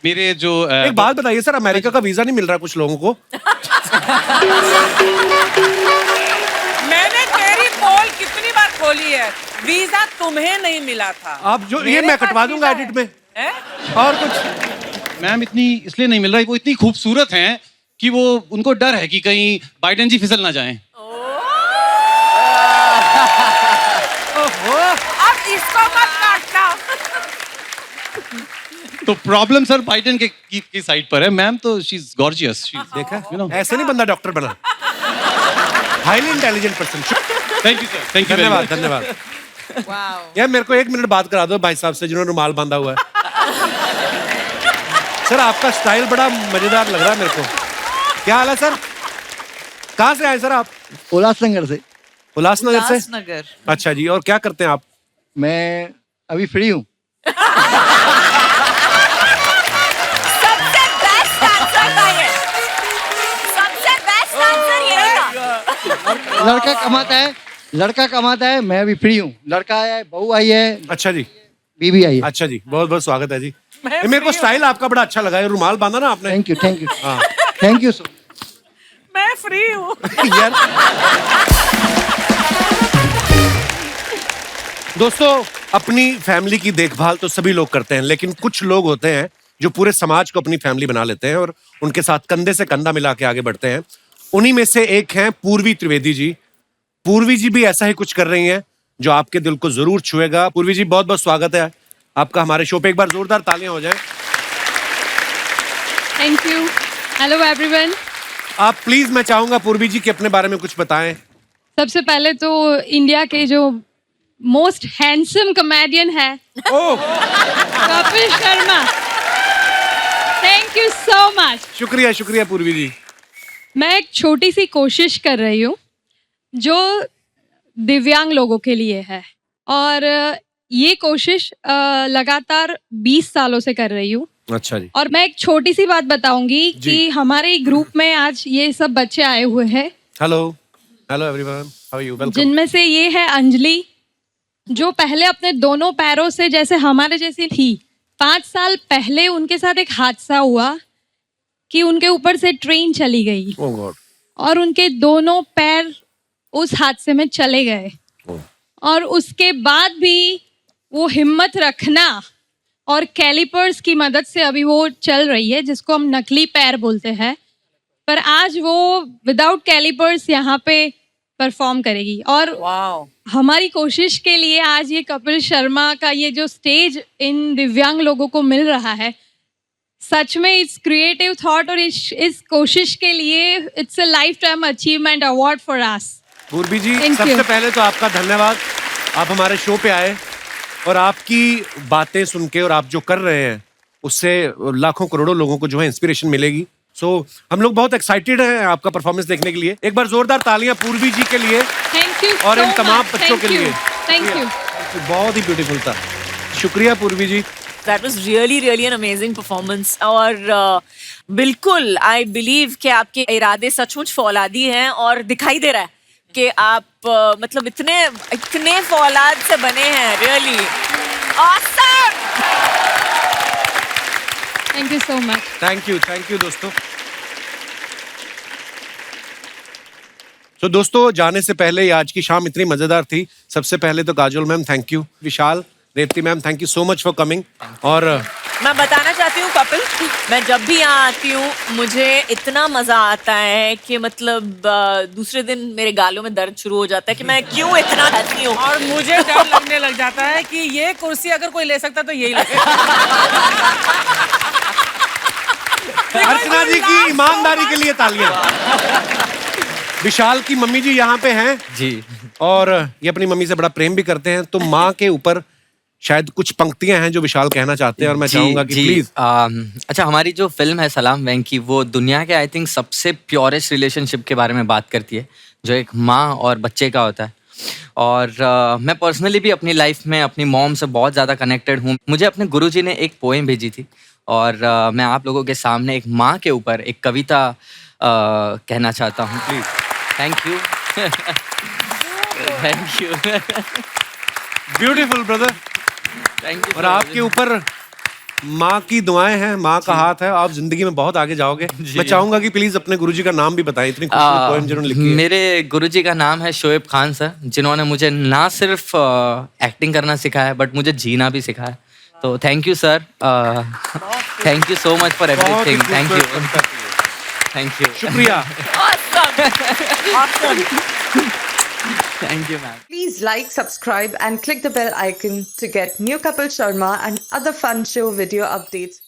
मेरे जो एक बात बताइए सर, अमेरिका का वीजा नहीं मिल रहा कुछ लोगों को? मैंने तेरी पोल कितनी बार खोली है, वीजा तुम्हें नहीं मिला था। आप जो ये मैं कटवा दूंगा एडिट में। और कुछ मैम इतनी इसलिए नहीं मिल रहा है, वो इतनी खूबसूरत हैं कि वो उनको डर है कि कहीं बाइडेन जी फिसल ना जाएं। अब इसको मत काटना। तो प्रॉब्लम सर बाइडेन की साइड पर है, मैम तो शी इज गॉर्जियस। देखा, ऐसे नहीं बंदा डॉक्टर बना। Highly intelligent person. Thank you sir, thank you, धन्यवाद धन्यवाद। यार मेरे को 1 मिनट बात करा दो भाई साहब से जिन्होंने रुमाल बांधा हुआ है। सर आपका स्टाइल बड़ा मजेदार लग रहा है मेरे को। क्या हाल है सर? कहाँ से आए सर आप? उल्लासनगर से। उल्लासनगर से? उल्लासनगर। अच्छा जी, और क्या करते हैं आप? मैं अभी फ्री हूँ। सबसे बेस्ट आंसर था ये, सबसे बेस्ट आंसर ये था। लड़का कमाता है, मैं अभी फ्री हूँ। लड़का है, बहू आई है। अच्छा जी। बीबी आई है। अच्छा जी, बहुत बहुत स्वागत है जी। ये मेरे को स्टाइल आपका बड़ा अच्छा लगा है, रुमाल बांधा ना आपने। थैंक यू हाँ थैंक यू सो। मैं फ्री हूँ। यार दोस्तों, अपनी फैमिली की देखभाल तो सभी लोग करते हैं, लेकिन कुछ लोग होते हैं जो पूरे समाज को अपनी फैमिली बना लेते हैं और उनके साथ कंधे से कंधा मिला के आगे बढ़ते हैं। उन्हीं में से एक हैं पूर्वी त्रिवेदी जी। पूर्वी जी भी ऐसा ही कुछ कर रही हैं जो आपके दिल को जरूर छुएगा। पूर्वी जी, बहुत बहुत स्वागत है आपका हमारे शो पे। एक बार जोरदार तालियां हो जाएं। Thank you. Hello everyone. आप प्लीज, मैं चाहूंगा पूर्वी जी कि अपने बारे में कुछ बताएं। सबसे पहले तो इंडिया के जो मोस्ट हैंडसम कॉमेडियन है Kapil Sharma, thank you so much. शुक्रिया शुक्रिया पूर्वी जी। मैं एक छोटी सी कोशिश कर रही हूँ जो दिव्यांग लोगों के लिए है, और ये कोशिश लगातार 20 सालों से कर रही हूँ। अच्छा जी। और मैं एक छोटी सी बात बताऊंगी कि हमारे ग्रुप में आज ये सब बच्चे आए हुए हैं। Hello hello everyone, how are you? Welcome. जिनमें से ये है अंजलि, जो पहले अपने दोनों पैरों से जैसे हमारे जैसी थी। 5 साल पहले उनके साथ एक हादसा हुआ कि उनके ऊपर से ट्रेन चली गई और उनके दोनों पैर उस हादसे में चले गए। और उसके बाद भी वो हिम्मत रखना और कैलिपर्स की मदद से अभी वो चल रही है, जिसको हम नकली पैर बोलते हैं। पर आज वो विदाउट कैलिपर्स यहाँ पे परफॉर्म करेगी। और हमारी कोशिश के लिए आज ये कपिल शर्मा का ये जो स्टेज इन दिव्यांग लोगों को मिल रहा है, सच में इट्स क्रिएटिव थॉट, और इस कोशिश के लिए it's a life time achievement award for us. पूर्वी जी, सबसे पहले तो आपका धन्यवाद, आप हमारे शो पे आए और आपकी बातें सुन के और आप जो कर रहे हैं उससे लाखों करोड़ों लोगों को जो है इंस्पिरेशन मिलेगी। सो हम लोग बहुत एक्साइटेड हैं आपका परफॉर्मेंस देखने के लिए। एक बार जोरदार तालियां पूर्वी जी के लिए। थैंक यू और इन तमाम बच्चों के लिए। Thank you. बहुत ही ब्यूटीफुल था, शुक्रिया पूर्वी जी। That was really an amazing performance। और बिल्कुल आई बिलीव कि आपके इरादे सचमुच फौलादी हैं और दिखाई दे रहा है कि आप मतलब इतने फौलाद से बने हैं। Really awesome. Thank you so much. Thank you दोस्तों। तो दोस्तों, जाने से पहले आज की शाम इतनी मजेदार थी। सबसे पहले तो Kajol ma'am thank you, Vishal, Revathi ma'am thank you so much for coming. और मैं बताना चाहती हूँ कपिल, मैं जब भी यहाँ आती हूँ मुझे इतना मजा आता है कि मतलब दूसरे दिन मेरे गालों में दर्द शुरू हो जाता है कि मैं क्यों इतना हंसती हूँ। और मुझे डर लगने लग जाता है कि ये कुर्सी अगर कोई ले सकता तो यही ले। अर्चना जी की ईमानदारी के लिए तालियां। विशाल की मम्मी जी यहाँ पे हैं जी, और ये अपनी मम्मी से बड़ा प्रेम भी करते हैं। तो माँ के ऊपर शायद कुछ पंक्तियां हैं जो विशाल कहना चाहते हैं, और मैं चाहूंगा कि प्लीज। अच्छा, हमारी जो फिल्म है सलाम वेंकी, वो दुनिया के आई थिंक सबसे प्योरेस्ट रिलेशनशिप के बारे में बात करती है। जो एक माँ और बच्चे का होता है। और मैं पर्सनली भी अपनी लाइफ में अपनी मॉम से बहुत ज़्यादा कनेक्टेड हूँ। मुझे अपने गुरुजी ने एक पोएम भेजी थी और मैं आप लोगों के सामने एक माँ के ऊपर एक कविता कहना चाहता हूँ। Please. Thank you. Thank you. Beautiful brother. Thank you. और आपके ऊपर माँ की दुआएं हैं, माँ का हाथ है, आप जिंदगी में बहुत आगे जाओगे। मैं चाहूंगा कि प्लीज अपने गुरुजी का नाम भी बताएं, इतनी खूबसूरत पोएम जिन्होंने लिखी है। मेरे गुरुजी का नाम है शोएब खान सर, जिन्होंने मुझे ना सिर्फ एक्टिंग करना सिखाया बट मुझे जीना भी सिखाया। तो thank you sir, thank you so much for everything. Thank you. Thank you. शुक्रिया। Thank you, ma'am. Please like, subscribe and click the bell icon to get new Kapil Sharma and other fun show video updates.